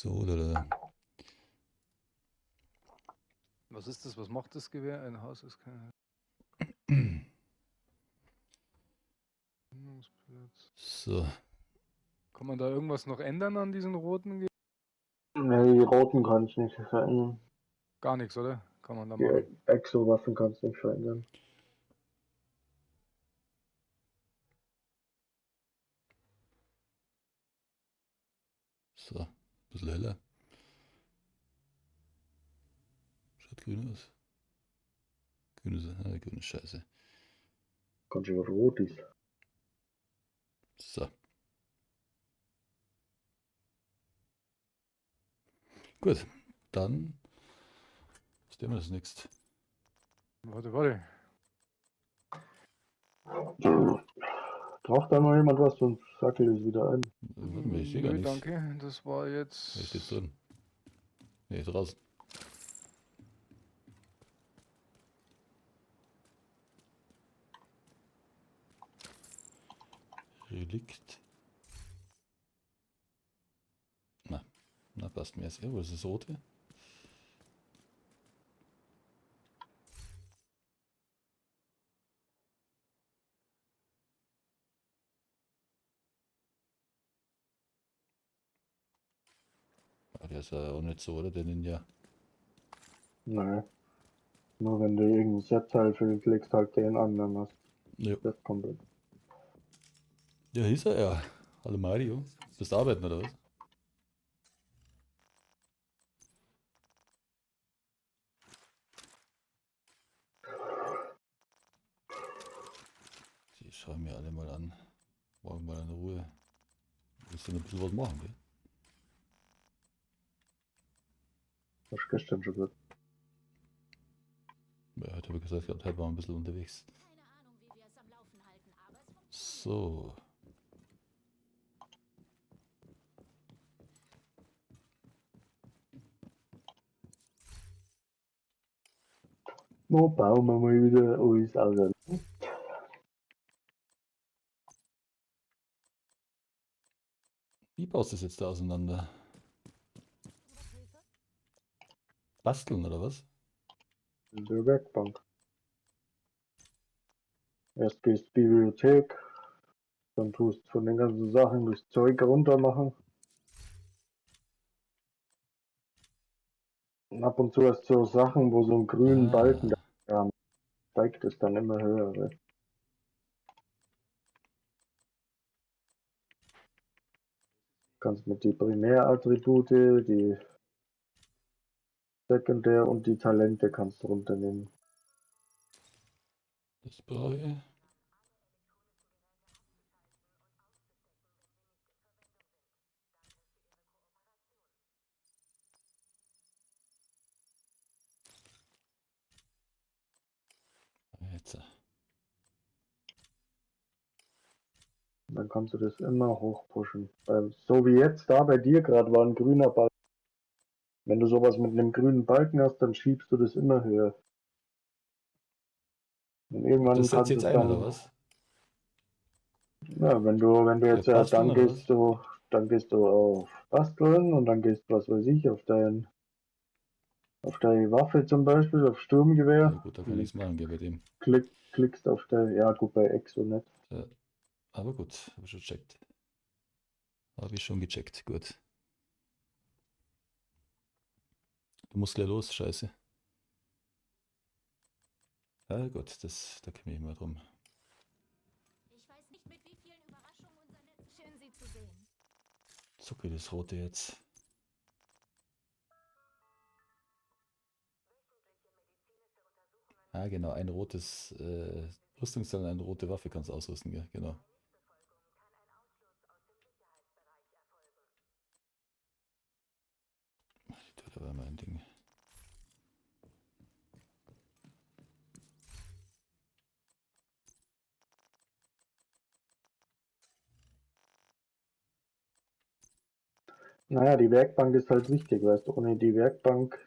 So, da. Was ist das? Was macht das Gewehr? Ein Haus ist kein Verbindungsplatz. So, Kann man da irgendwas noch ändern an diesen roten? Ne, die roten kann ich nicht verändern. Gar nichts, oder? Kann man da Die machen. Exo-Waffen kannst du nicht verändern. so. Bisschen heller. Schaut grün aus. Grün ist scheiße. Kannst du rot ist. So. Gut, dann. Was nehmen wir das nächste? Warte. Braucht da noch jemand was, sonst sackel ich wieder ein. Warte mal, ich sehe gar Nö, nichts. danke. Das war Wer jetzt. steht drin? Nee, draußen. Relikt. Na, passt mir jetzt. Wo ist das rote? Ah, der ist ja auch nicht so, oder? Der Ninja. Nee. Nur wenn du irgendein Set-Teil für klickst, halt den an, dann hast Ja. du das komplett. Ja, hieß er ja. Hallo Mario. Bist du arbeiten oder was? Die schauen mir alle mal an. Morgen mal in Ruhe. Willst du ein bisschen was machen, gell? Hast du gestern schon gesagt. Ja, heute habe ich gesagt, heute waren wir ein bisschen unterwegs. Keine Ahnung, wie wir es am Laufen halten, aber es funktioniert. So. Wo bauen wir mal wieder alles aus? Wie baust du das jetzt da auseinander? Was Hilfe? Basteln oder was? In der Werkbank. Erst gehst du Bibliothek, dann tust du von den ganzen Sachen das Zeug runter machen. Und ab und zu hast du so Sachen, wo so einen grünen Balken da haben. Steigt es dann immer höher. Weil kannst mit die Primärattribute, die Sekundär- und die Talente kannst du runternehmen. Das brauche ich. Jetzt. Dann kannst du das immer hochpushen. Weil so wie jetzt da bei dir gerade war ein grüner Balken. Wenn du sowas mit einem grünen Balken hast, dann schiebst du das immer höher. Und irgendwann Das setzt kannst du jetzt es ein, oder dann, was? ja, wenn du jetzt Basteln dann oder was? dann gehst du auf Basteln und dann gehst du, was weiß ich, auf deine Waffe zum Beispiel, auf Ja Sturmgewehr. gut, da kann ich es machen, gell, bei dem. Klickst auf der, ja gut, bei Exo nicht. Ja, aber gut, habe ich schon gecheckt. Habe ich schon gecheckt, gut. Du musst gleich los, scheiße. Ja gut, da kümmere ich mich mal drum. Ich weiß nicht, mit wie vielen Überraschungen unser Netz. Schön, Sie zu sehen. Zucke das rote jetzt. Ah genau, ein rotes Rüstungsteil und eine rote Waffe kannst du ausrüsten, gell? Genau. Da war mein Ding. Naja, die Werkbank ist halt wichtig, weißt du, ohne die Werkbank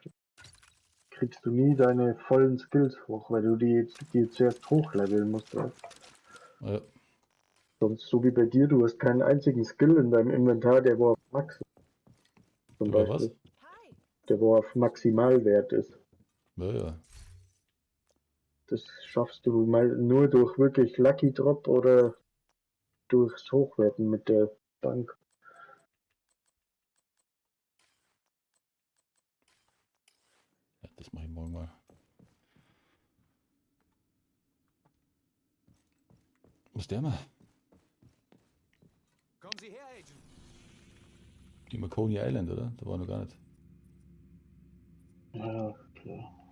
kriegst du nie deine vollen Skills hoch, weil du die zuerst hochleveln musst. Ja. Ja, Sonst so wie bei dir, du hast keinen einzigen Skill in deinem Inventar, der wo auf Max ist. zum Über was? Beispiel. Der wo auf Maximalwert ist. Ja, ja. Das schaffst du mal nur durch wirklich Lucky Drop oder durchs Hochwerten mit der Bank. Ja, das mache ich morgen mal. Wo ist der mal? Kommen Sie her, Agent. Die Coney Island, oder? Da war noch gar nicht. Ja, klar.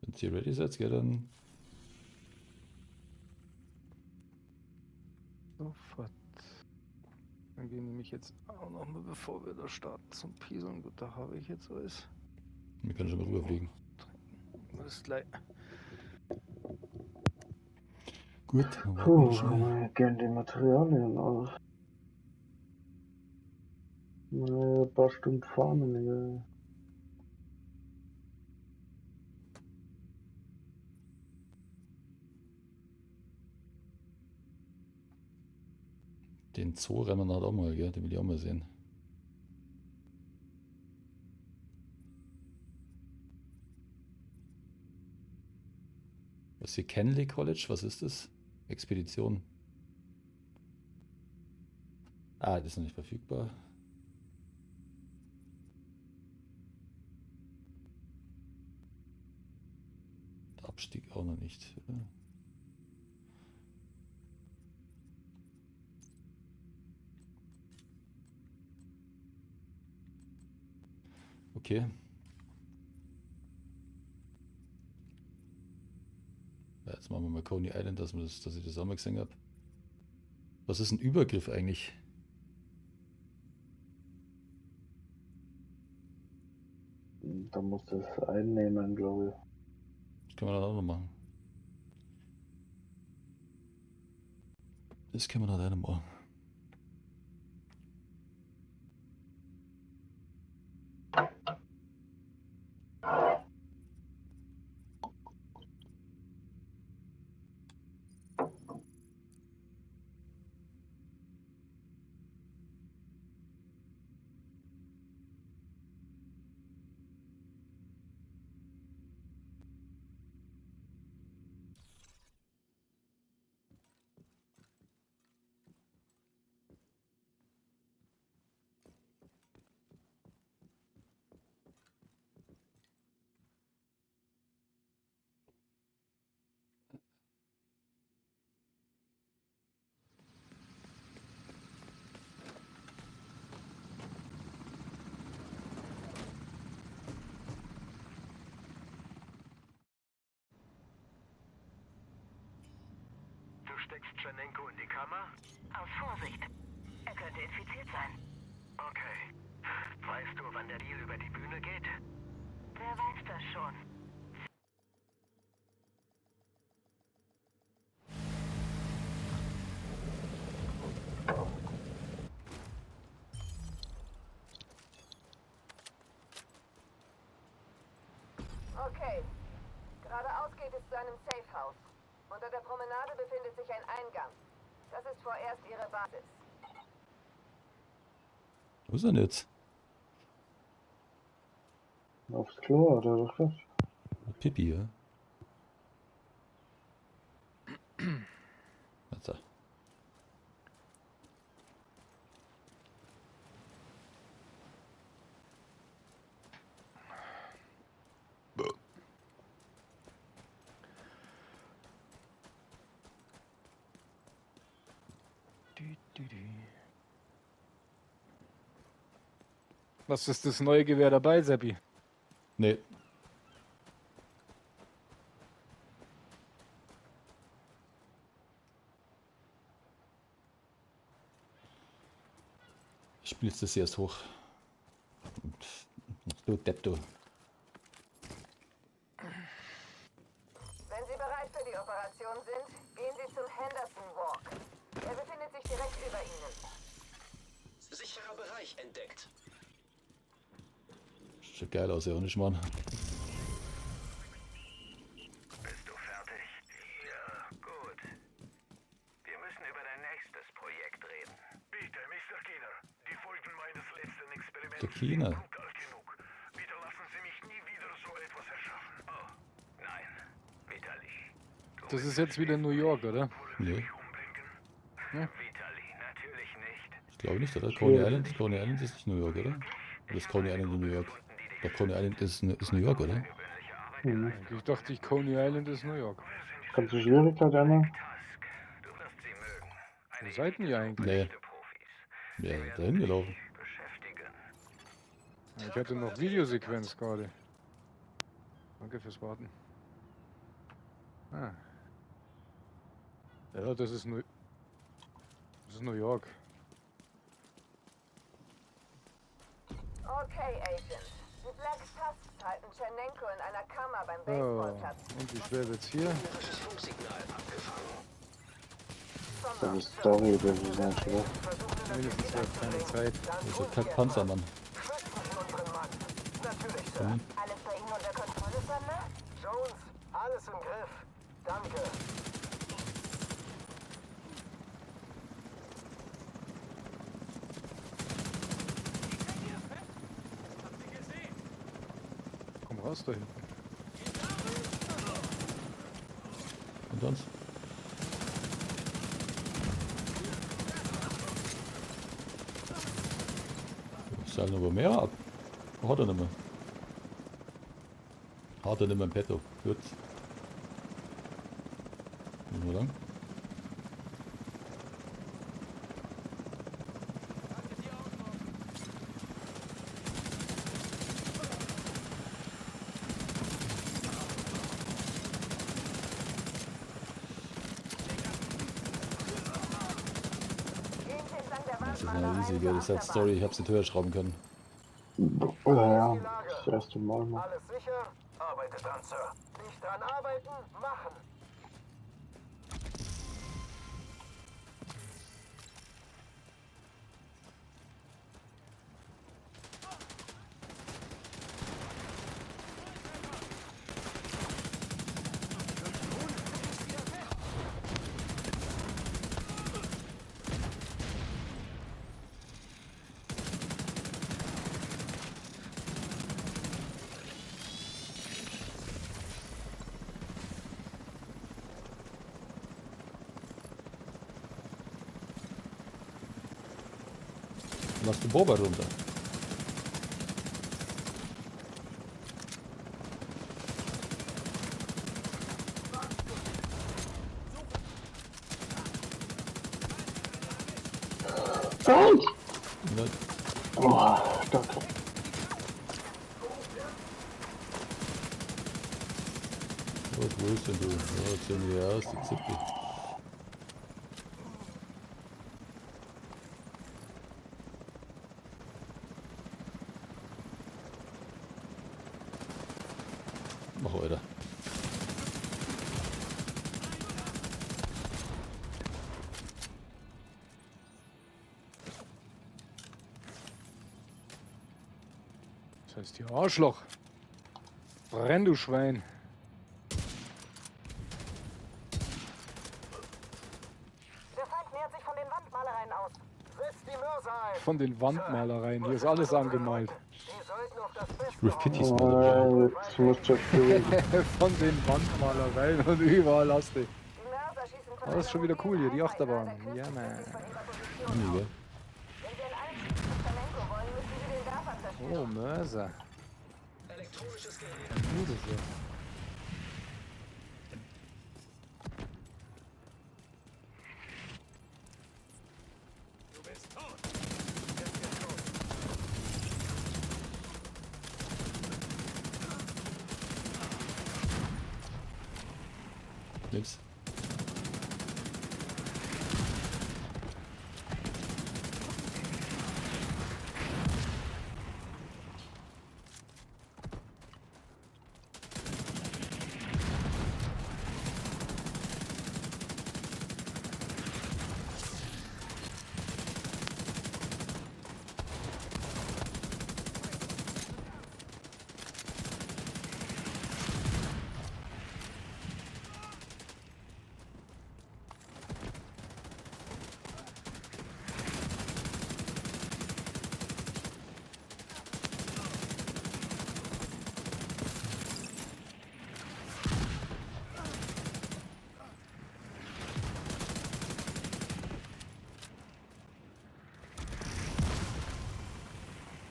Wenn ihr ready seid, gell, dann Sofort. Dann gehen nämlich jetzt auch noch mal, bevor wir da starten, zum Pieseln. Gut, da habe ich jetzt alles. wir können schon mal rüberfliegen. Alles gleich. Gut, dann warten wir Puh, noch schnell. mal gern die Materialien aus. Mal ein paar Stunden farmen, ja. Den Zoo rennen wir halt auch mal, gell? Den will ich auch mal sehen. Was ist hier? Kenley College? Was ist das? Expedition. Ah, das ist noch nicht verfügbar. Der Abstieg auch noch nicht. Ja. Okay. Ja, jetzt machen wir mal Coney Island, dass ich das auch mal gesehen habe. Was ist ein Übergriff eigentlich? Da musst du es einnehmen, glaube ich. Das können wir dann auch noch machen. Das können wir dann auch noch machen. Du steckst Tschernenko in die Kammer? Aus Vorsicht. Er könnte infiziert sein. Okay. Weißt du, wann der Deal über die Bühne geht? Wer weiß das schon? Okay. Geradeaus geht es zu einem Safehouse. Unter der Promenade befindet sich ein Eingang. Das ist vorerst Ihre Basis. Wo ist er denn jetzt? Aufs Klo oder doch was? Pippi, ja? Also. Was ist das neue Gewehr dabei, Seppi? Nee. Ich spiele jetzt das erst hoch. Du Depp, du. Wenn Sie bereit für die Operation sind, gehen Sie zum Henderson Walk. Er befindet sich direkt über Ihnen. Sicherer Bereich entdeckt. Sieht geil aus, ja, nicht, Mann. Bist du fertig? Ja, gut. Wir müssen über dein nächstes Projekt reden. Bitte, Mr. Keener. Die Folgen meines letzten Experiments Der Keener. sind brutal genug. Bitte lassen Sie mich nie wieder so etwas erschaffen. Oh, nein. Vitali. Das ist jetzt wieder New York, oder? Nee, Vitali, natürlich nicht. ich glaube nicht, oder? Coney Island? Coney Island ist nicht New York, oder? Oder ist Coney Island in New York? Doch, Coney Island ist New York, oder? Mhm. Ich dachte, Coney Island ist New York. Kannst du Schwierigkeit ändern? Tusk, du wirst sie mögen. Wo seid ihr eigentlich? Nee, Echte Profis. ja, dahin gelaufen. Beschäftigen. Ich hatte noch Videosequenz gerade. Danke fürs Warten. Ah. Ja, das ist New York. Okay, Agent. Die Black Tusks halten Tschernenko in einer Kammer beim So, Baseballplatz. und wie schwer wird's hier? Gegnerisches Funksignal abgefangen. Das ist Story, das ist nicht schlecht. Mindestens ja keine Zeit. Das ist ja kein Panzermann. Mhm. Alles bei Ihnen unter Kontrolle, Sander? Jones, alles im Griff. Danke. Komm raus da hinten. Und sonst? Ich sage aber mehr ab. Hat er nicht mehr. Hat er nicht mehr im Petto. Gut. Müssen wir lang? Gehen Sie entlang der Das ist Wandmauer eine riesige zur Achterbahn. Story. Ich hab's nicht höher schrauben können. Ja, das erste Mal mal. Alles sicher? Arbeitet dran, Sir. Nicht dran arbeiten, machen. Lass die Boba runter. Ja, Oh, danke. wo ist denn du? Ja, jetzt sehen wir aus, die Zippi. Mach weiter. Das heißt hier Arschloch. Brenn, du Schwein. Der Feind nähert sich von den Wandmalereien aus. Setzt die Mörser ein. Von den Wandmalereien. Hier ist alles angemalt. Die sollten auf das Beste Graffitis mal. Jetzt muss das durch. Von den Wandmalereien und überall hast du. Die Mörser schießen von Das ist schon wieder cool hier, die einer Achterbahn. Seite der Ja, Küste man. südlich von ihrer Position Gell? Wenn Sie einen Einstieg zu Tschernenko wollen, müssen Sie den Dörfer zerstören. Oh, Mörser. Elektronisches Gerät. Gutes hier. Nix.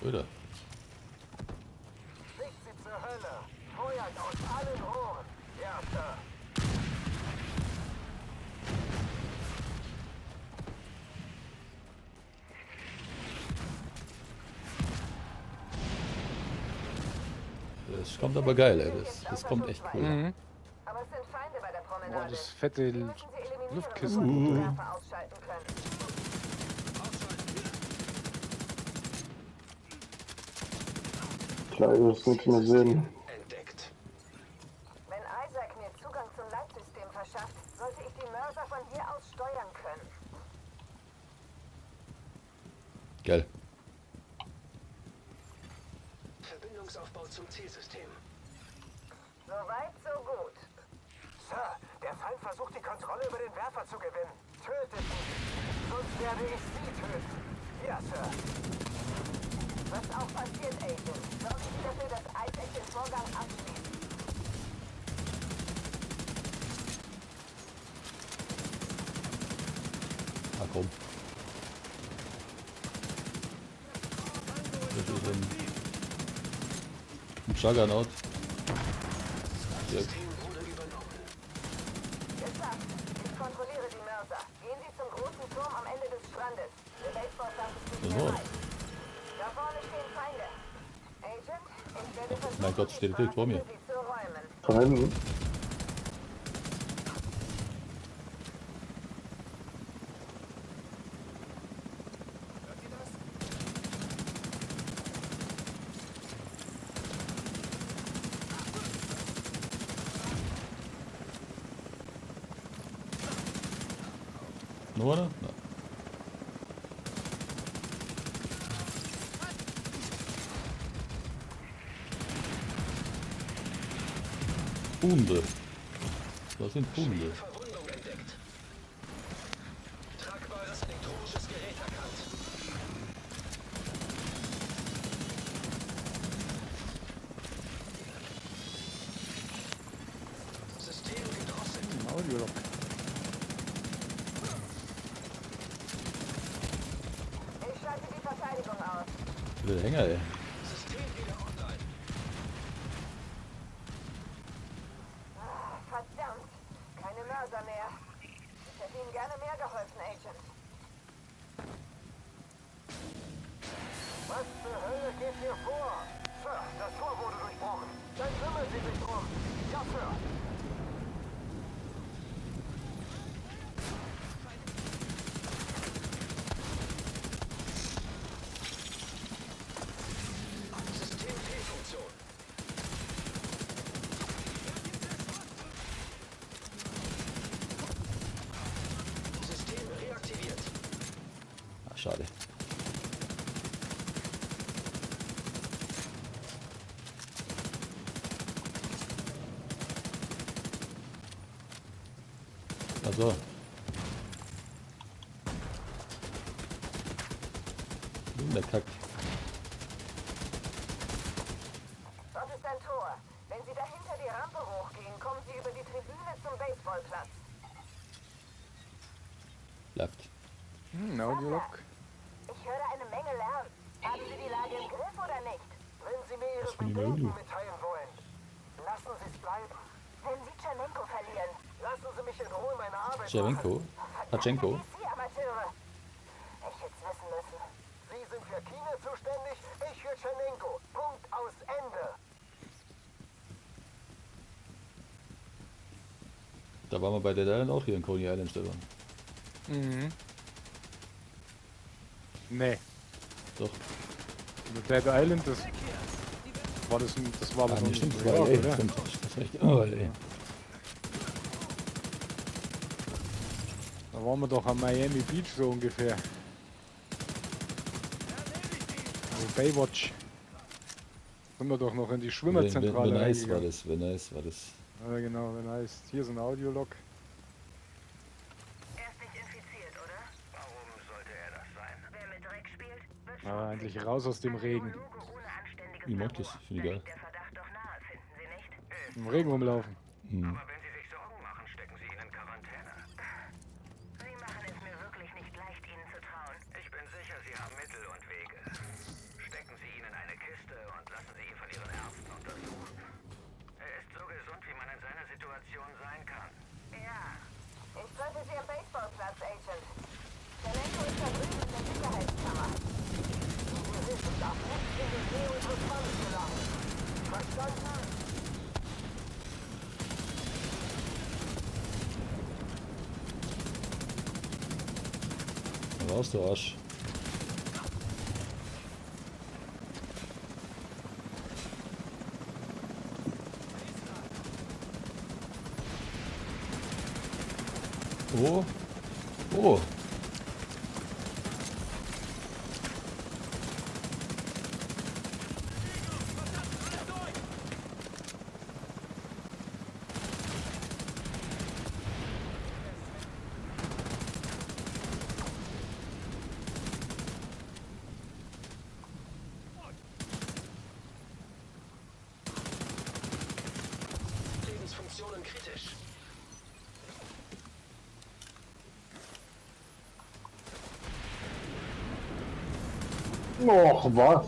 Oder? Schickt sie zur Hölle. Feuert aus allen Rohren. Ja, Sir. Das kommt aber geil, ey. Das kommt echt cool. Mhm. Aber es sind Feinde bei der Boah, Promenade. das fette Wir müssen sie eliminieren, Luftkissen. bevor sie die Werfer ausschalten können. Klar, du hast nichts mehr sehen. Entdeckt. Wenn Isaac mir Zugang zum Leitsystem verschafft, sollte ich die Mörser von hier aus steuern können. Geil. Verbindungsaufbau zum Zielsystem. Soweit, so gut. Sir, der Feind versucht die Kontrolle über den Werfer zu gewinnen. Tötet ihn. Sonst werde ich Sie töten. Ja, Sir. Was auch passiert, Agent. Sorgen Sie dafür, dass Isaac den Vorgang abschließt. Ah, komm. Das ist ein Juggernaut. Ja, System wurde übernommen. Geschafft. Ich kontrolliere die Mörser. Gehen Sie zum großen Turm am Ende des Strandes. Der Baseballplatz ist nicht mehr Jawohl. weit. Da vorne stehen Feinde. Agent, ich werde versuchen, Mein Gott, steht direkt vor mir. sie zu räumen. Von hinten. Noch einer? Na. Hunde. Was sind Hunde? Verwundung entdeckt. Tragbares elektronisches Gerät erkannt. System gedrosselt. Audiolog. Ich schalte die Verteidigung aus. Der Hänger, ey. System wieder online. Verdammt, keine Mörser mehr. Ich hätte Ihnen gerne mehr geholfen, Agent. Was zur Hölle geht hier vor? Sir, das Tor wurde durchbrochen. Dann kümmern Sie sich drum. Ja, Sir. System Fehlfunktion. System reaktiviert. Ach, schade. Also. Der kackt. Dort ist ein Tor. Wenn Sie dahinter die Rampe hochgehen, kommen Sie über die Tribüne zum Baseballplatz. Läuft. Audiolog. Ich höre eine Menge Lärm. Haben Sie die Lage im Griff oder nicht? Wenn Sie mir Ihre Was für eine Bedenken Lüge. mitteilen wollen, lassen Sie es bleiben. Wenn Sie Tschernenko verlieren. Lassen Sie mich in Ruhe meine Arbeit Tschernenko? Patschenko? Sie Amateure. Ich hätte es wissen müssen. Sie sind für China zuständig, ich für Tschernenko. Punkt aus Ende. Da waren wir bei Dead Island auch hier in Coney Island, Stefan. Mhm. Nee. Doch. Dead Island, das war Ah, das nee, noch stimmt. nicht Das war New York, LA, oder? stimmt. Das ist recht. Oh, LA. Da waren wir doch am Miami Beach so ungefähr. Also Baywatch. Sind wir doch noch in die Schwimmerzentrale Venice war reingegangen. das. Venice war das. Ja genau, nice. Hier ist ein Audiolog. Er ist nicht infiziert, oder? Warum sollte er das sein? Wer mit Dreck spielt, wird Aber endlich raus aus dem Regen. Logo ohne anständiges Ich mag das, Labor. finde ich geil. Der Verdacht doch nahe, finden Sie nicht? Im Regen rumlaufen. Hm. Aber wenn Sie sich Sorgen machen, stecken Sie ihn in Quarantäne. Sie machen es mir wirklich nicht leicht, Ihnen zu trauen. Ich bin sicher, Sie haben Mittel und Wege. Stecken Sie ihn raus, du Arsch. Oh. Oh. Lebensfunktionen kritisch. Och, was?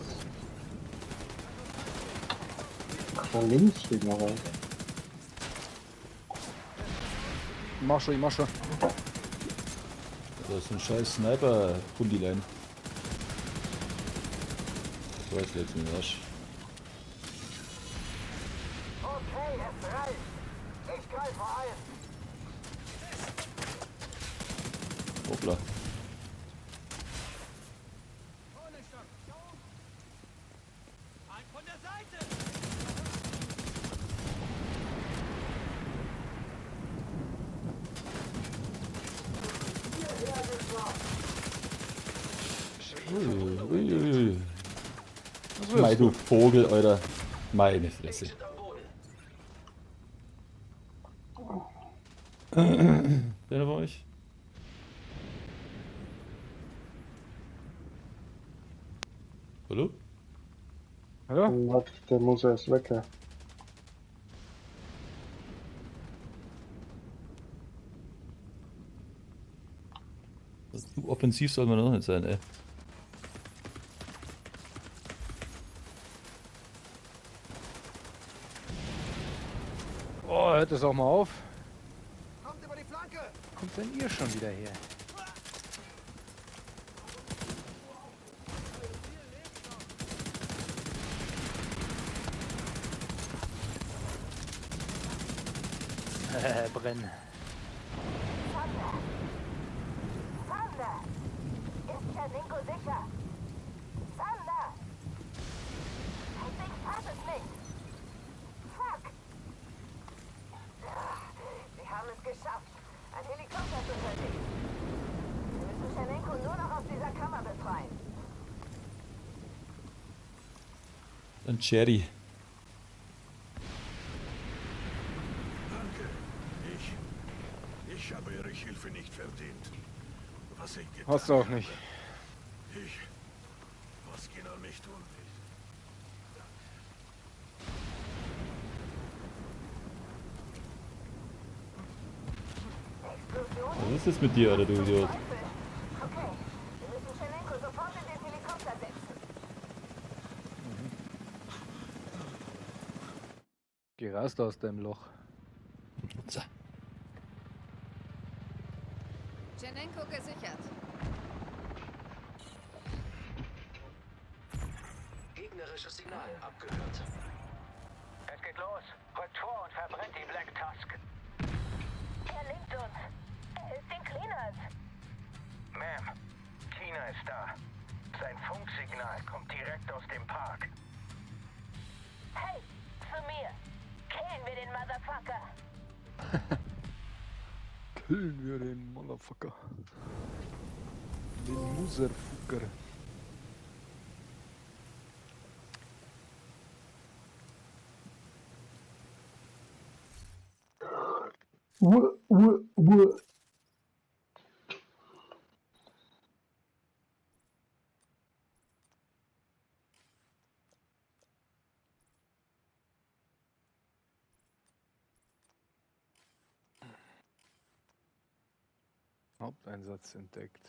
Ach, da links steht noch was. Masche, Masche. Da ist ein scheiß Sniper-Hundilein. Ich weiß jetzt nicht, Arsch. Okay, es reicht. Ich greife ein. Hoppla. Uiuiui. Was willst Mei, du Vogel, Alter. Meine Fresse. Wer von euch? Hallo? Hallo? Der muss erst weg. Ja. So offensiv soll man noch nicht sein, ey. Oh, hört das auch mal auf. Kommt über die Flanke! Kommt denn ihr schon wieder her? Brennen. Sander! Ist Tschernenko sicher? Sander! Ich fass es nicht! Fuck! Sie haben es geschafft. Ein Helikopter ist unterwegs. Wir müssen Tschernenko nur noch aus dieser Kammer befreien. Ein Cherry. Danke. Ich habe Ihre Hilfe nicht verdient. Was ich getan Hast du auch nicht. habe. Was kann er mich tun? Explosion? Was ist das mit dir, Alter, du Idiot? Okay, wir müssen Tschernenko sofort in den Helikopter setzen. Geh raus da aus dem Loch. So. Tschernenko gesichert. Gegnerisches Signal abgehört. Es geht los. Rückt vor und verbrennt die Black Tusk. Er linkt uns. Er ist in Cleaners. Ma'am, Tina ist da. Sein Funksignal kommt direkt aus dem Park. Hey, zu mir. Killen wir den Motherfucker. Killen wir den Motherfucker. Den Muserfucker. Uhr. Haupteinsatz entdeckt.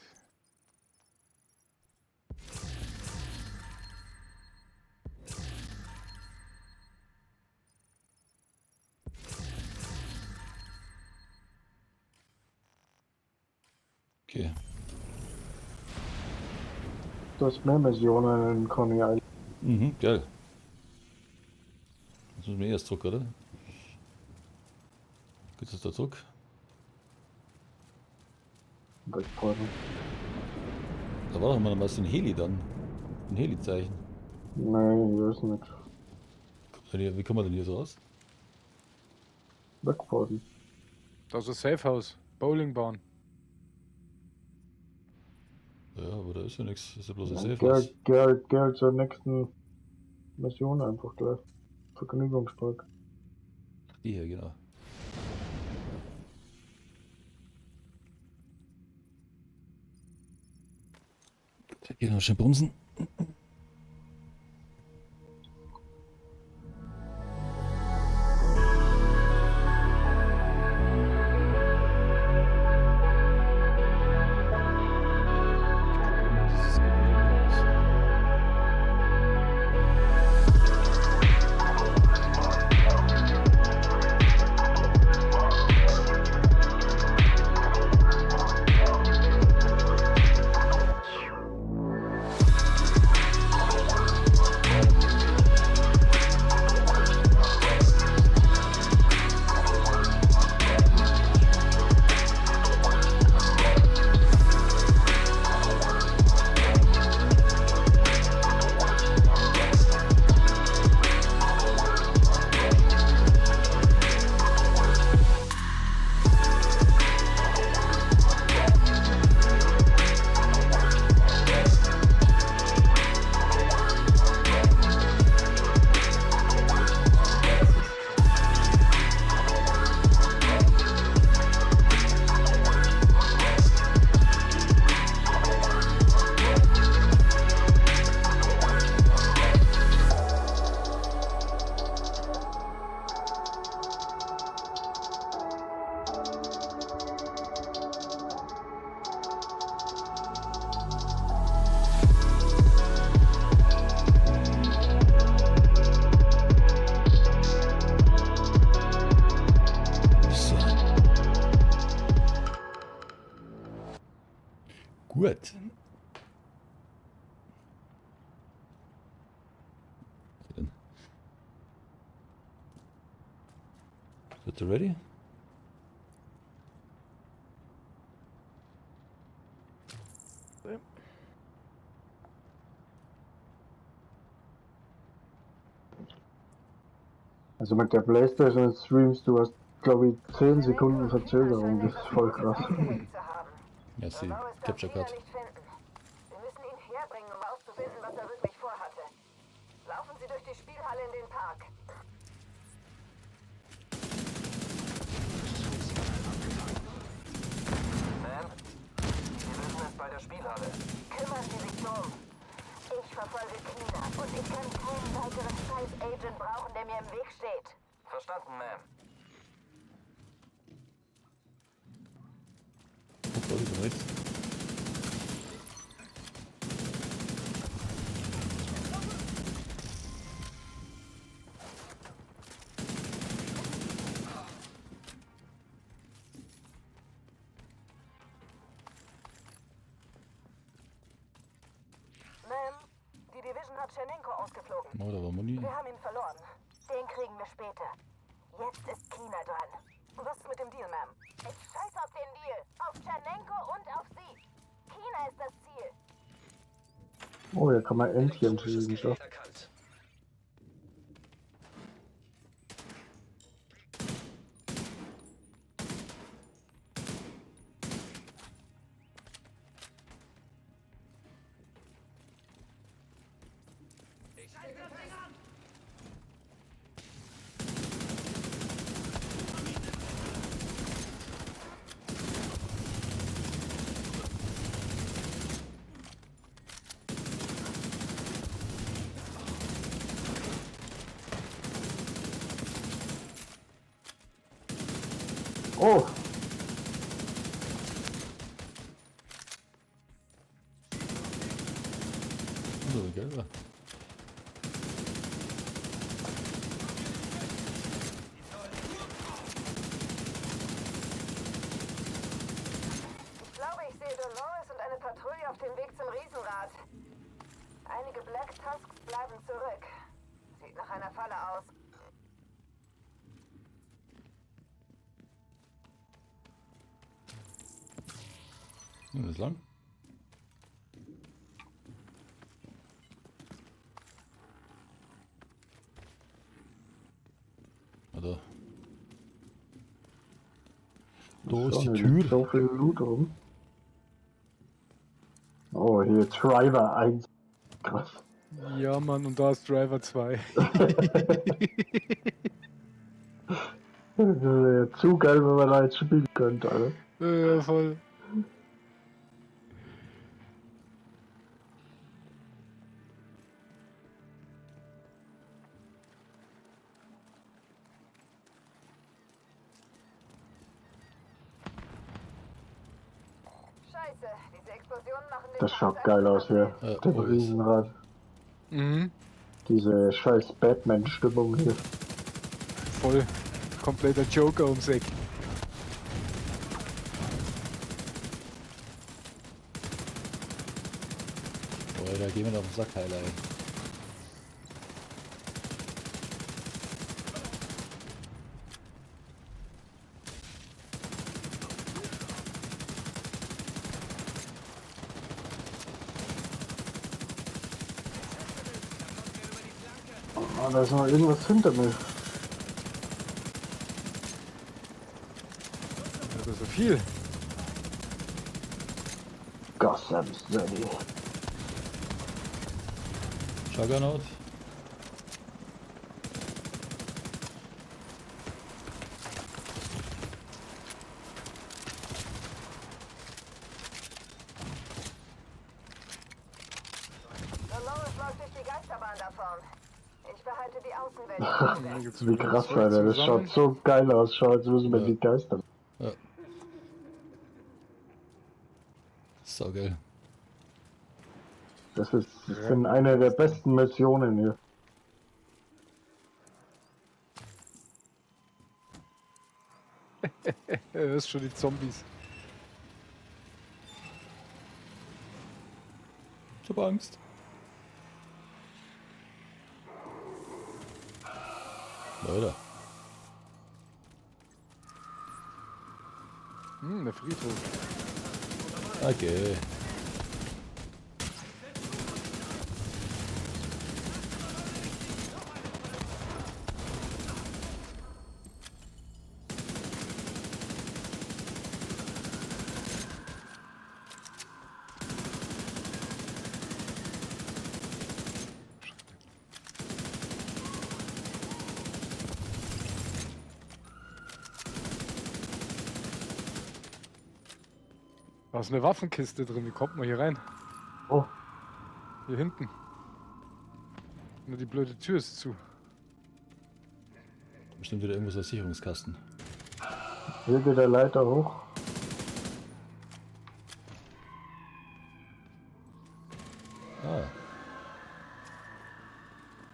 Okay. Du hast mehr Missionen in Coney Island. Mhm, geil. Das ist mir erst Druck, oder? Gibt es da Druck? Wegfolgen. Da war doch mal so ein Heli dann. Ein Heli-Zeichen. Nein, hier ist nichts. Wie kommen wir denn hier so raus? Wegfahren. Das ist Safehouse. Bowlingbahn. Ja, aber da ist ja nichts. Das ist ja bloß ein Ja, Safehouse. geh halt zur nächsten Mission einfach gleich. Vergnügungspark. Die hier, genau. Hier noch schön bremsen. Dieses Gewählhaus. So. Gut. Dann. Seid ihr ready? Also mit der Playstation streamst du hast, glaube ich, 10 Sekunden Verzögerung. Das ist voll krass. Ja, sie Capture Card. Nicht finden. Wir müssen ihn herbringen, um herauszufinden, was er wirklich vorhatte. Laufen Sie durch die Spielhalle in den Park. Ma'am, die Division ist bei der Spielhalle. Kümmern Sie sich drum. Ich verfolge Cleaner und ich kann keinen weiteren Scheiß-Agent brauchen, der mir im Weg steht. Verstanden, Ma'am. Vorsicht, rechts. Ma'am, die Division hat Tschernenko ausgeflogen. Oh, da war Muni. Wir haben ihn verloren. Den kriegen wir später. Jetzt ist Kina dran. Was ist mit dem Deal, Ma'am? Ich scheiß auf den Deal. Auf Tschernenko und auf Sie. Kina ist das Ziel. Oh, hier kann man Entchen Elektronisches schieben. So. Gerät erkannt. Oh, So, gelber. Ich glaube, ich sehe Dolores und eine Patrouille auf dem Weg zum Riesenrad. Einige Black Tusks bleiben zurück. Sieht nach einer Falle aus. Ja, das ist lang. Da ist So, die hier liegt Tür. so viel Loot rum. Oh, hier Driver 1. Krass. Ja, Mann, und da ist Driver 2. Das wäre zu geil, wenn man da jetzt spielen könnte, Alter. Ja, voll. Scheiße, diese Explosionen machen den Das schaut Chaos geil aus hier. Ja, Das oh, yes. Riesenrad. Mhm, Diese scheiß Batman-Stimmung hier. voll. Kompletter Joker ums Eck. Boah, da gehen wir auf den Sack, Heiler, ey. Oh, da ist noch irgendwas hinter mir. Das ist so viel. Gotham City. Juggernaut. Dolores läuft durch die Geisterbahn da vorn. Ich behalte die Außenwelt im Da Auge. gibt's Wie wieder krass, Zeug Alter. zum Das schaut Sammeln. so geil aus. Schau, jetzt müssen wir Ja. die Geister. Ja. Saugeil. Das sind eine der besten Missionen hier. Ja, das ist schon die Zombies. Ich hab Angst. Leute. Der Friedhof. Okay. Da ist eine Waffenkiste drin. Wie kommt man hier rein? Oh, Hier hinten. Nur die blöde Tür ist zu. Bestimmt wieder irgendwo so ein Sicherungskasten. hier geht der Leiter hoch. Ah,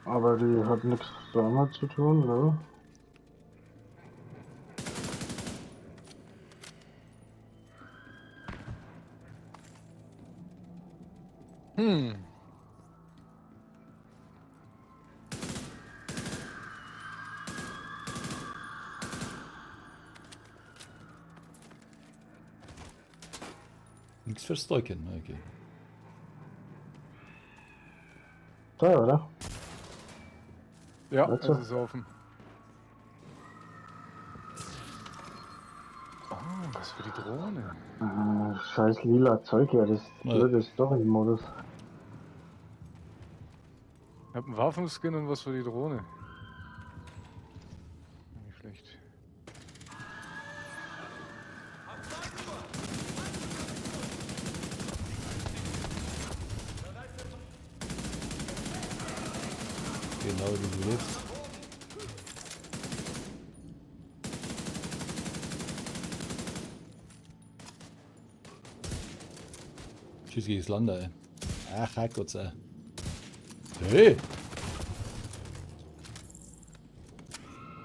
Aber die hat nichts damit zu tun, ne? Hm. nichts fürs Stolken. Okay. Da, oder? Ja, Weißt es du? ist offen. Oh, was für die Drohne. Scheiß lila Zeug hier, das Ja. blöde Story-Modus. Ich hab einen Waffenskin und was für die Drohne. Nicht schlecht. Genau wie du lebst. Tschüss gegen das Land, ey. Ach, Herrgott sei. Hey!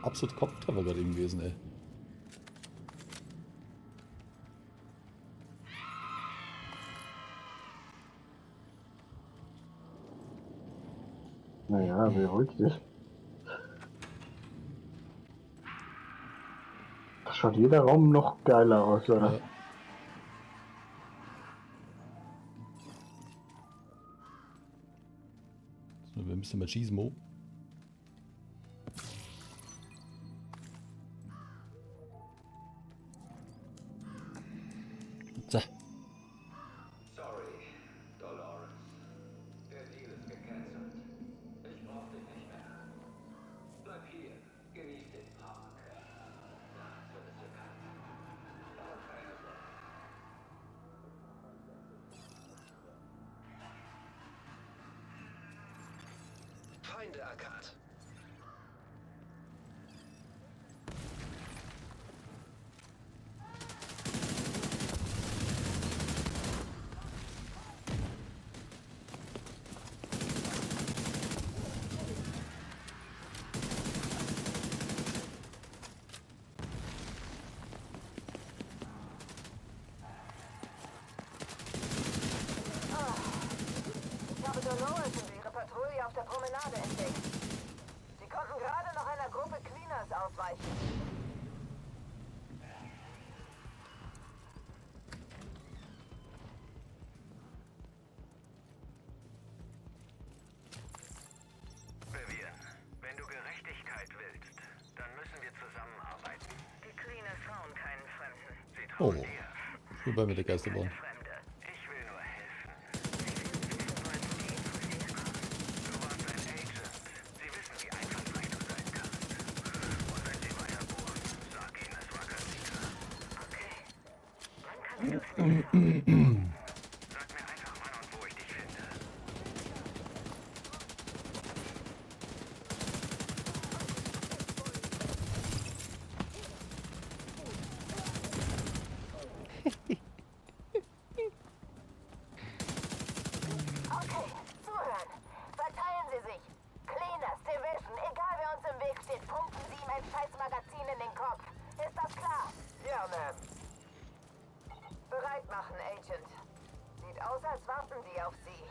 Absolut Kopftreffer gerade eben gewesen, ey. Naja, beruhig dich. Da schaut jeder Raum noch geiler aus, oder? Ja. So, wir müssen mal Machismo. Feinde, Akkad. Ich habe Dolores und ihre Patrouille auf der Promenade entdeckt. Sie konnten gerade noch einer Gruppe Cleaners ausweichen. Vivian, wenn du Gerechtigkeit willst, dann müssen wir zusammenarbeiten. Die Cleaners trauen keinen Fremden. Sie Oh, trauen dir. schon bei mir der Geisterbahn. Fremde. Ich will nur helfen. Du warst ein Agent. Sie wissen, wie einfallsreich du sein kannst. Und wenn sie weiter bohren, sag ihnen, es war Casita. Okay. Wann kannst du es mir Sag mir einfach wann und wo ich dich finde. Okay, zuhören. Verteilen Sie sich. Cleaners, Division, egal wer uns im Weg steht, pumpen Sie ihm ein Scheißmagazin in den Kopf. Ist das klar? Ja, Ma'am. Bereit machen, Agent. Sieht aus, als warten die auf Sie.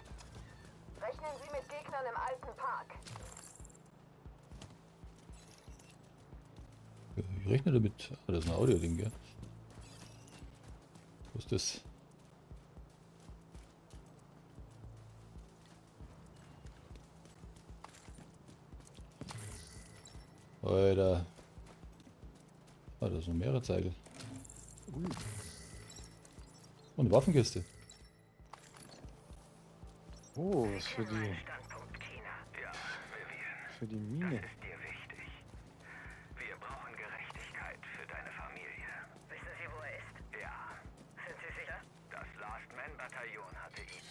Rechnen Sie mit Gegnern im alten Park. Ich rechne damit. Ah, das ist ein Audio-Ding, gell? Wo ist das? Alter. Ah, da sind noch mehrere Zeigel. Und eine Waffenkiste. Oh, was für die, Standpunkt, Kina. Ja, Vivian. für die Mine. Ist dir wichtig. Wir brauchen Gerechtigkeit für deine Familie. Wissen Sie, wo er ist? Ja, Sind Sie sicher? das Last Man Bataillon hatte ihn.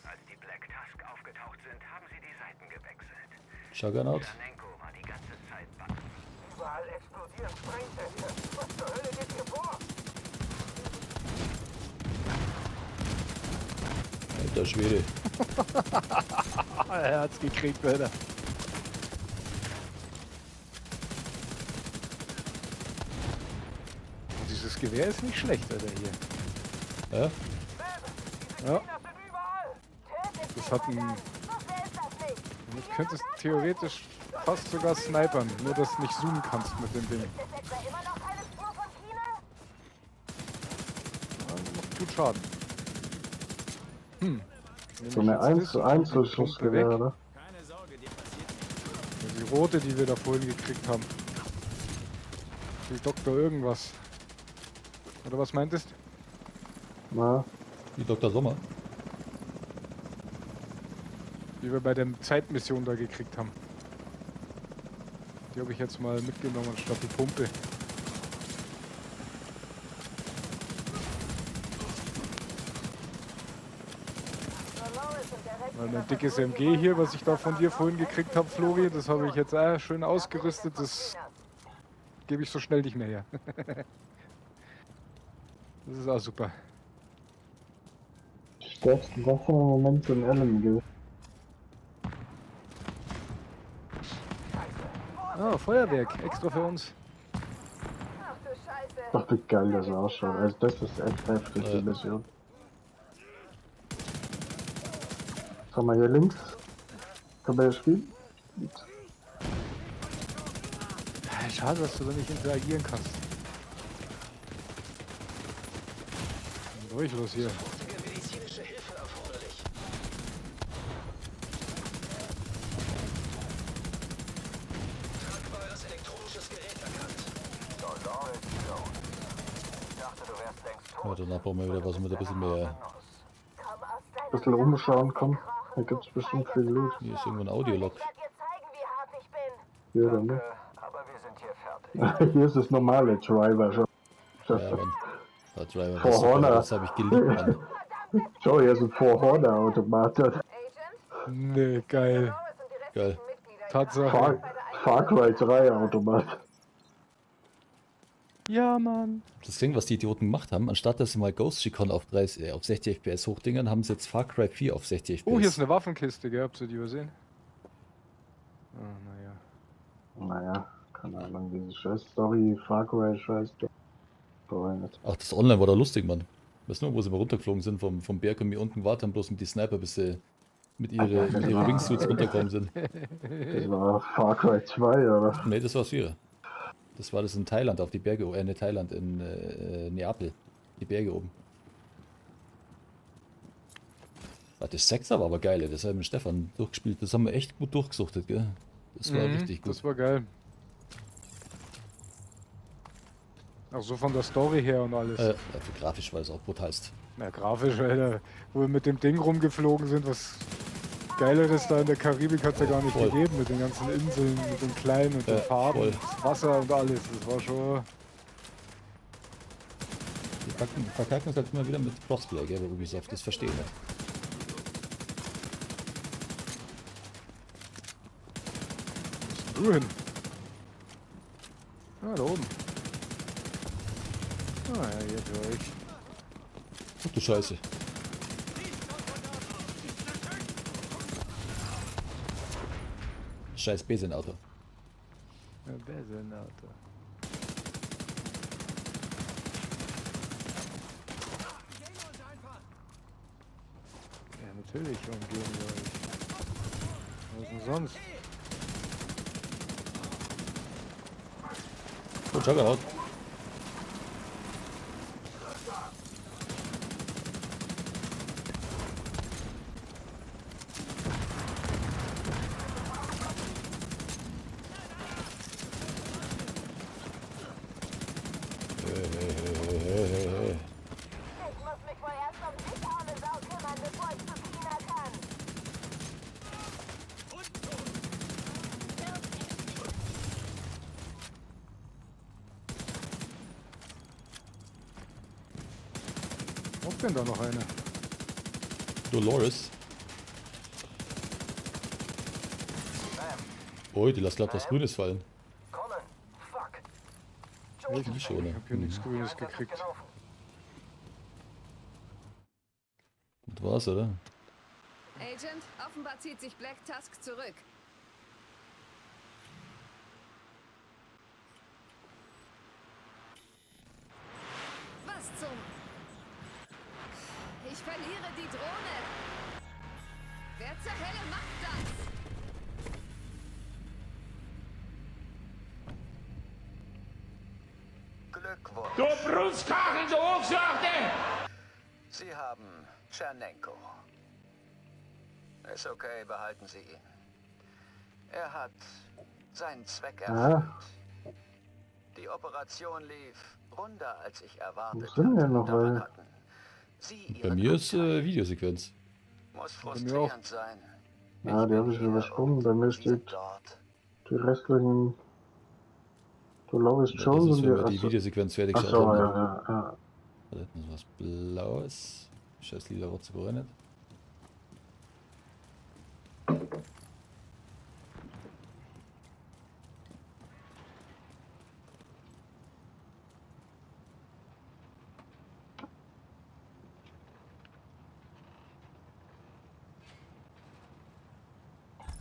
Als die Black Tusk aufgetaucht sind, haben sie die Seiten gewechselt. Juggernaut. Tschernenko war die ganze Zeit bei. Überall explodieren Sprengsätze. Was zur Hölle geht hier vor? Alter Schwede. Er hat's gekriegt, Alter. Und dieses Gewehr ist nicht schlecht, Alter, hier. Ja? Ja, Tötet das sie, hat ein... verdammt! So schwer ist das nicht! Du könntest theoretisch fast sogar snipern, nur dass du nicht zoomen kannst mit dem Ding. Ist etwa immer noch keine Spur von China? Ja, macht gut Schaden. So eine 1 zu 1 Pumpe Schussgewehr, weg. oder? Die rote, die wir da vorhin gekriegt haben. Die Doktor irgendwas. Oder was meintest? Na, Die Dr. Sommer. Die wir bei der Zeitmission da gekriegt haben. Die habe ich jetzt mal mitgenommen statt die Pumpe. Weil mein dickes MG hier, was ich da von dir vorhin gekriegt habe, Flori, das habe ich jetzt auch schön ausgerüstet. Das gebe ich so schnell nicht mehr her. Das ist auch super. die stärksten Waffen im Moment sind LMG. Ah, Feuerwerk, extra für uns. Ach du Scheiße! Doch, wie geil das ausschaut. Also, das ist echt heftig, die Mission. Schau mal hier links. Kann man hier spielen? Schade, dass du da nicht interagieren kannst. Durch los hier. Sofortige medizinische Hilfe erforderlich. Tragbares elektronisches Gerät erkannt. Dolores Jones. Ich dachte, du wärst längst tot. Ja, danach brauchen wir wieder was mit ein bisschen mehr. Komm aus deiner Bisschen umschauen, komm. Knochen Da gibt's und bestimmt zeige viel es Loot. auf. Hier ist irgendwo ein Audiolog. Ich werde dir zeigen, wie hart ich bin. Hier, oder Danke, nicht? aber wir sind hier fertig. Hier ist das normale Driver schon. Ja, Mann. Der Driver, For das, super, Honor. das habe ich geliebt, Mann. Schau, hier ist ein 4-Horner-Automat. Agent? Nee, geil. Dolores und die Geil. restlichen Tatsache. Far Cry 3 Automat. Ja, Mann. Das Ding, was die Idioten gemacht haben, anstatt dass sie mal Ghost Recon auf 60 FPS hochdingern, haben sie jetzt Far Cry 4 auf 60 FPS. Oh, hier ist eine Waffenkiste, gell? Habt ihr die übersehen? Ah, naja. Naja, keine Ahnung, diese scheiß Story, Far Cry scheiß verwendet. Ach, das Online war da lustig, Mann. Weißt du noch, wo sie mal runtergeflogen sind vom Berg und mir unten gewartet haben, bloß mit die Sniper, bis sie mit ihren Wingsuits runtergekommen sind. Das war Far Cry 2, oder? Nee, das war's wieder. Das war das in Thailand, auf die Berge, nicht Thailand, in Neapel. Die Berge oben. Das Sechser war aber geil, ey. Das haben wir mit Stefan durchgespielt. Das haben wir echt gut durchgesuchtet, gell? Das war richtig gut. Das war geil. Auch so von der Story her und alles. Für grafisch war es auch brutalst. Na, grafisch, Alter. Wo wir mit dem Ding rumgeflogen sind, was Geileres da in der Karibik hat es ja gar nicht Voll. gegeben. Mit den ganzen Inseln, mit den kleinen und den Farben, voll. das Wasser und alles. Das war schon... Die verkacken es halt immer wieder mit Crossplay, gell, bei Ubisoft, das verstehen wir. Wo ist denn du hin? Ah, da oben. Ah ja, jetzt höre ich. Ach du Scheiße. Scheiß Besenauto. Ja, Besenauto. Ja, natürlich umgehen wir euch. Was denn sonst? Oh, Juggernaut. Ich muss mich wohl erst um dich, arme Sau, kümmern, bevor ich zu China kann. Ob denn da noch eine? Dolores. Oh, die lässt glatt was Grünes fallen. Kommen. Fuck. Die schon, Ich ne? hab hier nichts Grünes gekriegt. Das war's, oder? Agent, offenbar zieht sich Black Tusk zurück. Was zum... Ich verliere die Drohne. Wer zur Hölle macht das? Glückwunsch. Du Brustkachen, du Hochsorte! Sie haben Tschernenko. Ist okay, behalten Sie ihn. Er hat seinen Zweck erfüllt. Die Operation lief runder, als ich erwartet Wo sind wir hatte. noch, Daran weil- hatten Sie Bei Ihren mir ist Anteil. Videosequenz. Muss mir auch. frustrierend sein. Ja, die bin habe ich hier übersprungen. und Bei mir Sie sind steht dort. die restlichen Dolores Das Jones ist, und wenn wir die... die Videosequenz fertig Achso, geschaut haben. ja. Da hinten ist was Blaues. Scheiß lila Rotze nicht.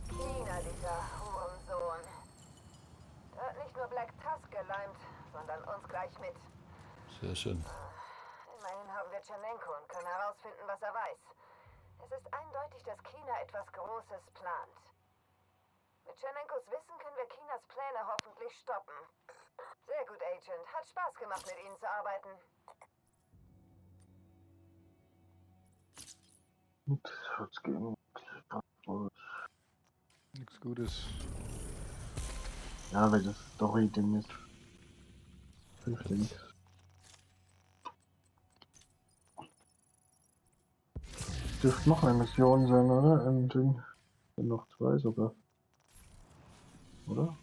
China, dieser Hurensohn. Der hat nicht nur Black Tusk geleimt, sondern uns gleich mit. Sehr schön. Immerhin haben wir Tschernenko und können herausfinden, was er weiß. Es ist eindeutig, dass China etwas Großes plant. Mit Tchernenkos Wissen können wir Chinas Pläne hoffentlich stoppen. Sehr gut, Agent. Hat Spaß gemacht, mit Ihnen zu arbeiten. Jetzt gehen. Nichts Gutes. Ja, weil das Story-Ding ist. Fünfling. Dürfte noch eine Mission sein, oder? Im Ding. Sind noch zwei sogar. Oder?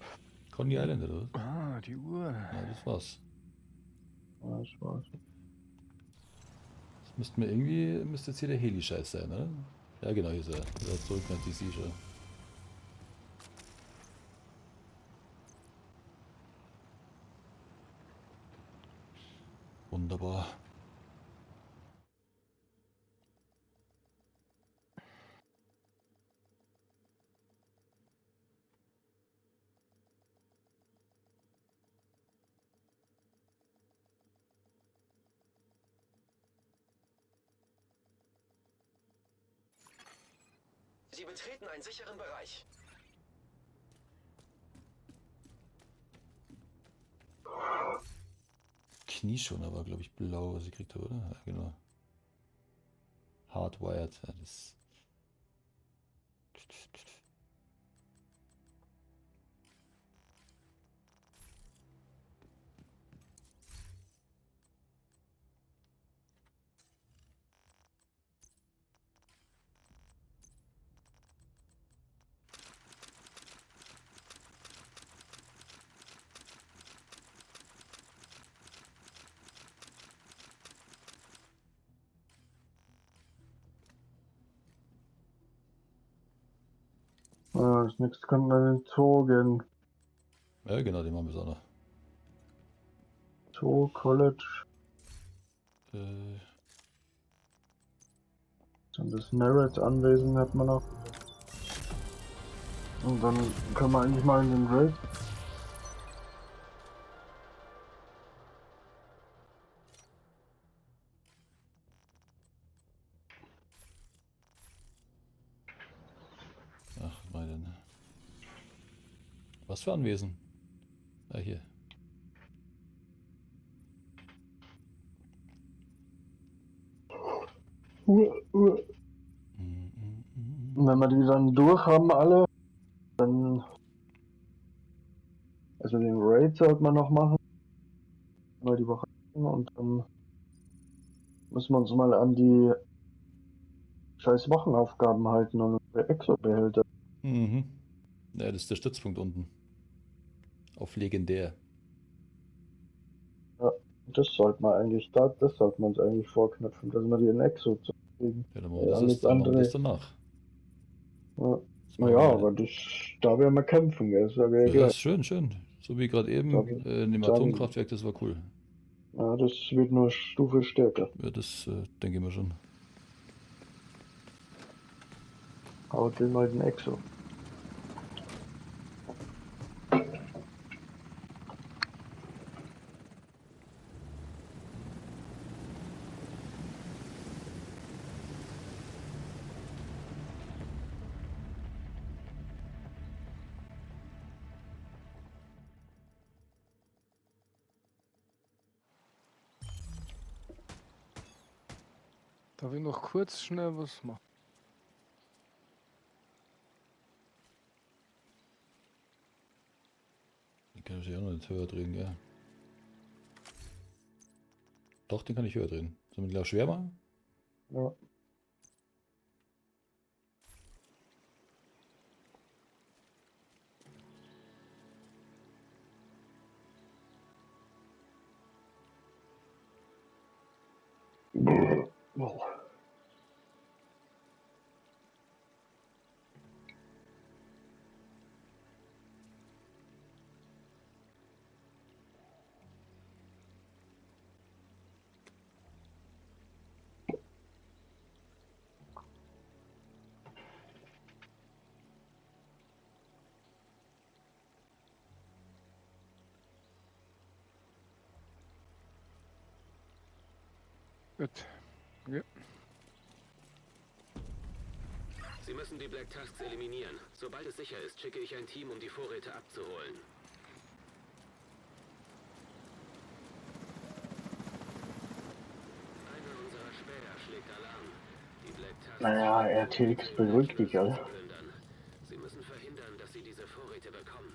Coney Island, oder was? Ah, die Uhr. Ja, das war's. Ja, ich weiß. Das müsste jetzt hier der Heli-Scheiß sein, oder? Ja, genau, hier ist er. Wieder zurück nach DC schon. Wunderbar. Sie betreten einen sicheren Bereich. Knieschoner war, glaube ich, blau, was ich gekriegt habe, oder? Ja, genau. Hardwired. Ja, das. Ist nichts, kann man in den Zoo gehen. Ja, genau, den machen wir auch noch. Zoo, College. Äh, Dann das Merit-Anwesen hat man noch. Und dann können wir eigentlich mal in den Raid. ach, meine. Was für Anwesen? Ah, hier. Und wenn wir die dann durch haben alle, dann... Also den Raid sollte man noch machen. Mal die Woche. Und dann müssen wir uns mal an die scheiß Wochenaufgaben halten und unsere Exo-Behälter. Mhm. Ja, das ist der Stützpunkt unten. Auf legendär. Das sollte man eigentlich, das sollte man uns eigentlich vorknüpfen, dass wir die in Exo zu kriegen. Ja, dann machen wir Ja, das, alles dann machen wir andere. das danach. Ja. Das machen Naja, wir- aber das, da werden wir kämpfen, gell? Das sage ich Ja, gleich. ist schön, schön. So wie gerade eben Dann- in dem dann- Atomkraftwerk, das war cool. Ja, das wird nur Stufe stärker. Ja, das denke ich mir schon. Haut den mal den Exo. Darf ich noch kurz schnell was machen? Den kann ich auch noch nicht höher drehen, ja. Doch, den kann ich höher drehen. Sollen wir den gleich schwer machen? Ja. Wow. Gut. Ja. Sie müssen die Black Tusks eliminieren. Sobald es sicher ist, schicke ich ein Team, um die Vorräte abzuholen. Einer unserer Späher schlägt Alarm. Die Black Tusks... Naja, RTX beruhigt dich, oder? plündern. Sie müssen verhindern, dass sie diese Vorräte bekommen.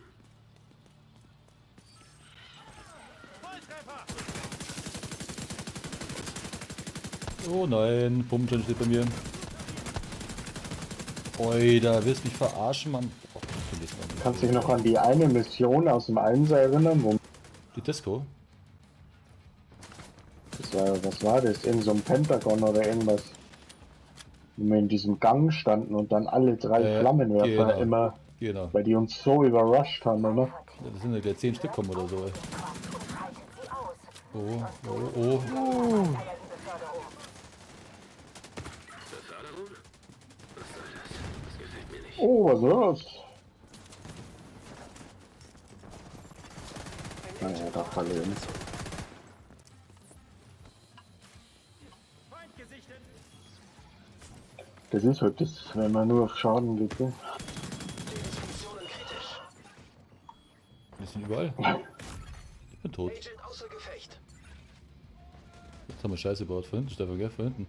Oh nein, Pumpen steht bei mir. Oi, da willst du mich verarschen, Mann. Oh, ich kann das noch nicht. Kannst dich noch an die eine Mission aus dem Einser erinnern, wo Die Disco? das war, was war das? In so einem Pentagon oder irgendwas? Wo wir in diesem Gang standen und dann alle drei Flammenwerfer genau. immer, Genau. weil die uns so überrascht haben, oder? Ja, das sind ja gleich 10 Stück kommen oder so. Ey. Schaltet sie aus. Oh. Beförderung. Beförderung? Was soll das? Das gefällt mir nicht. Oh, was ist das? Naja, da verlieren. Das ist halt das, wenn man nur auf Schaden geht. Ne? Wir sind überall. Ich bin tot. Jetzt haben wir Scheiße gebaut. Von hinten, Stefan, gell? Von hinten.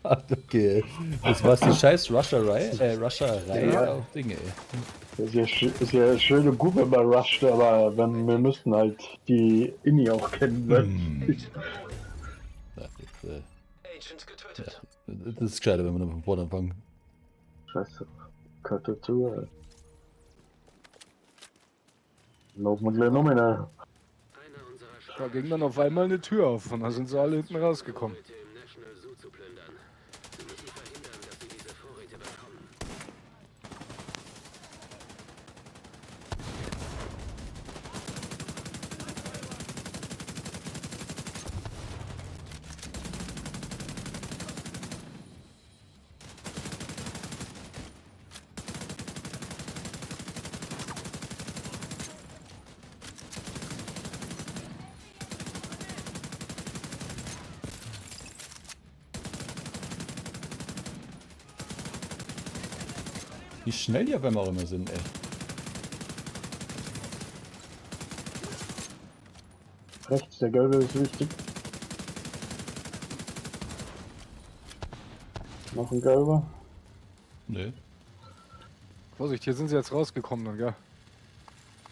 Okay. Das war's die scheiß Rusherei Ja. auf Dinge, ey. Das ist ja schön und gut, wenn man rusht, aber wir müssten halt die Inni auch kennen. Ne? Ja, das ist gescheiter, wenn wir noch vom Bord anfangen. Scheiße. Gehört dazu. Laufen wir gleich noch mal. Einer unserer Da ging dann auf einmal eine Tür auf und da sind sie alle hinten rausgekommen. Vorräte im National Zoo zu plündern. Sie müssen verhindern, dass sie diese Vorräte bekommen. Wie schnell die auf einmal auch immer sind, ey. Rechts, der Gelbe ist wichtig. Noch ein Gelber. Nö. Vorsicht, hier sind sie jetzt rausgekommen dann, gell?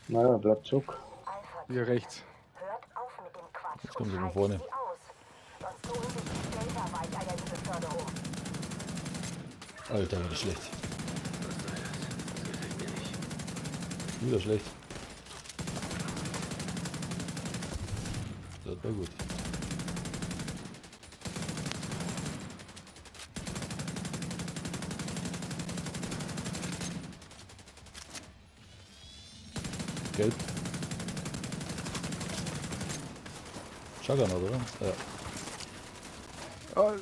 Naja, bleibt zurück. Alpha, Hier rechts. hört auf mit dem Quatsch Jetzt kommen sie und von schaltet vorne. sie aus. Sonst holen sich die Delta-Weicheier die Beförderung. Alter, war das schlecht. Was soll das? Das gefällt mir nicht. Wieder schlecht. Das war gut. Gelb. Juggernaut, oder? Ja. Ah,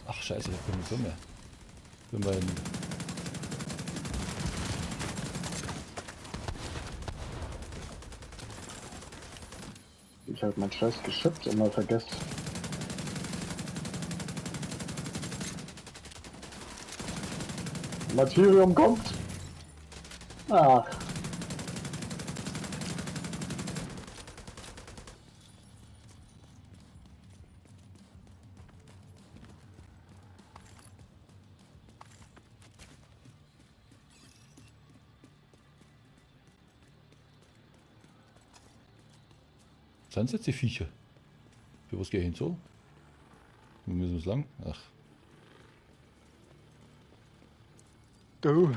Ach scheiße, ich hab keine Munition mehr. Für meinen... Ich hab mein scheiß Geschütz immer vergessen. Materium kommt! Ach. Sind jetzt die Viecher? Für was gehe ich hin so? Wir müssen uns lang. Ach. du.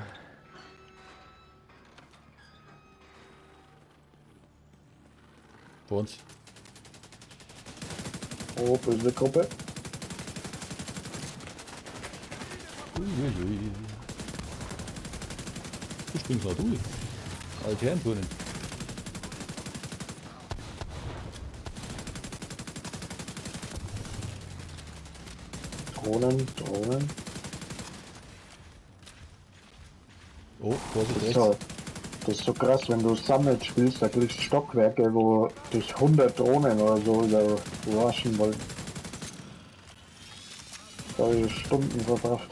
Vor uns. Oh, böse Gruppe. Uiuiui. Du springst mal durch. Alterntunnen. Drohnen. Oh, Vorsicht rechts. So. Das ist so krass, wenn du Summit spielst, da kriegst du Stockwerke, wo dich 100 Drohnen oder so überraschen wollen. Da habe ich Stunden verbracht.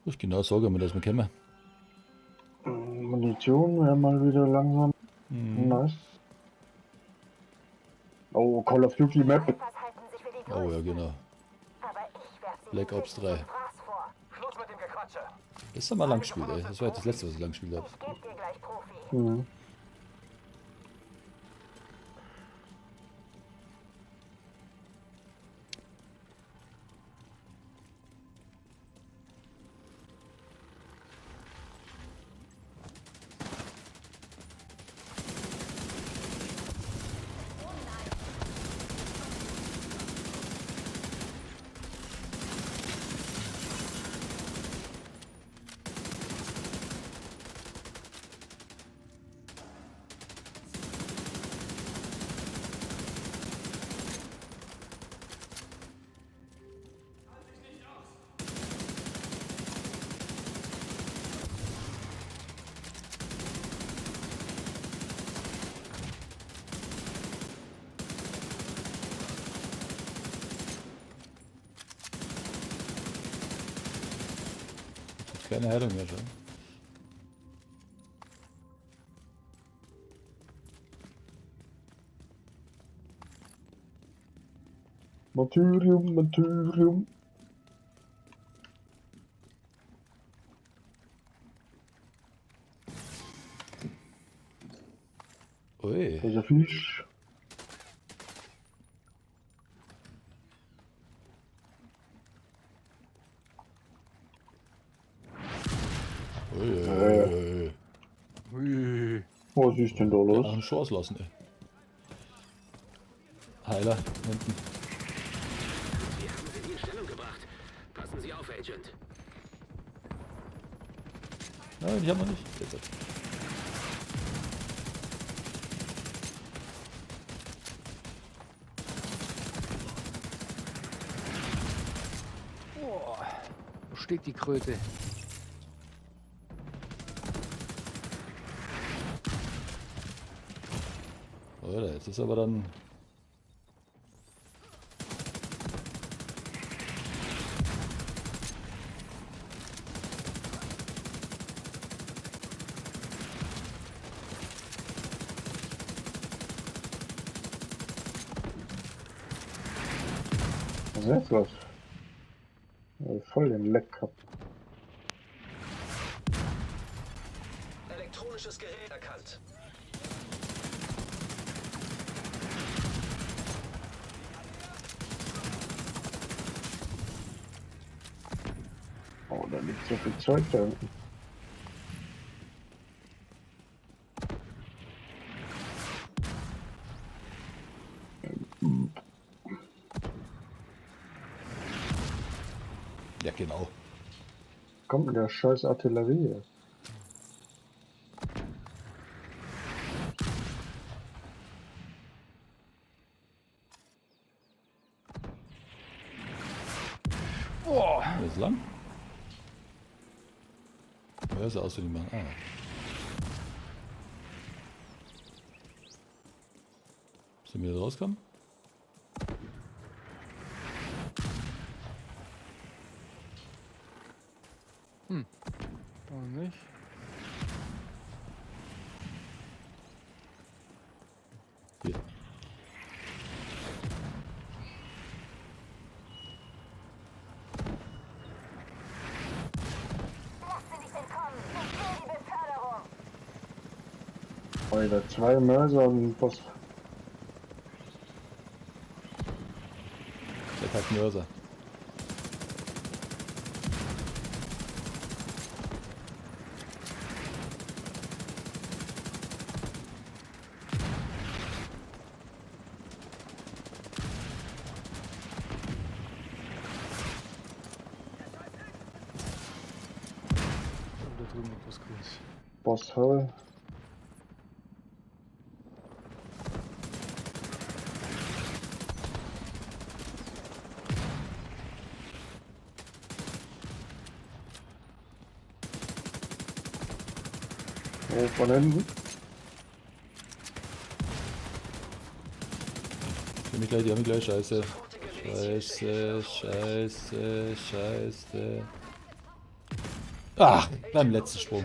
Ich genau sagen wir, dass wir kommen. Munition wäre mal wieder langsam. Nice. Oh, Call of Duty Map. Alphas halten sich für die Oh ja, Größten. genau. Aber ich werf sie Black nicht Ops mit 3. Fraß vor. Schluss mit dem Gequatsche. Das haben wir lang gespielt, ey. Das war jetzt das letzte, was ich lang gespielt habe. Ich geb dir gleich, Profi. Mhm. Keine Heilung mehr schon. Martyrium, Martyrium. Ui. Da ist ein Fisch. Ui. Ui. Was ist denn da Ja, los? einen Chance lassen, ey. Heiler, hinten. Wir haben sie in Stellung gebracht. Passen Sie auf, Agent. Nein, die haben wir nicht. Jetzt. Boah. Wo steht die Kröte? Alter, jetzt ist aber dann... Was ist jetzt los? Voll den Leck gehabt. Elektronisches Gerät erkannt. Oh, da liegt so viel Zeug da unten. Ja, genau. Kommt denn der scheiß Artillerie? Boah. Wo ist lang? Ja, ist aus, wie die machen. Ah. Sind wir da rauskommen? Da nicht. Hier. Lass sie nicht entkommen. Ich will die Beförderung. Alter, 2 Mörser und was? Der hat Mörser. Und da drüben noch was Grünes. Boss Hell. Oh, von hinten. Die haben mich gleich, scheiße. Scheiße, scheiße, scheiße. Ach, beim letzten Sprung.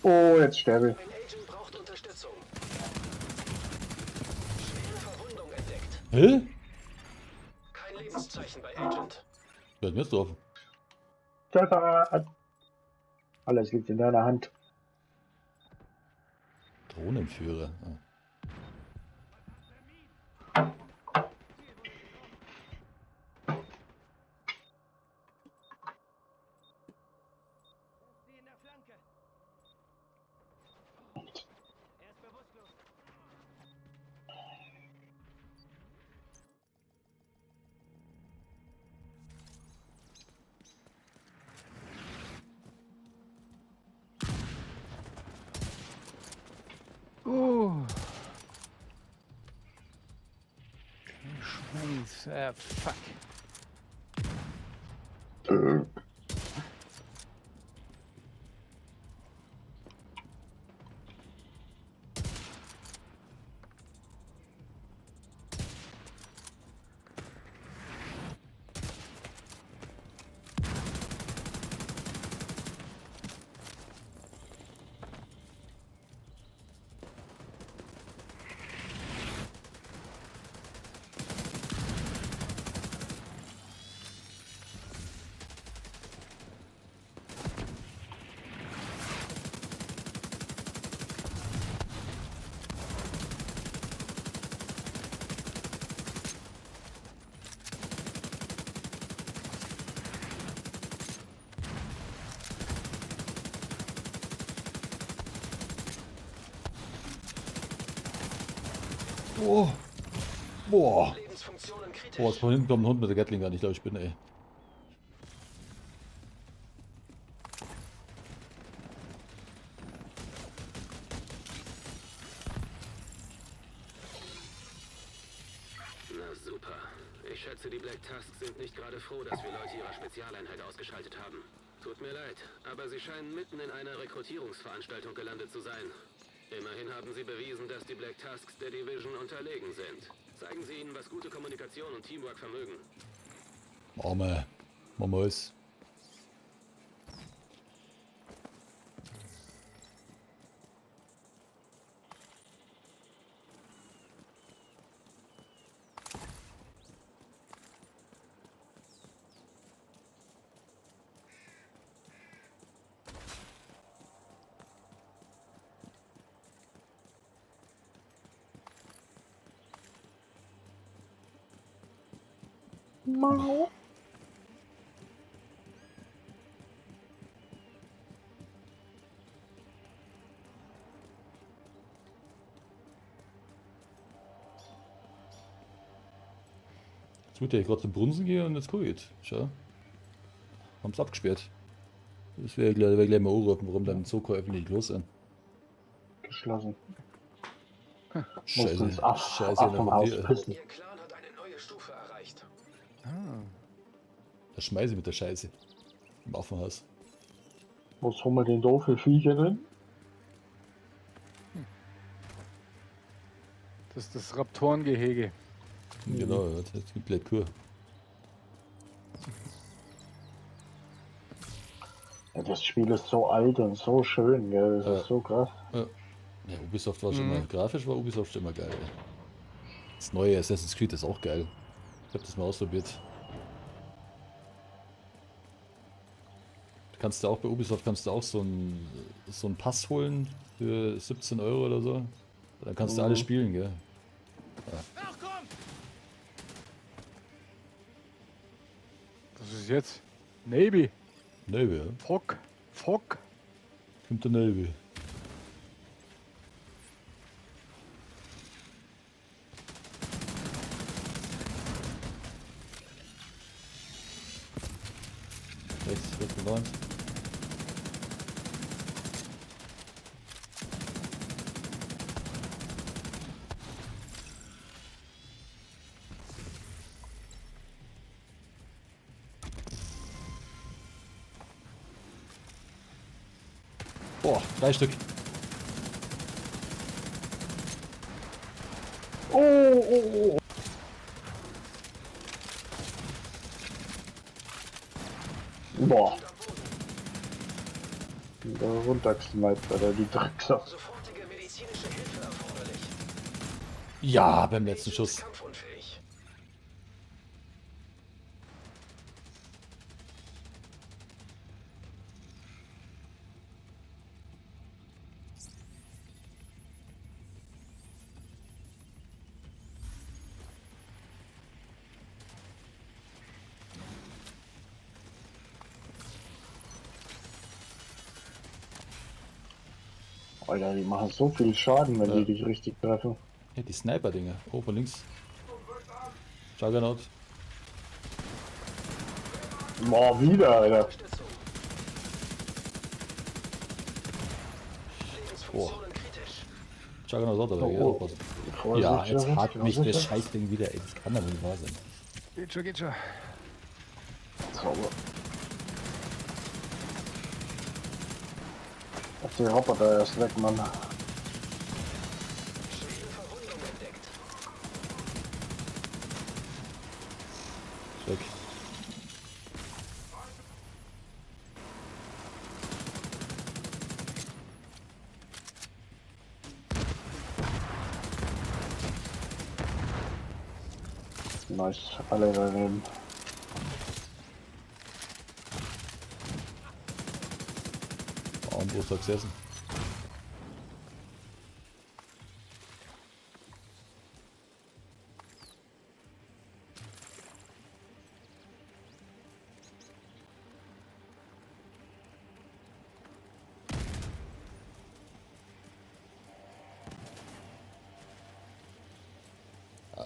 Oh, jetzt sterbe ich. Ein Agent braucht Unterstützung. Schwere Verwundung entdeckt. Hä? Kein Lebenszeichen bei Agent. Wer hat mir drauf? Tada! Alles liegt in deiner Hand. Drohnenführer. Ah. Fuck. Oh. Boah. Lebensfunktionen kritisch. Boah, von hinten kommt ein Hund mit der Gatling an. Ich glaube, ich bin, ey. Na super. Ich schätze, die Black Tusks sind nicht gerade froh, dass wir Leute ihrer Spezialeinheit ausgeschaltet haben. Tut mir leid, aber sie scheinen mitten in einer Rekrutierungsveranstaltung gelandet zu sein. Immerhin haben sie bewiesen, dass die Black Tusks der Division unterlegen sind. Zeigen Sie ihnen, was gute Kommunikation und Teamwork vermögen. Arme. Mamas. Mau. Jetzt wird ja gerade zum Brunsen gehen und jetzt geht. Schau. Haben's abgesperrt. Das wäre gleich mal anrufen, warum dann so öffentlich los sind. Geschlossen. Scheiße. Muss Scheiße, ab vom Haus hier. pissen. Ihr Clan hat eine neue Stufe erreicht. Da schmeiße ich mit der Scheiße. Im Affenhaus. Was haben wir denn da für Viecher drin? Das ist das Raptorengehege. Genau, ja, das gibt gleich Kur. Ja, das Spiel ist so alt und so schön, gell? Das ist so krass. Ja, Ubisoft war schon mal, grafisch war Ubisoft schon immer geil. Das neue Assassin's Creed ist auch geil. Ich habe das mal ausprobiert. Du kannst da auch bei Ubisoft kannst du auch so einen Pass holen für 17 € oder so. Dann kannst du alles spielen, gell? Das ist jetzt Navy. Navy, ja. Fock. Fock. Kommt der Navy. Rechts, rechts und links. Boah, 3 Stück. Oh. Boah. Da runtergesniped, oder die Drecksau. Sofortige medizinische Hilfe erforderlich. Ja, beim letzten Schuss. Kampfunfähig. Alter, die machen so viel Schaden, wenn die dich richtig treffen. Ja, die Sniper-Dinger. Oben links. Juggernaut. Boah, wieder, Alter. Boah. Lebensfunktionen kritisch. Juggernaut auch dabei, Oh, aufpassen. Vorsicht, Ja, jetzt Vorsicht, hat mich das Vorsicht. Scheißding wieder, ey, das kann doch nicht wahr sein. Geht schon, geht schon. Sauber. Auf die Roboter erst weg, Mann. Ist weg. Nice, alle daneben. Armbrust hat gesessen.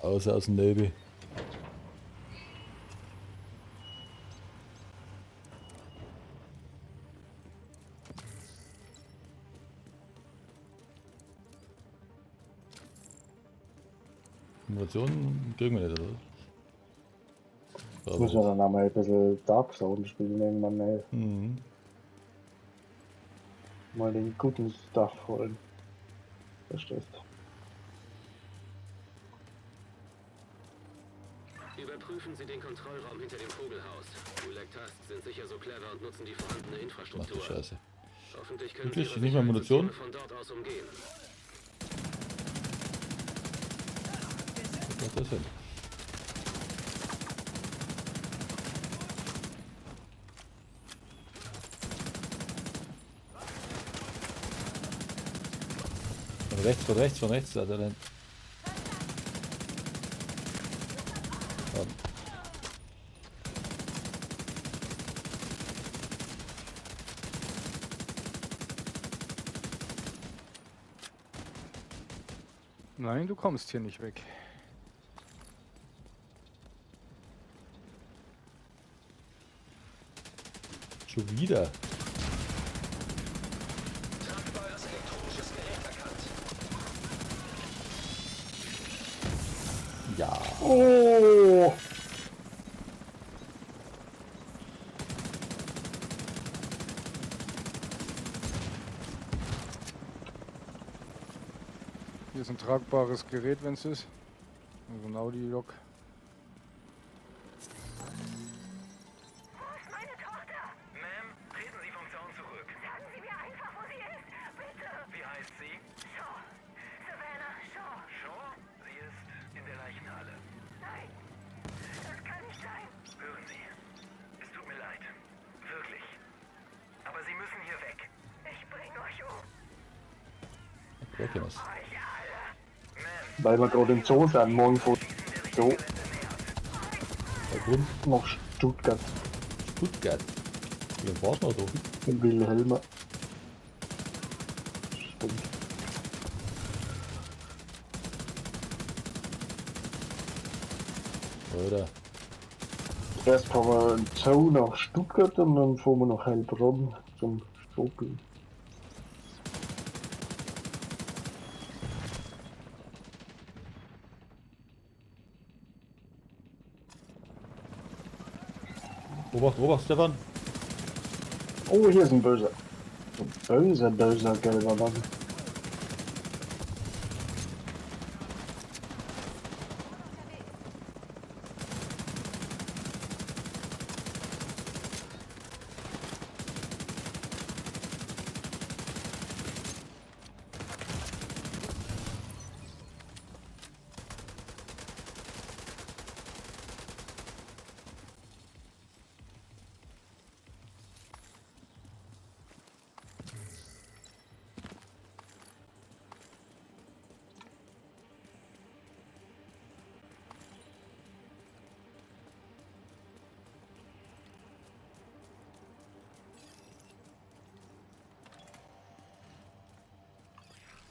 Außer aus dem Navy. Munition kriegen wir nicht, oder? Ich muss ja dann einmal ein bisschen Dark Zone spielen irgendwann, ey. Mhm. Mal den guten Stuff holen. Verstehst. Überprüfen Sie den Kontrollraum hinter dem Vogelhaus. Gulag Tasks sind sicher so clever und nutzen die vorhandene Ach du Infrastruktur. Scheiße. Hoffentlich können Wirklich? Sie Nicht mal Munition? von dort aus umgehen. Was macht das denn? Von rechts, also dann. Nein, du kommst hier nicht weg. Schon wieder. Ja. Oh! Hier ist ein tragbares Gerät, wenn es ist. Also ein Audi-Lok. Ma'am, treten Sie vom Zaun zurück. Sagen Sie mir einfach, wo sie ist. Bitte. Wie heißt sie? Shaw. Savannah Shaw. Shaw? Sie ist in der Leichenhalle. Nein. Das kann nicht sein. Hören Sie, es tut mir leid. Wirklich. Aber Sie müssen hier weg. Ich bring euch um. Wer kennt das? Euch alle. Ma'am, Weil wir gerade im Zoo sind, morgen von so Der Grund? nach Stuttgart. Stuttgart. Wie war's noch so? In Wilhelma. Stimmt. Oder? Erst fahren wir im Zoo nach Stuttgart und dann fahren wir nach Heilbronn zum Shopping. Obacht, Stefan. Oh, hier ist ein böser. Ein böser gelber Mann.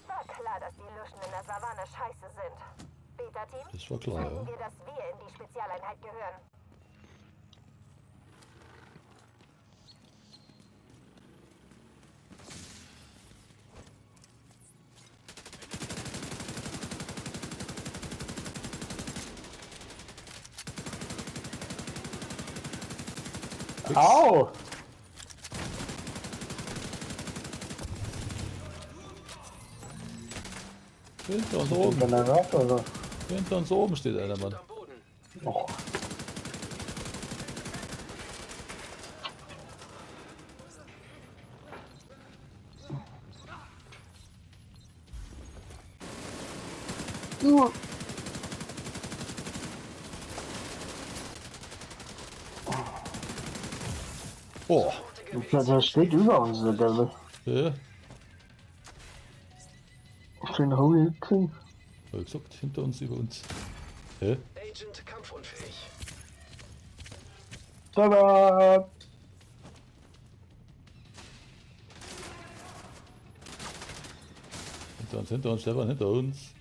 War klar, dass die Luschen in der Savanne scheiße sind. Beta-Team, Das war klar, sagen ja. wir, dass wir in die Spezialeinheit gehören. Fix. Au! Hinter uns Ein oben. Generator oder? Hinter uns oben steht einer, Mann. Am Boden. Och. Oh. Der steht über uns, der Devil. Ja. Den Holy King. Hab ich gesagt, hinter uns, über uns. Hä? Agent kampfunfähig. Tada! Hinter uns, Stefan, hinter uns.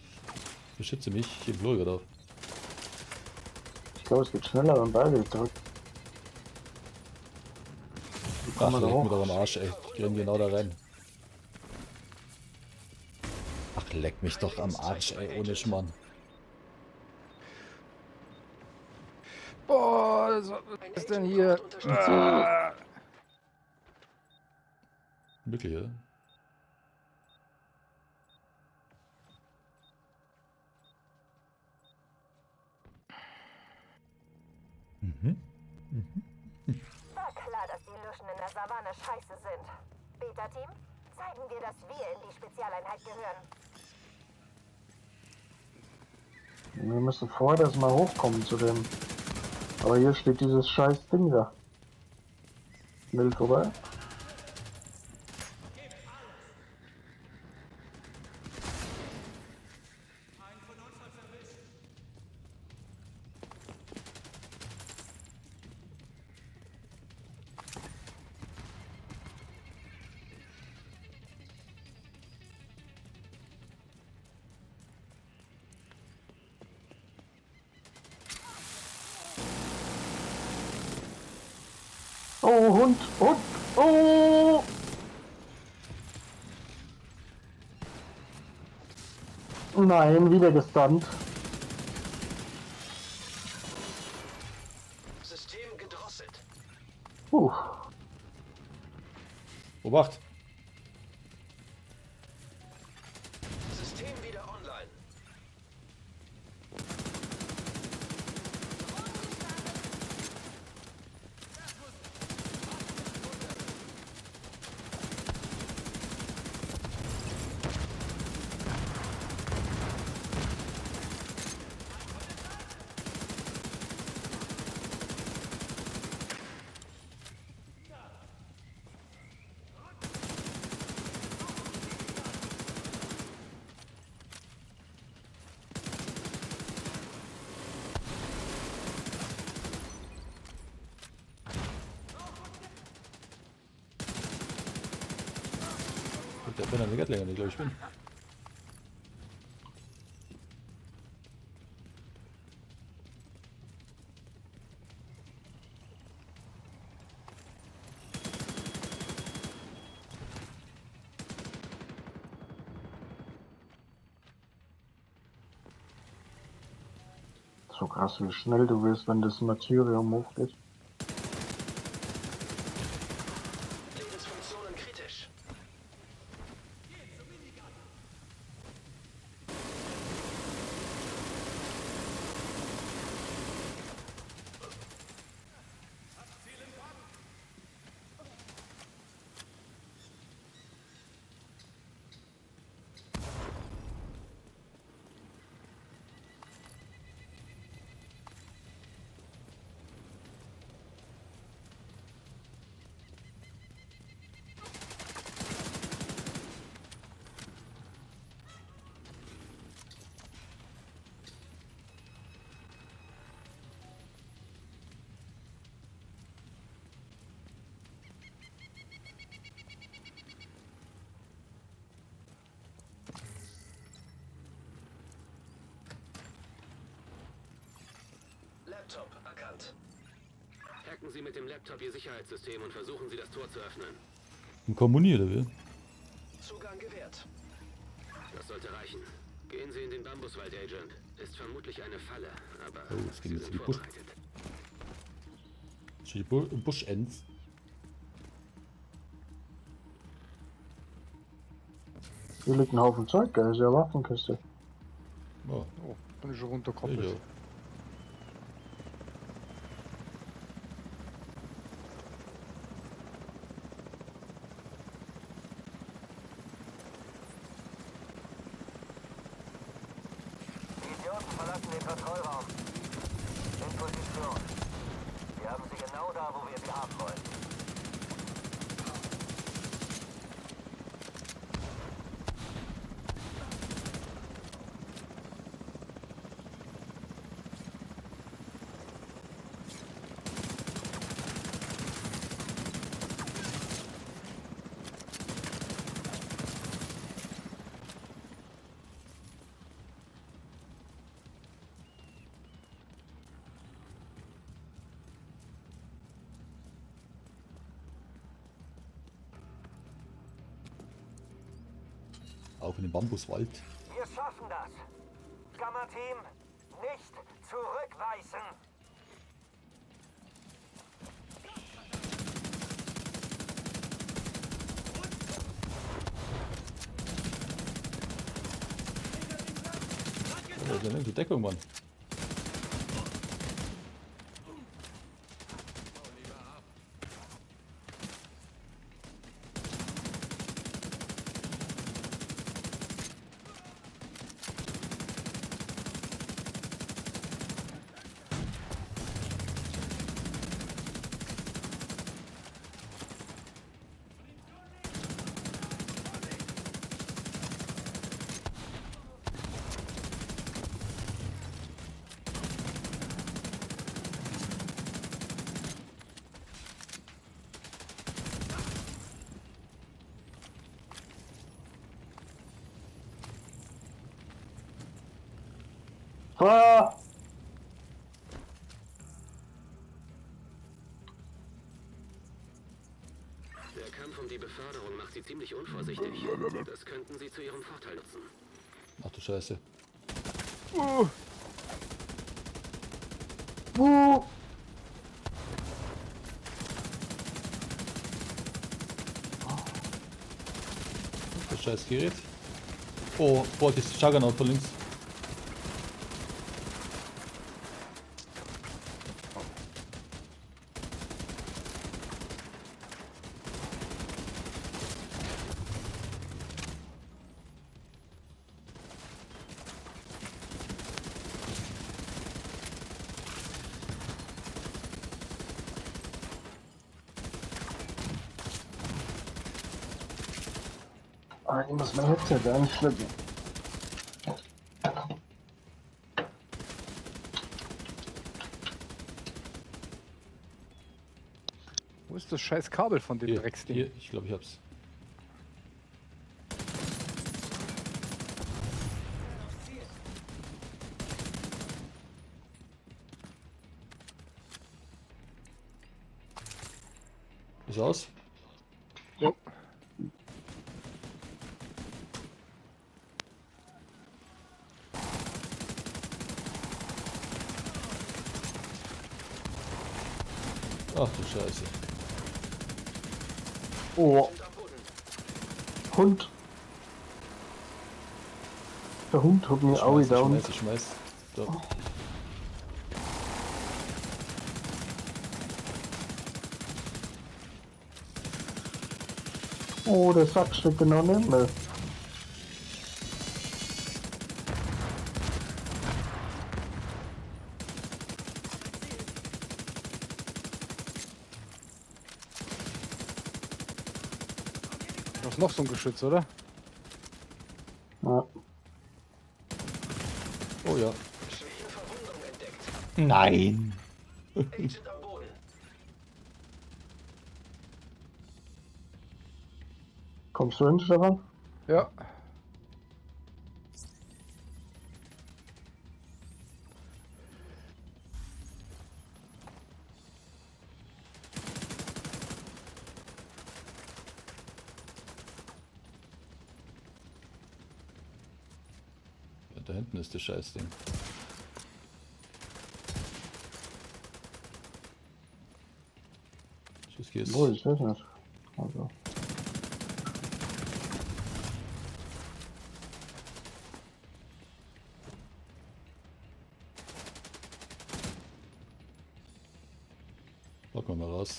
Beschütze mich, ich heb Flur gerade auf. Ich glaube, es geht schneller, wenn beide gedrückt. Wie Ach, kommen wir da leck mir hoch? doch am Arsch, ey. Ich renn genau da rein. Ach, leck mich doch am Arsch, ey, ohne Schmarrn. Boah, was ist denn hier? Wirklich, ja? War klar, dass die Luschen in der Savanne scheiße sind. Beta-Team, zeigen wir, dass wir in die Spezialeinheit gehören. Wir müssen vorher erst mal hochkommen zu dem. Aber hier steht dieses scheiß Ding da. Will vorbei. Oh, Hund, Hund, oh! Nein, wieder gestunt. System gedrosselt. Obacht! System wieder online. Der bin ein Gatling, ich glaube, ich bin. So krass, wie schnell du wirst, wenn das Materium hochgeht. Lebensfunktionen kritisch. Laptop erkannt. Hacken Sie mit dem Laptop Ihr Sicherheitssystem und versuchen Sie, das Tor zu öffnen. Ein Kommuni, oder wie? Zugang gewährt. Das sollte reichen. Gehen Sie in den Bambuswald, Agent. Ist vermutlich eine Falle, aber Oh, es geht Sie jetzt sind in die Busch. vorbereitet. Die Buschends. Hier liegt ein Haufen Zeug, gell? Das ist ja Waffenkiste. Oh, Oh, bin ich schon runtergekoppelt. sicher. Die Idioten verlassen den Kontrollraum. In Position. Wir haben sie genau da, wo wir sie haben wollen. Auch in den Bambuswald. Wir schaffen das. Gamma-Team, nicht zurückweisen. Oh, da ist eine Deckung, Mann. Ah! Der Kampf um die Beförderung macht sie ziemlich unvorsichtig. Das könnten sie zu ihrem Vorteil nutzen. Ach du Scheiße. Das scheiß Gerät. Oh, boah, das ist Juggernaut von links. Ah, ich muss mein Headset anschleppen. Wo ist das scheiß Kabel von dem Hier, Drecksding? hier, ich glaube, ich hab's. Ist aus? Ja. Ach du Scheiße. Oh. Hund. Der Hund hat mir auch down. Ich schmeiß. So. Oh, der Sack steckt genau neben mir. Das ist noch so ein Geschütz, oder? Ja. Oh ja. Schwere Verwundung entdeckt. Nein. Agent am Boden. Kommst du hin, Stefan? Ja. Ja, da hinten ist das Scheißding. geh's. Wo, ich weiß nicht. Also. Packen wir mal raus.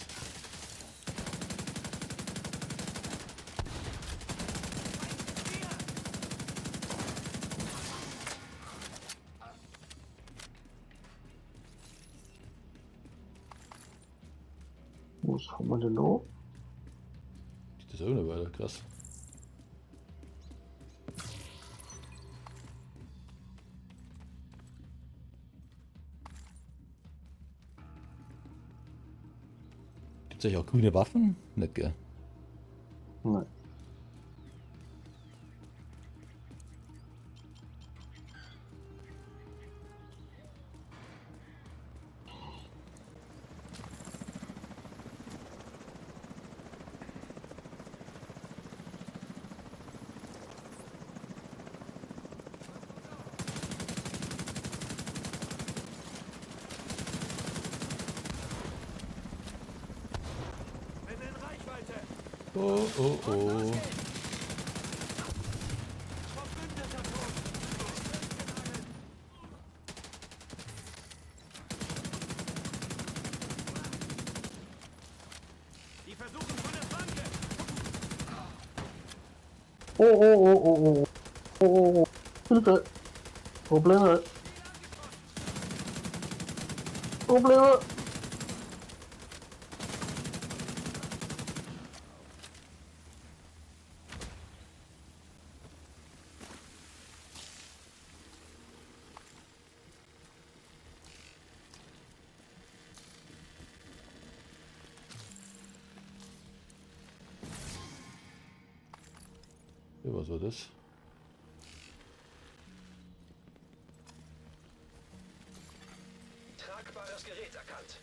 Wo kommen wir denn hoch? Das ist auch eine Weile, krass. Gibt es eigentlich auch grüne Waffen? Nicht, gell? Nein. Oh, oh, oh. Oh, oh, oh, oh, oh. Oh, oh, oh. Hilfe. Probleme. Probleme. Ja, was war das? Tragbares Gerät erkannt.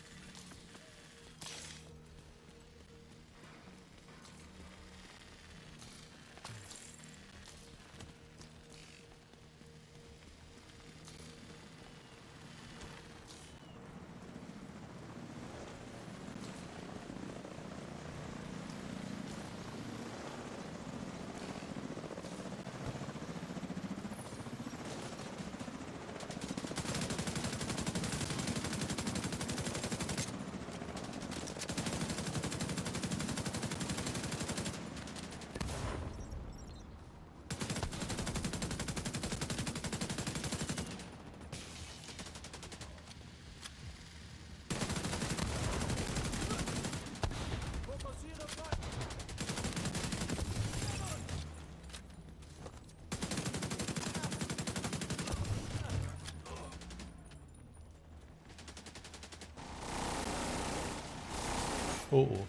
Oh, oh.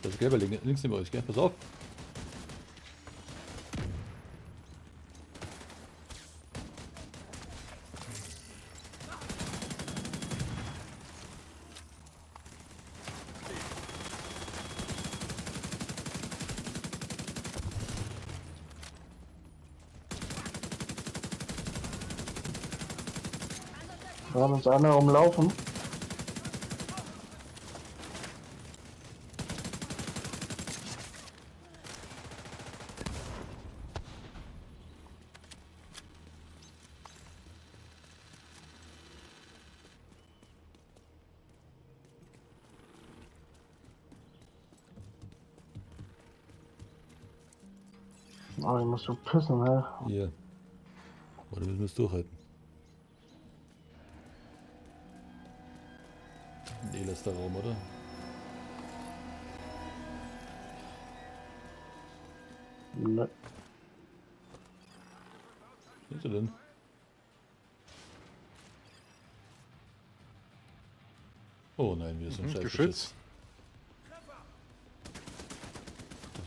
Das ist gelber links neben euch, gell? Pass auf. Wir haben uns einer umlaufen. Oh, ich muss so pissen, ne? Hier. Oder müssen wir es durchhalten? Ein elester Raum, oder? Ne. Was ist er denn? Oh nein, wir sind scheiße. Geschütz.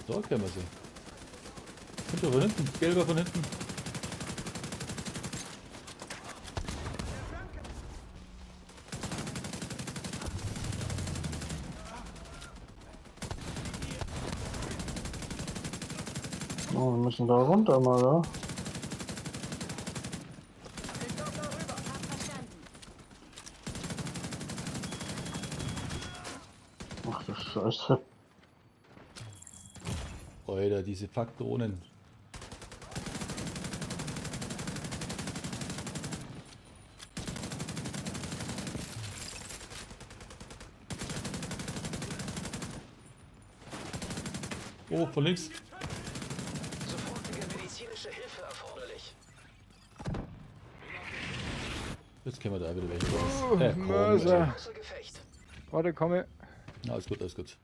Da kennen wir sie. Hinter von hinten, gelber von hinten. Oh, wir müssen da runter mal, ja? Scheiße. Alter, diese Faktoren. Oh, von links. Sofortige medizinische Hilfe erforderlich. Jetzt können wir da wieder welche raus. Komm, Mörser. Außer Gefecht. Warte, komme. ey. Alles gut, alles gut.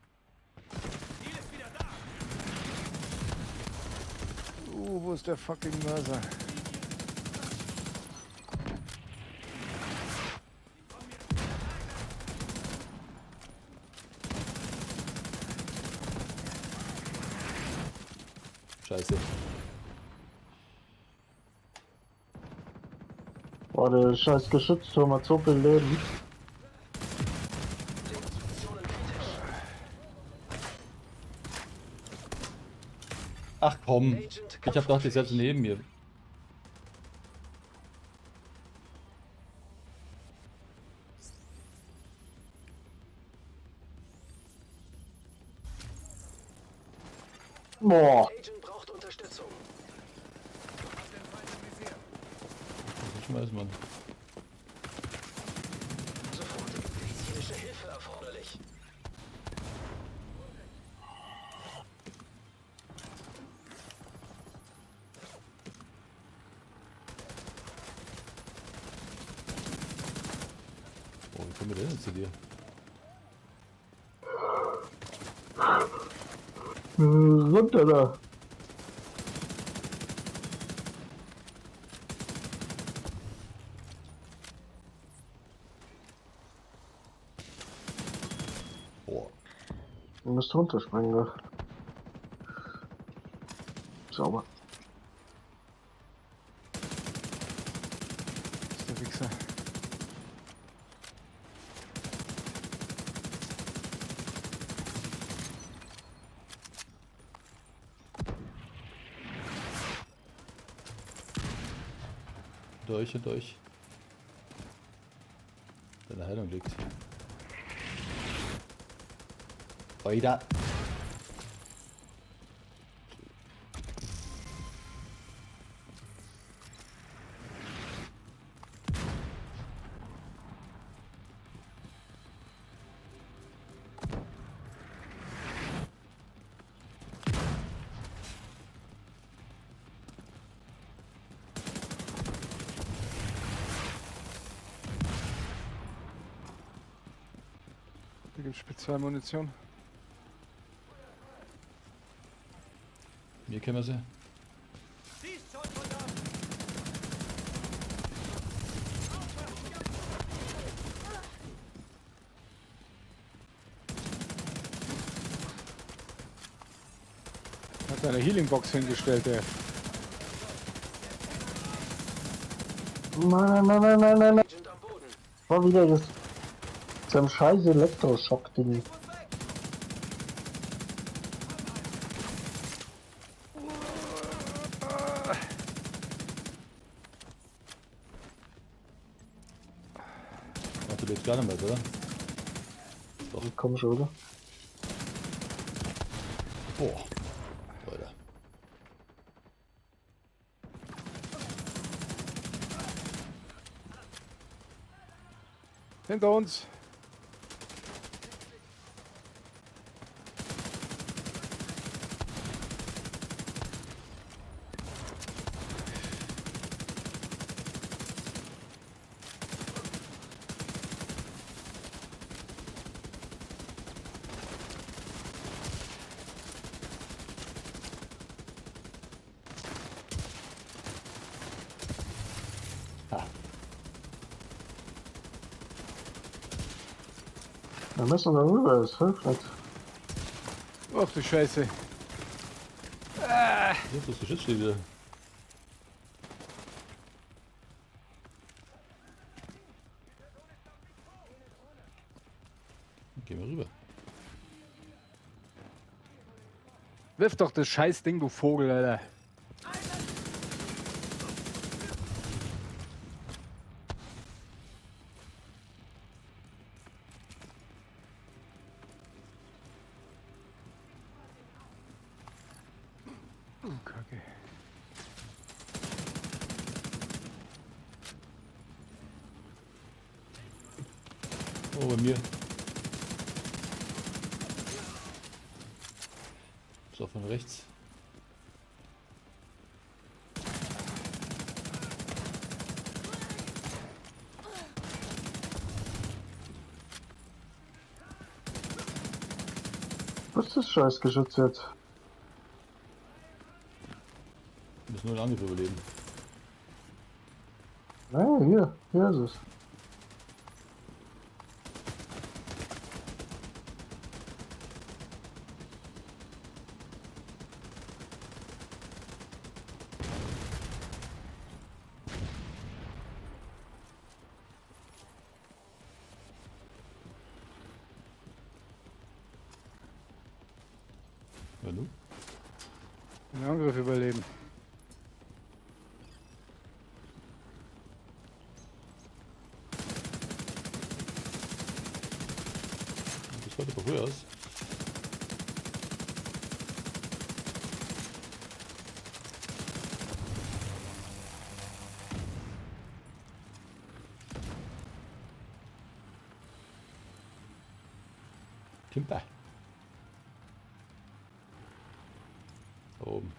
Wo ist der fucking Mörser? Scheiße. Boah, der scheiß Geschützturm hat so viel Leben. Ach komm. Ich hab gedacht, die selbst neben mir. Boah, Agent braucht Unterstützung. Schmeiß man. Sofortige medizinische Hilfe erforderlich. Oh, wie kommen wir denn zu dir? runter da. Boah. Du musst runterspringen, da. Sauber. Das ist der Wichser. Durch. Deine Heilung liegt. Weiter. Hier gibt es Spezialmunition. Hier kennen wir sie. Hat eine Healing-Box hingestellt, ey. Nein. Agent am Boden. War wieder das. So ein scheiß Elektroschock-Ding. Ach, du lebst gar nicht mehr, oder? Komm schon, oder? Boah. Leute. Hinter uns. Wir müssen da rüber, das hilft nicht. Ach du Scheiße. Hier, das Geschütz steht wieder. Gehen wir rüber. Wirf doch das Scheißding, du Vogel, Alter. Kacke. Oh, bei mir. So, von rechts. Was ist das Scheißgeschütz jetzt? Wir müssen nur den Angriff überleben. Naja, hier ist es. Ja, du? Den Angriff überleben. Das war doch früher aus. Timber. Da oben.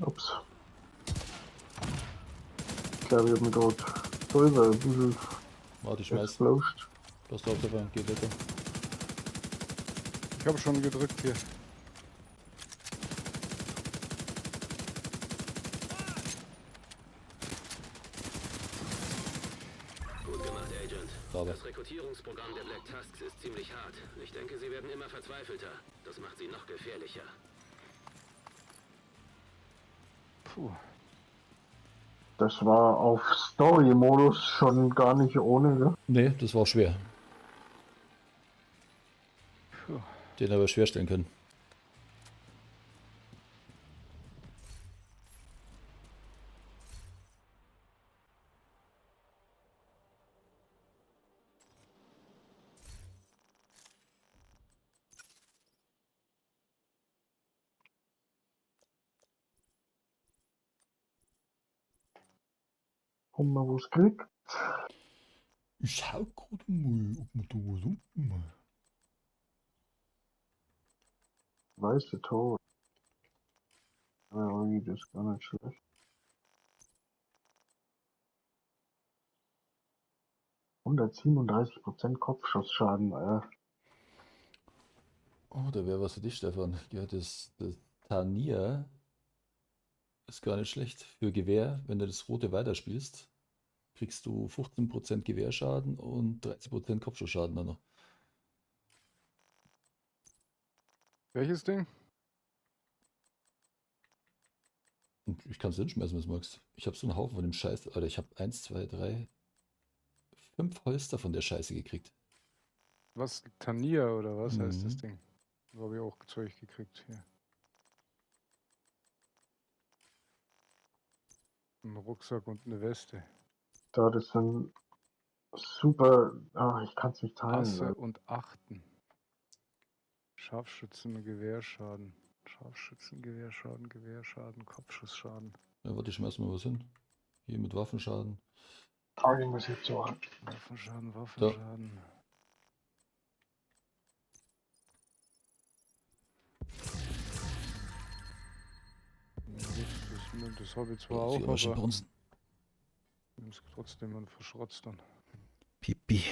Ups. Ich glaube, ich hab mich gerade selber ein bisschen Warte, ich schmeiß. explosed. Passt auf, dabei. Geht weiter. Ich habe schon gedrückt hier. Gut gemacht, Agent. Sauber. Das Rekrutierungsprogramm der Black Tusks ist ziemlich hart. Ich denke, sie werden immer verzweifelter. Das macht sie noch gefährlicher. Puh. Das war auf Story-Modus schon gar nicht ohne, ne? Nee, das war schwer. Puh. Den aber schwer stellen können. Haben wir was gekriegt? Ich schau gerade mal, ob wir da was unten. Weiße Tod. Ja, das ist gar nicht schlecht. 137% Kopfschussschaden, Oh, da wäre was für dich, Stefan. Ja, das Tanier ist gar nicht schlecht. Für Gewehr, wenn du das rote weiterspielst, kriegst du 15% Gewehrschaden und 13% Kopfschussschaden dann noch. Welches Ding? Und ich kann es hinschmeißen, wenn du magst. Ich habe so einen Haufen von dem Scheiß. Alter, ich habe 1, 2, 3, 5 Holster von der Scheiße gekriegt. Was? Tanier oder was heißt das Mhm. Ding? Da habe ich auch Zeug gekriegt hier. Ein Rucksack und eine Weste. Da, das sind super. Ich kann es nicht teilen. Asse und Achten. Scharfschützen, Gewehrschaden. Scharfschützen, Gewehrschaden, Kopfschussschaden. Ja, warte, ich schmeiß mal was hin. Hier mit Waffenschaden. Targetmusik so an. Waffenschaden. Das habe ich zwar Oh, auch, sie aber schon aber bronzen. ich muss trotzdem mal verschrotzt dann. Pipi.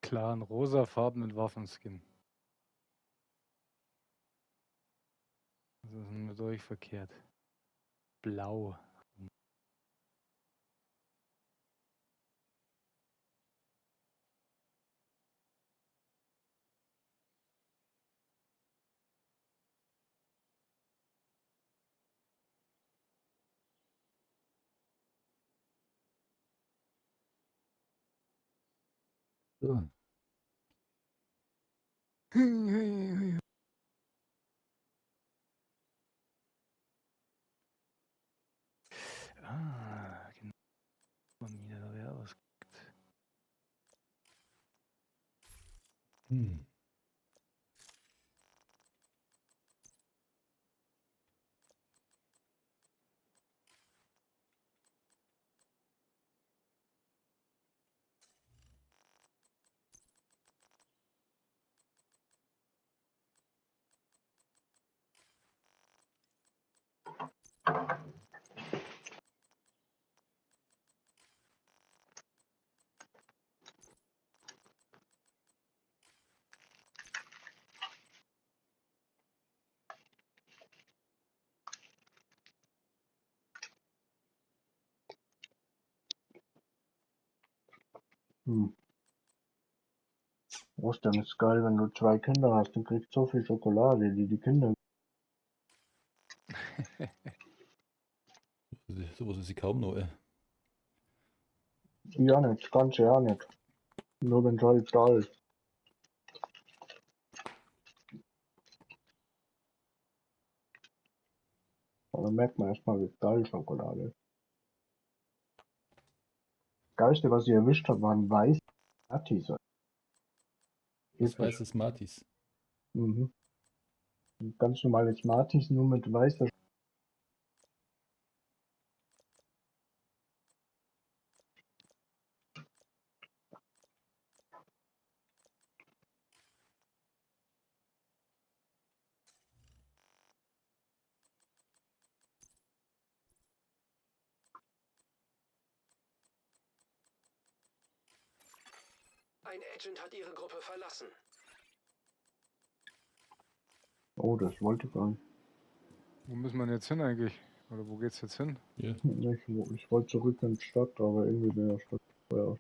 klaren rosafarbenen Waffenskin. Das ist mit euch verkehrt. Blau. So. Ah, genau. Da wäre was. Hm. Ostern ist geil, wenn du 2 Kinder hast, dann kriegst du so viel Schokolade, die Kinder. Sowas ist sie kaum noch, ey. Ja nicht, das ganze Jahr nicht. Nur wenn halt da ist. Aber dann merkt man erstmal, wie geil Schokolade ist. Das Geilste, was ich erwischt habe, waren weiße Smarties. Das Episch. weiße Smarties. Mhm. Ganz normale Smarties, nur mit weißer. Ein Agent hat Ihre Gruppe verlassen. Oh, das wollte ich gar nicht. Wo müssen wir jetzt hin eigentlich? Oder wo geht's jetzt hin? Ja. Ich wollte zurück in die Stadt, aber irgendwie in der Stadt. Ja.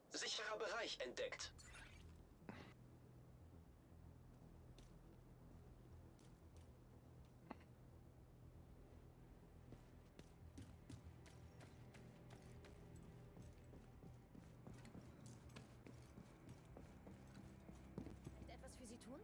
Sicherer Bereich entdeckt. Etwas für Sie tun?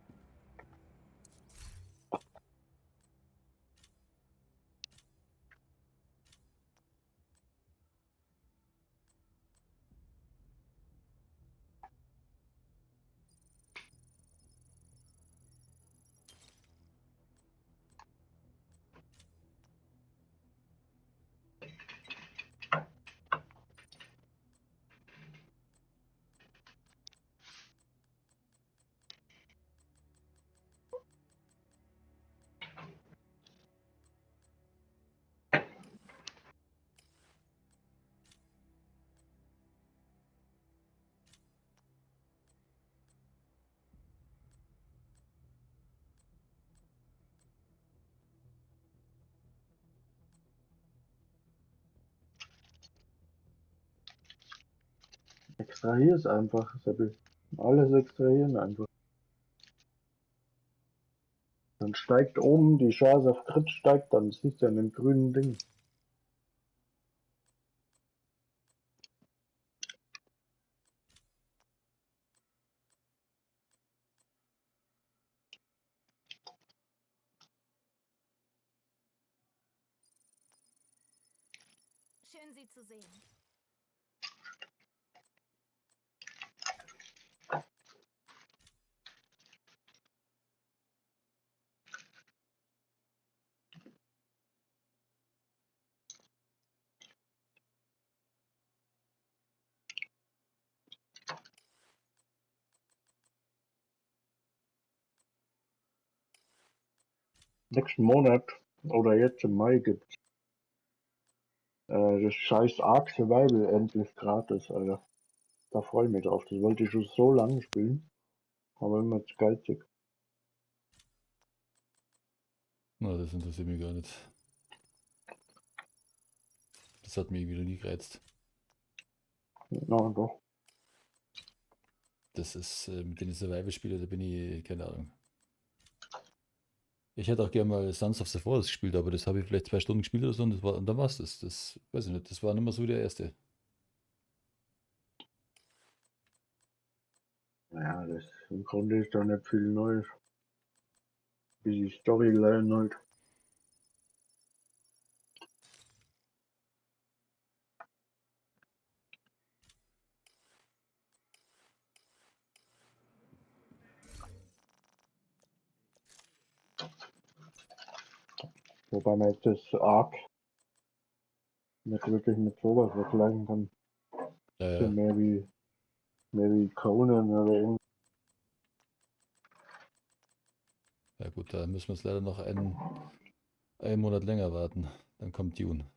Extrahier es einfach, Seppi. Alles extrahieren einfach. Dann steigt oben die Chance auf Crit, steigt dann. Das siehst du an dem grünen Ding. Schön, Sie zu sehen. nächsten Monat oder jetzt im Mai gibt's das scheiß Ark Survival endlich gratis, Alter. Da freue ich mich drauf. Das wollte ich schon so lange spielen, aber immer zu geizig. Na, das interessiert mich gar nicht. Das hat mich wieder nie gereizt. Na doch. Das ist mit den Survival-Spielen, da bin ich, keine Ahnung. Ich hätte auch gerne mal Sons of the Forest gespielt, aber das habe ich vielleicht 2 Stunden gespielt oder so und dann war es das. Das weiß ich nicht, das war nicht mehr so der erste. Ja, das im Grunde ist da nicht viel Neues. Wie die Storyline halt. Wobei man jetzt das Ark nicht wirklich mit sowas vergleichen kann. Ja, So ja. mehr wie Conan oder irgendwas. Ja gut, da müssen wir jetzt leider noch einen Monat länger warten. Dann kommt Dune.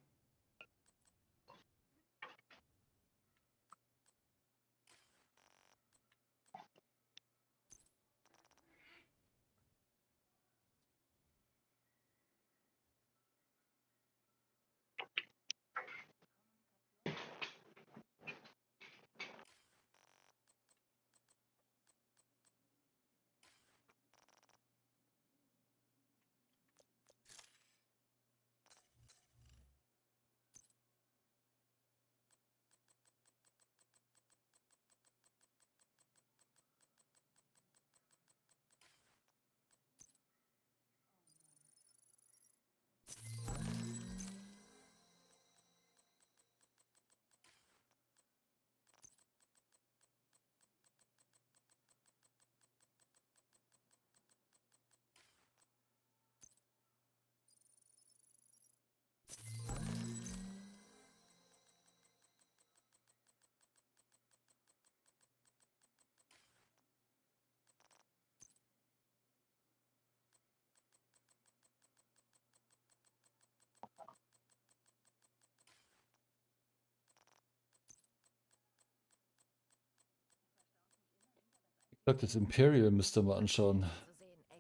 Ich sag, das Imperial müsst ihr mal anschauen.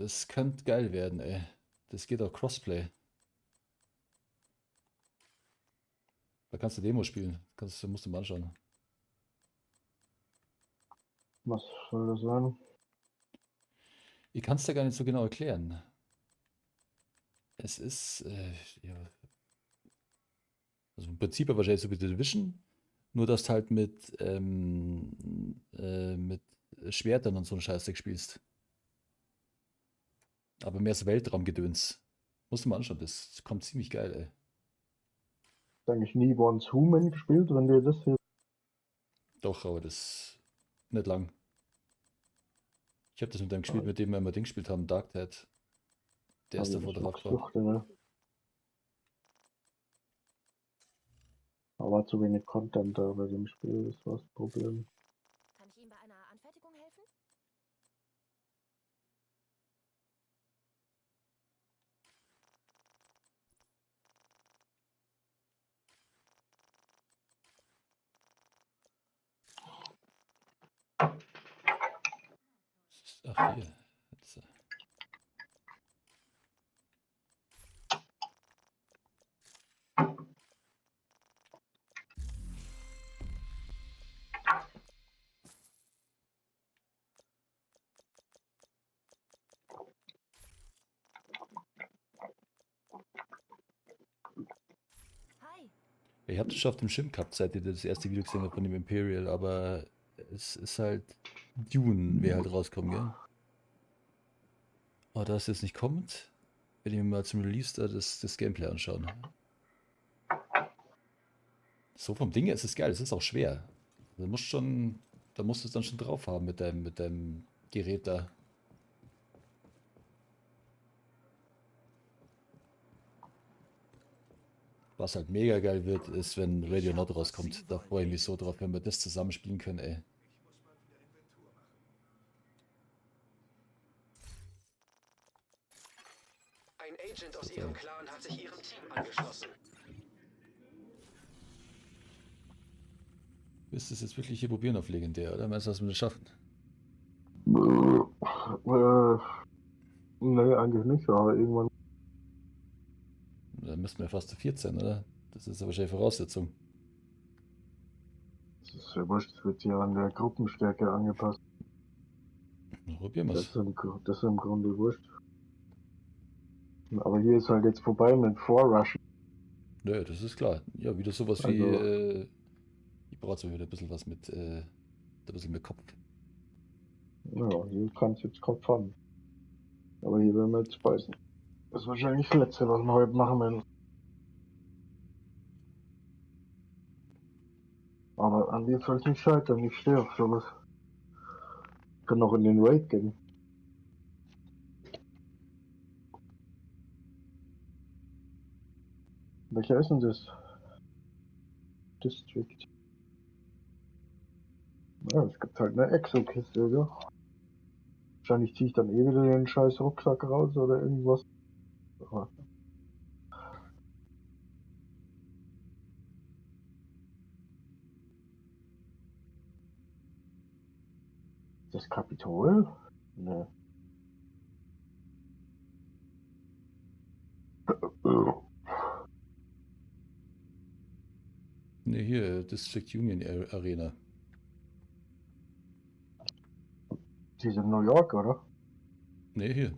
Das könnte geil werden, ey. Das geht auch Crossplay. Da kannst du Demo spielen. Musst du mal anschauen. Was soll das sein? Ich kann es dir gar nicht so genau erklären. Es ist, ja, also im Prinzip ja wahrscheinlich so wie The Division, nur dass du halt mit Schwertern und so einen Scheißdreck spielst. Aber mehr so Weltraumgedöns. Musst du mal anschauen, das kommt ziemlich geil, ey. Hab eigentlich nie Once Human gespielt, wenn dir das hier. Doch, aber das nicht lang. Ich habe das mit dem gespielt, mit dem wir immer Ding gespielt haben, Dark Tide. Der ist Hab ich davor das drauf noch gefahren. gesucht, ne? Aber zu wenig Content da bei dem Spiel, das war das Problem. Kann ich Ihnen bei einer Anfertigung helfen? Ach, hier. Jetzt, Hi. ich habe das schon auf dem Schirm gehabt, seit ihr das erste Video gesehen habt von dem Imperial, aber es ist halt Dune, wer halt rauskommt, gell? Aber da es jetzt nicht kommt, werde ich mir mal zum Release da das Gameplay anschauen. So vom Ding her ist es geil, es ist auch schwer. Da musst du es dann schon drauf haben mit deinem Gerät da. Was halt mega geil wird, ist, wenn Radio Not rauskommt. Da freue ich mich so drauf, wenn wir das zusammenspielen können, ey. Ein Agent aus ihrem Clan hat sich ihrem Team angeschlossen. Willst du es jetzt wirklich hier probieren auf Legendär, oder meinst du, dass wir das schaffen? Nee, eigentlich nicht, aber irgendwann. Dann müssten wir fast zu 14, oder? Das ist aber wahrscheinlich Voraussetzung. Das ist ja wurscht, das wird ja an der Gruppenstärke angepasst. Na, probieren wir Das es. ist im Grunde wurscht. Aber hier ist halt jetzt vorbei mit Vorrushen. Nö, das ist klar. Ja, wieder sowas Also- wie, ich brauche so wieder ein bisschen was mit, ein bisschen mit Kopf. Ja, hier kann es jetzt Kopf haben. Aber hier werden wir jetzt speisen. Das ist wahrscheinlich das Letzte, was wir heute machen werden. Aber an dir soll es nicht scheitern, ich stehe auf sowas. Ich kann noch in den Raid gehen. Welcher ist denn das? District. Ja, es gibt halt eine Exo-Kiste, ja. Wahrscheinlich ziehe ich dann eh wieder den scheiß Rucksack raus oder irgendwas. Aber das Kapitol? Ne. Ne, hier, District Union Arena. Die ist in New York, oder? Ne, hier.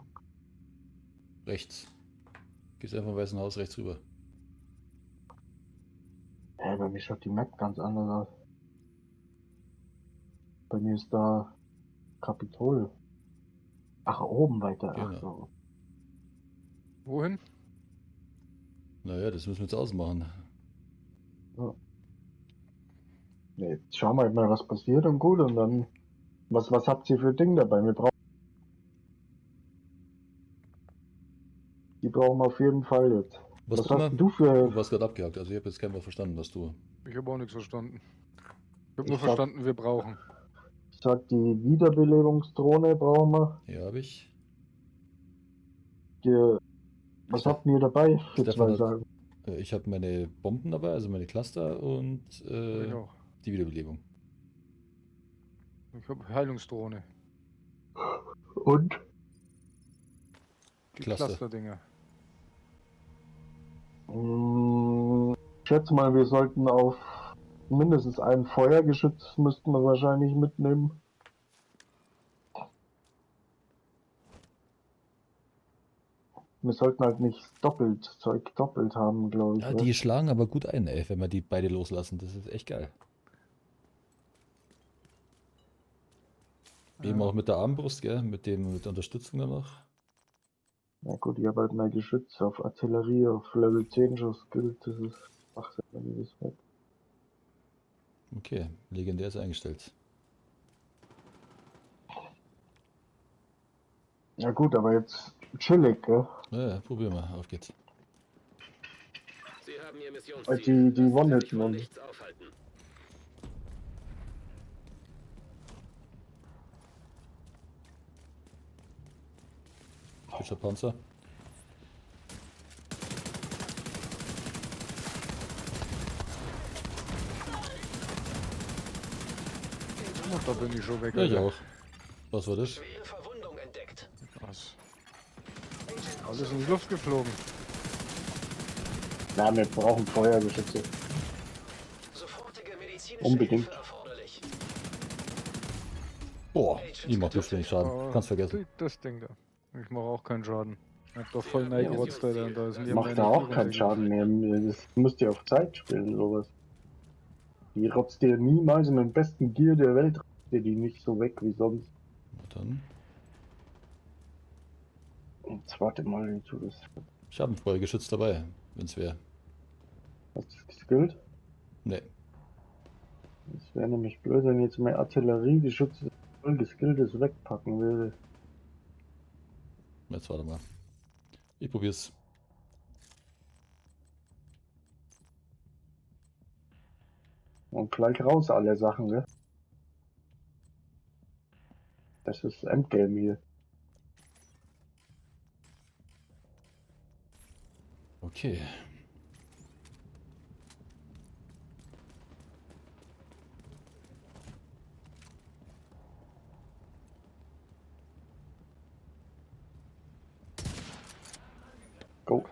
Rechts. Gehst einfach im Weißen Haus rechts rüber. Hä, bei mir schaut die Map ganz anders aus. Bei mir ist da Kapitol. Ach, oben weiter. Ach Genau. so. Wohin? Naja, das müssen wir jetzt ausmachen. Ne, jetzt schauen wir halt mal, was passiert und gut. Und dann, was habt ihr für Ding dabei? Die brauchen wir auf jeden Fall jetzt. Was immer? hast denn du für... Du warst gerade abgehakt, also ich habe jetzt kein Wort verstanden, was du... Ich habe auch nichts verstanden. Ich habe Ich nur sag- verstanden, wir brauchen. Ich sag, die Wiederbelebungsdrohne brauchen wir. Ja, habe ich. Was Ste- habt ihr dabei für Stefan zwei hat- Sachen? Ich habe meine Bomben dabei, also meine Cluster und Ich auch. die Wiederbelebung. Ich habe Heilungsdrohne. Und? Die Cluster. Cluster-Dinger. Ich schätze mal, wir sollten auf mindestens ein Feuergeschütz müssten wir wahrscheinlich mitnehmen. Wir sollten halt nicht Zeug doppelt haben, glaube ich. Ja, die schlagen aber gut ein, ey, wenn wir die beide loslassen. Das ist echt geil. Eben auch mit der Armbrust, gell? Mit der Unterstützung danach. Ja gut, ich habe halt mein Geschütz auf Artillerie, auf Level 10 Schuss Skill. Das ist... Ach, das ist weg. Okay, legendär ist eingestellt. Ja gut, aber jetzt chillig, gell? Ja, probieren wir. Auf geht's. Sie haben ihr Die Missionsziel. die Lassen Sie sich One-Hit von nehmen. nichts aufhalten. Fischer Panzer. Und da bin ich schon weg. Ja, ich Alter. auch. Was war das? Schwere Verwundung entdeckt. Was? Alles in die Luft geflogen. Na, wir brauchen Feuergeschütze. Sofortige medizinische Unbedingt. Hilfe erforderlich. Boah, die macht so wenig Schaden. Aber Kannst vergessen. Das Ding da. Ich mache auch keinen Schaden. Ich hab doch voll neigerotzt, Alter. Und da sind die Macht da auch keinen Schaden mehr. Das müsst ihr auf Zeit spielen, sowas. Die rotzt dir niemals mit dem besten Gear der Welt, rotzt dir die nicht so weg wie sonst. Na dann. Jetzt warte mal, wie du das... Ich habe ein Feuergeschütz dabei, wenn's wäre. Hast du das geskillt? Ne, Das wäre nämlich blöd, wenn jetzt mein Artilleriegeschütz voll geskilltes wegpacken würde. jetzt warte mal. Ich probier's. Und gleich raus alle Sachen, gell? Das ist Endgame hier. Okay. Go.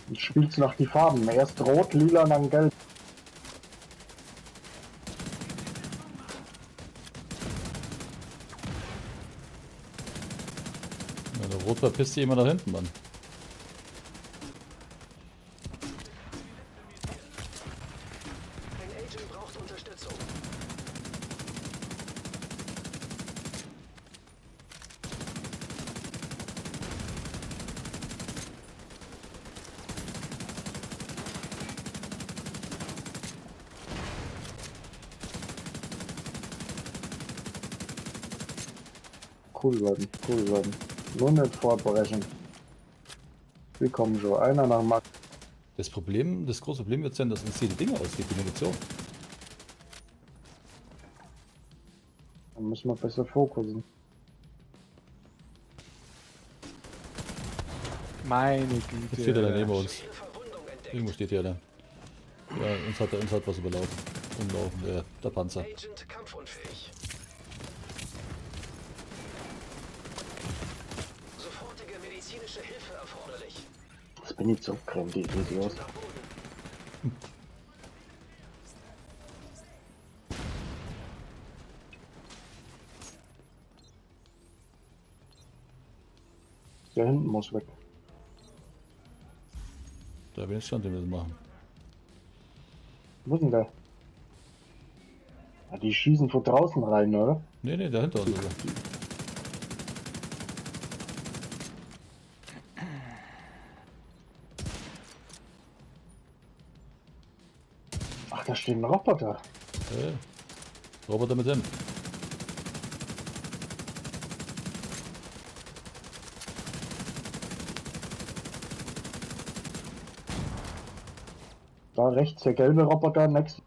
Jetzt spielst du noch die Farben. Erst rot, lila und dann gelb. Ja, der Rot verpisst sich immer nach hinten, Mann. Ein Agent braucht Unterstützung. Cool bleiben, cool bleiben. Nur nicht vorbrechen. Wir kommen schon. Einer nach Max. Das große Problem wird sein, dass uns hier die Dinge ausgeht, die Munition. Dann müssen wir besser fokussen. Meine Jetzt Güte. steht er da neben uns. Schwere Verwundung entdeckt. Irgendwo steht hier einer. Ja, uns hat was überlaufen. Umlaufen, der Panzer. Agent kampfunfähig. Sofortige medizinische Hilfe erforderlich. Das bin ich so krank, die Videos. Nach Boden. Der hinten muss weg. Da bin ich stand, den wir das machen. Wo ist denn der? Ja, die schießen von draußen rein, oder? Nee, nee, dahinter uns sogar. Ach, da steht ein Roboter. Ja, Roboter mit hin. Da rechts der gelbe Roboter, next.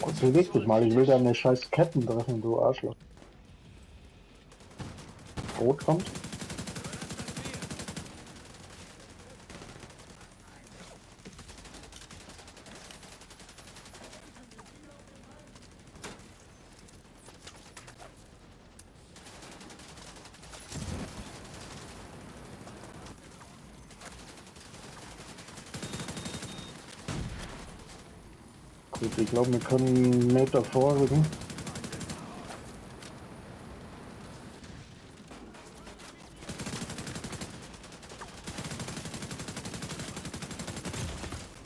Gut, beweg dich mal, ich will deine scheiß Ketten treffen, du Arschloch. Rot kommt. Gut, ich glaube, wir können einen Meter vorrücken.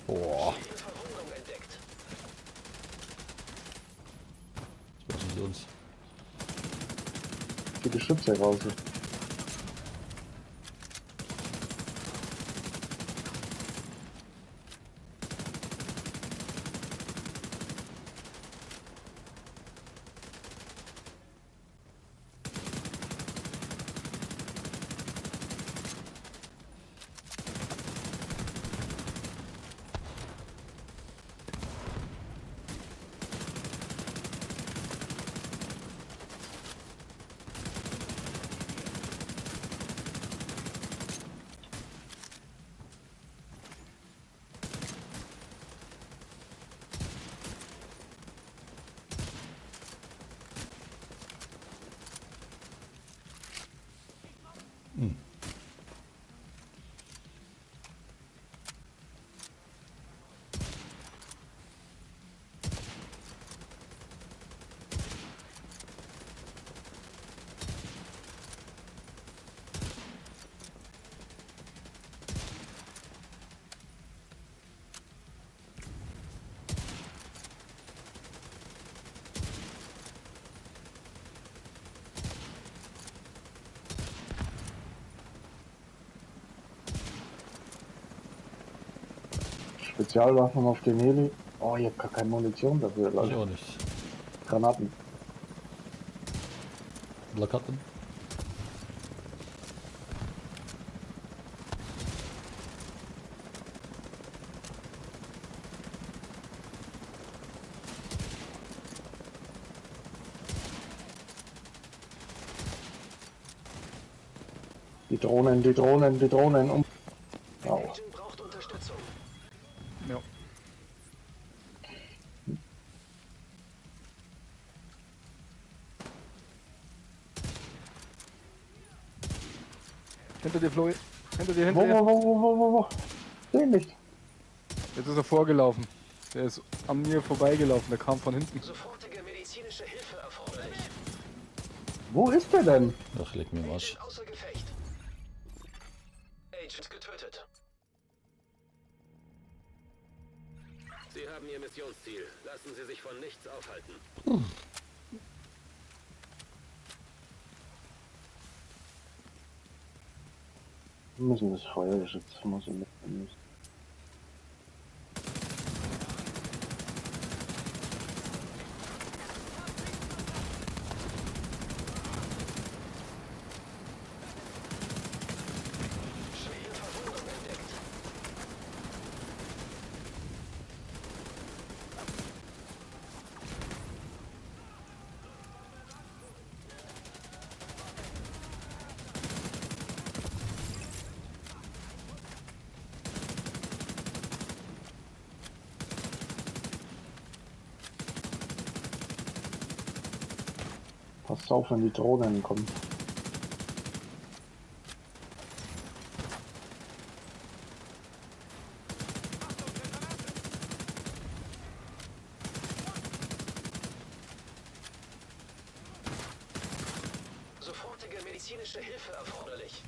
Boah, Schwere Verwundung entdeckt. was ist uns? Die Geschütze raus. Spezialwaffen auf den Heli. Oh, ich hab gar keine Munition dafür, Ich Leute. auch nicht. Granaten. Plakaten. Die Drohnen, die Drohnen, die Drohnen. Au. Agent braucht Unterstützung. Ja. Hinter dir, Flori. Hinter dir, hinter dir. Wo? Seh nicht. Jetzt ist er vorgelaufen. Der ist an mir vorbeigelaufen. Der kam von hinten. Sofortige medizinische Hilfe erforderlich. Wo ist der denn? Ach, leck mir am Arsch. Agent außer Gefecht. Agent getötet. Sie haben Ihr Missionsziel. Lassen Sie sich von nichts aufhalten. Wir müssen das Feuergeschütz muss ich mitnehmen. Schwere Verwundung entdeckt. Passt auf, wenn die Drohnen kommen. Sofortige medizinische Hilfe erforderlich.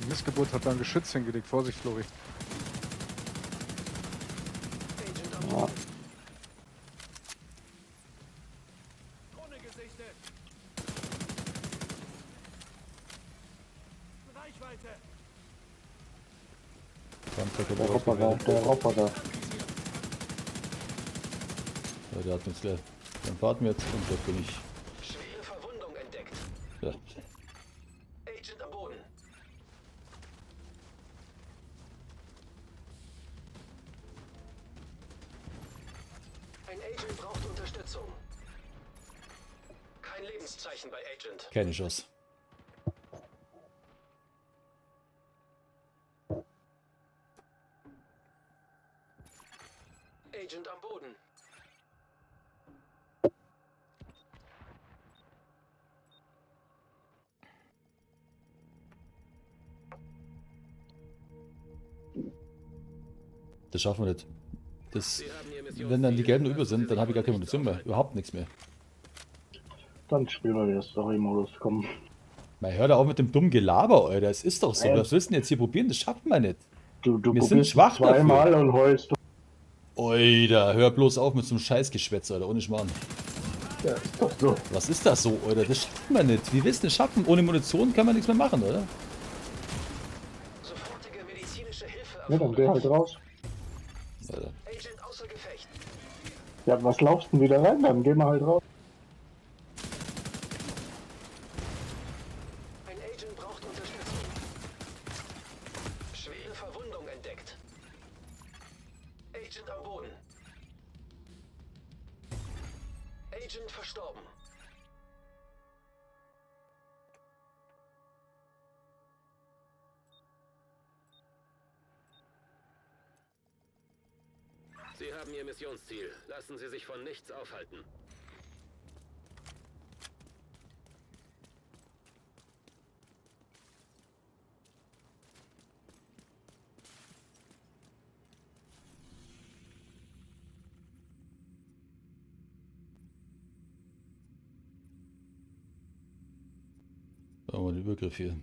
Die Missgeburt hat da ein Geschütz hingelegt. Vorsicht, Flori. Agent am Ja. Drohne gesichtet. Reichweite. Kampfpaket Der Roboter, der Roboter. Ja, der hat uns gleich. Dann warten wir jetzt und dort bin ich. Schwere Verwundung entdeckt. Ja. Agent am Boden. Ein Agent braucht Unterstützung. Kein Lebenszeichen bei Agent. Keine Chance. Agent am Boden. Das schaffen wir nicht. Das, Sie haben Ihr Missionsziel. wenn dann die Gelben über Lassen Sie sind, dann sich habe ich gar von keine nichts Munition mehr. aufhalten. Überhaupt nichts mehr. Dann spielen wir wieder Story-Modus. Komm. Mal hör da auf mit dem dummen Gelaber, Alter. Es ist doch so. Nein. Was willst du denn jetzt hier probieren? Das schaffen wir nicht. Du Wir sind probierst schwach zweimal und heulst. Alter, hör bloß auf mit so einem Scheißgeschwätz, Alter. Ohne Schmarrn. Ja, ist doch so. Was ist das so, Alter? Das schaffen wir nicht. Wie willst du das schaffen? Ohne Munition kann man nichts mehr machen, oder? Sofortige medizinische Hilfe Ja, dann geh erforderlich. halt raus. Alter. Agent außer Gefecht. Ja, was laufst du denn wieder rein? Dann geh mal halt raus. Ein Agent braucht Unterstützung. Schwere Verwundung entdeckt. Agent am Boden. Agent verstorben. Sie haben Ihr Missionsziel. Lassen Sie sich von nichts aufhalten. Da haben wir den Übergriff hier.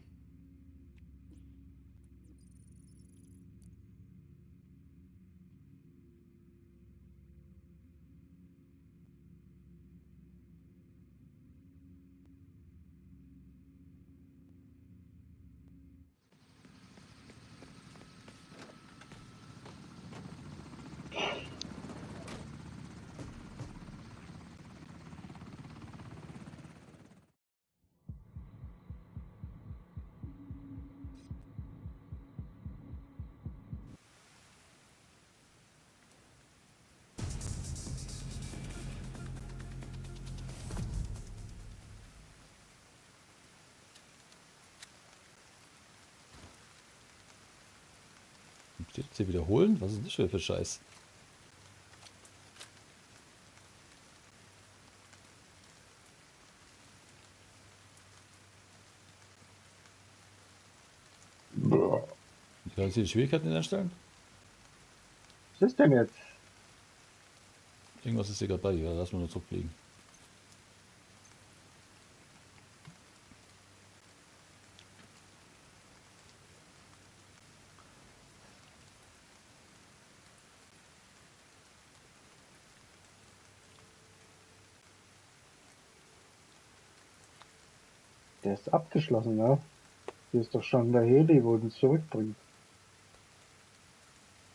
Steht jetzt hier wiederholen? Was ist denn das für Scheiß? Boah. Kannst du die Schwierigkeiten einstellen? Was ist denn jetzt? Irgendwas ist hier gerade bei dir. Lass mal nur zurückfliegen. Der ist abgeschlossen, ja? Hier ist doch schon der Heli, wo uns zurückbringt.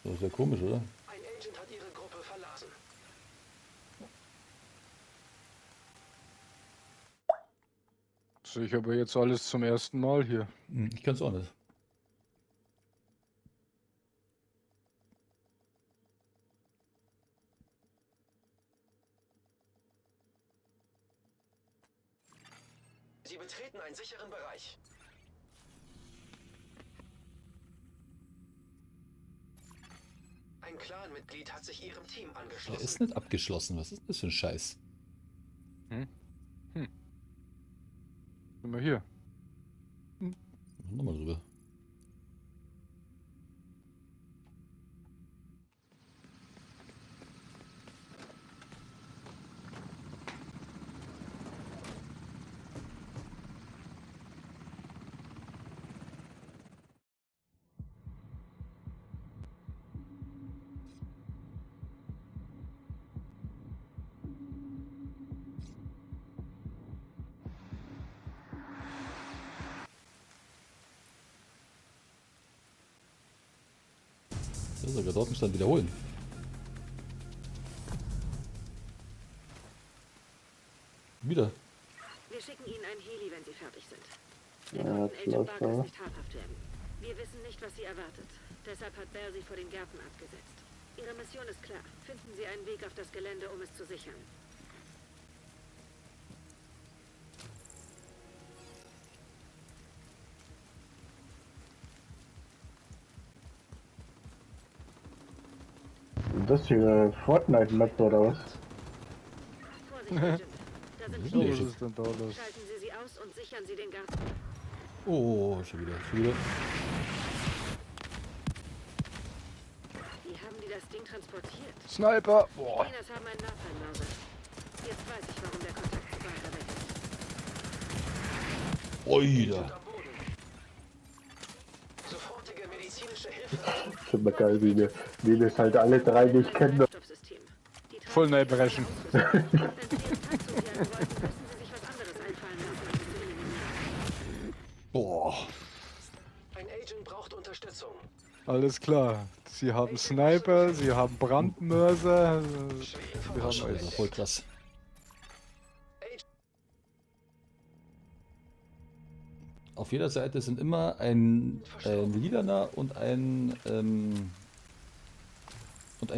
Das ist ja komisch, oder? Ein Agent hat Ihre Gruppe verlassen. Sehe ich aber jetzt alles zum ersten Mal hier. Ich kann es auch nicht. Sie betreten einen sicheren Bereich. Ein Clan-Mitglied hat sich Ihrem Team Der angeschlossen. ist nicht abgeschlossen. Was ist denn das für ein Scheiß? Sind wir hier? Nochmal drüber. Das ist sogar dort nicht dann wiederholen. Wieder. Wir schicken Ihnen ein Heli, wenn Sie fertig sind. Wir Ja, konnten jetzt Agent läuft Barkas er. nicht habhaft werden. Wir wissen nicht, was Sie erwartet. Deshalb hat Bell Sie vor den Gärten abgesetzt. Ihre Mission ist klar. Finden Sie einen Weg auf das Gelände, um es zu sichern. Das hier Fortnite-Map oder was? Vorsicht, Agent. Da sind Was So, viele. was ist denn da los? Schalten Sie sie aus und sichern Sie den Garten. Oh, schon wieder. Schon wieder. Wie haben die das Ding transportiert? Sniper! Boah. Chinas haben einen Napalm-Mauser. Jetzt weiß ich, warum der Kontakt zu Barker weg ist. Oida. Am Boden. Sofortige medizinische Hilfe. Ich finde mal geil, wie wir es halt alle drei nicht kennen. Treibstoffsystem. Die Voll tragen Neibrechen. Wenn Sie Ihren Tag so jagen wollten, müssen Sie sich was anderes einfallen lassen, um sie zu eliminieren. Boah. Ein Agent braucht Unterstützung. Alles klar. Sie haben Sniper, sie haben Brandmörser. Wir haben Scheiße, alles. voll krass. Auf jeder Seite sind immer ein lilaner und ein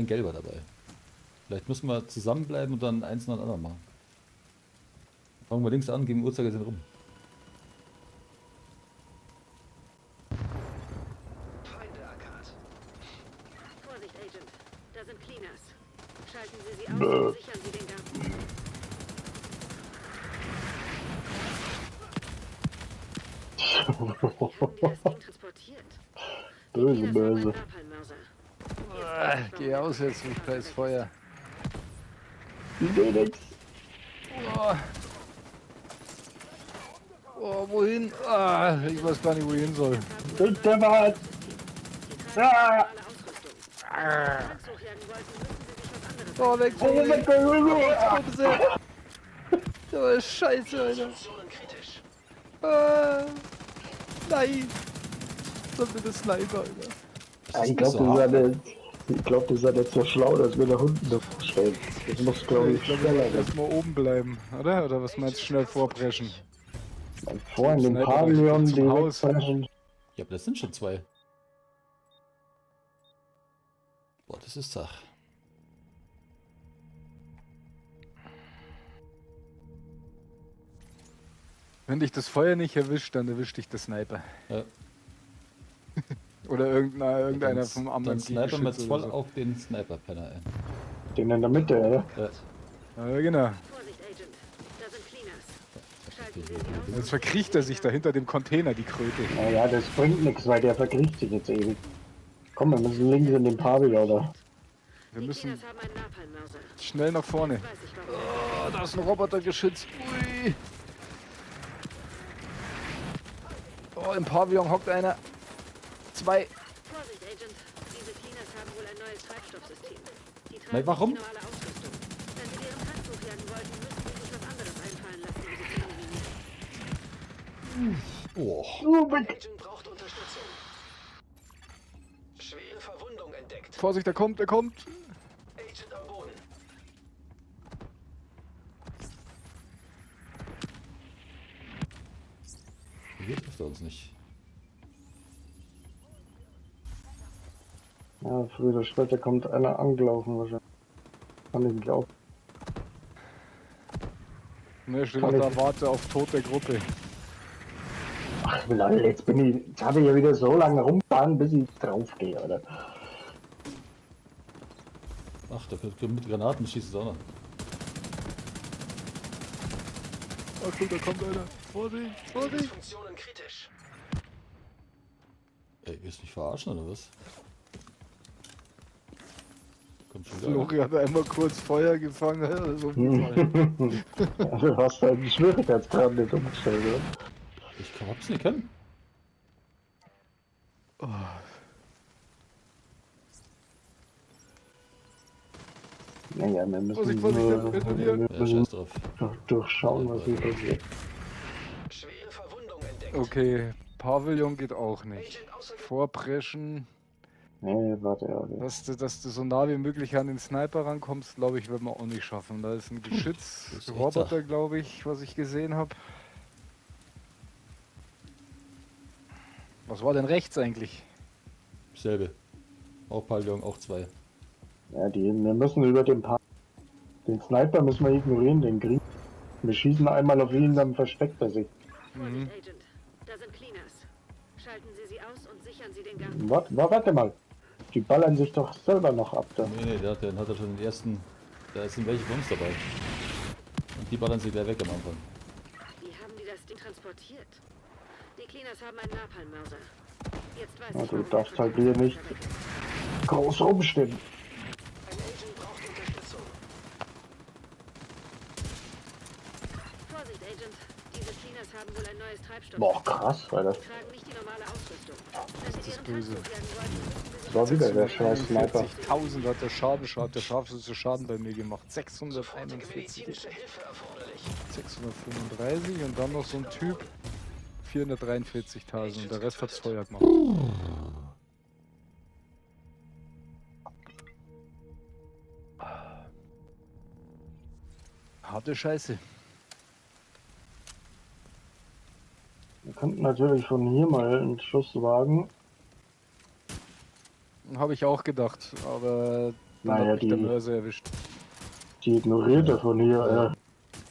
gelber dabei. Vielleicht müssen wir zusammenbleiben und dann eins nach dem anderen machen. Fangen wir links an, gegen Uhrzeigersinn rum. Feinde erkannt. Vorsicht, Agent. Da sind Cleaners. Schalten Sie sie aus und sichern Sie den Garten. Wie haben die das Ding transportiert? Die Böse, Cleaners haben böse. einen Napalm-Mauser. Jetzt weiß ich, warum Geh der aus Kontakt jetzt, zu mit Barker scheiß weg Feuer. Ich seh nix. Oh, wohin? Ich weiß gar nicht, wo ich hin soll. Der war halt. ist. Die tragen normale Ausrüstung. Wenn Sie den Tanks hochjagen wollten, müssen Sie sich was anderes Oh, weg, einfallen weg, weg. Oh, Scheiße, Alter. Positionen kritisch. Nein. Das ist der Sniper, Alter. Das Ich ist glaube, nicht so hart. das ist ja nicht so schlau, dass wir da Hunden davor stellen. Das muss, glaube ich, Ich glaube, schneller wir sein. erstmal oben bleiben, oder? Oder was meinst du, schnell vorbrechen? Vorhin den Sniper Pavillon, zum die Haus. wegbrechen. Ja, aber das sind schon zwei. Boah, das ist Sach. Wenn dich das Feuer nicht erwischt, dann erwischt dich der Sniper. Ja. Oder irgendeiner Dann, vom dann anderen sniper wir jetzt Gegenschütze voll oder so. auf den Sniper-Penner ein. Den in der Mitte, oder? Ja. Ja, genau. Vorsicht, Agent. Da sind Cleaners. Schalten Sie sie aus. Jetzt verkriecht er sich da hinter dem Container, die Kröte. Naja, das bringt nichts, weil der verkriecht sich jetzt ewig. Komm, wir müssen links in den Pavillon, oder? Wir Die müssen Cleaners haben einen Napalm-Mörser. schnell nach vorne. Weiß ich warum. Oh, da ist ein Robotergeschütz. Ui. Oh, im Pavillon hockt einer. 2. Vorsicht, Agent. Diese Cleaners haben wohl ein neues Treibstoffsystem. Die tragen Nein, warum? nicht die normale Ausrüstung. Wenn sie deren Tank hochjagen wollten, müssten sie sich was anderes einfallen lassen, um sie zu eliminieren. Oh. Oh mein Gott. Agent braucht Unterstützung. Schwere Verwundung entdeckt. Vorsicht, der kommt, der kommt. Agent am Boden. Hier trifft er uns nicht. Ja, früher oder später kommt einer angelaufen wahrscheinlich. Kann ich nicht glauben. Ne, steht Kann noch da, ich- warte auf Tod der Gruppe. Ach, Leute, jetzt habe ich ja wieder so lange rumfahren, bis ich drauf gehe, oder? Ach, da mit Granaten schießt es auch noch. Oh, guck, da kommt einer. Vorsicht, Vorsicht. Funktionen kritisch. Ey, willst du mich verarschen oder was? Kommt schon wieder. Flori hat einmal kurz Feuer gefangen. Also, Ja, du hast halt einen Schwierigkeitsgrad nicht umgestellt, oder? Hab's nicht können. Naja, wir müssen Vorsicht, Vorsicht, nur, hinter dir. wir Ja, müssen scheiß drauf. durchschauen, was hier passiert. Schwere Verwundung entdeckt. Okay, Pavillon geht auch nicht. Agent außer Vorpreschen, Nee, warte, ja. dass du so nah wie möglich an den Sniper rankommst, glaube ich, werden wir auch nicht schaffen. Da ist ein Geschütz, Das ist echt Roboter, zart. glaube ich, was ich gesehen habe. Was war denn rechts eigentlich? Selbe. Auch Pavillon, auch 2. Ja, wir müssen über den Sniper müssen wir ignorieren, den Krieg. Wir schießen einmal auf ihn, dann versteckt er sich. Vorsicht, Agent. Da sind Cleaners. Schalten Sie sie aus und sichern Sie den Garten. Warte mal. Die ballern sich doch selber noch ab da. Nee, den hat er schon den ersten. Da sind welche von uns dabei. Und die ballern sich gleich weg am Anfang. Wie haben die das Ding transportiert? Die Cleaners haben einen Napalm-Mörser. Jetzt weiß Ja, ich, du warum darfst der halt hier nicht weg ist. groß rumstehen. ein Agent braucht Unterstützung. Vorsicht, Agent. Diese Cleaners haben wohl ein neues Treibstoff. Boah, krass, weil das Sie tragen nicht die normale Ausrüstung. Wenn sie ist ihren Tank böse. hochjagen wollten, müssten sie sich war wieder der scheiß Sniper. 40.000 hat der Schaden, der scharfste Schaden bei mir gemacht. Sofortige 641, medizinische Hilfe erforderlich. 635 und dann noch so ein Typ. 443.000 und der Rest hat's Feuer gemacht. Harte Scheiße. Wir könnten natürlich von hier mal einen Schuss wagen. Habe ich auch gedacht, aber dann Naja, hat mich der die- Mörser erwischt. Die ignoriert er von hier.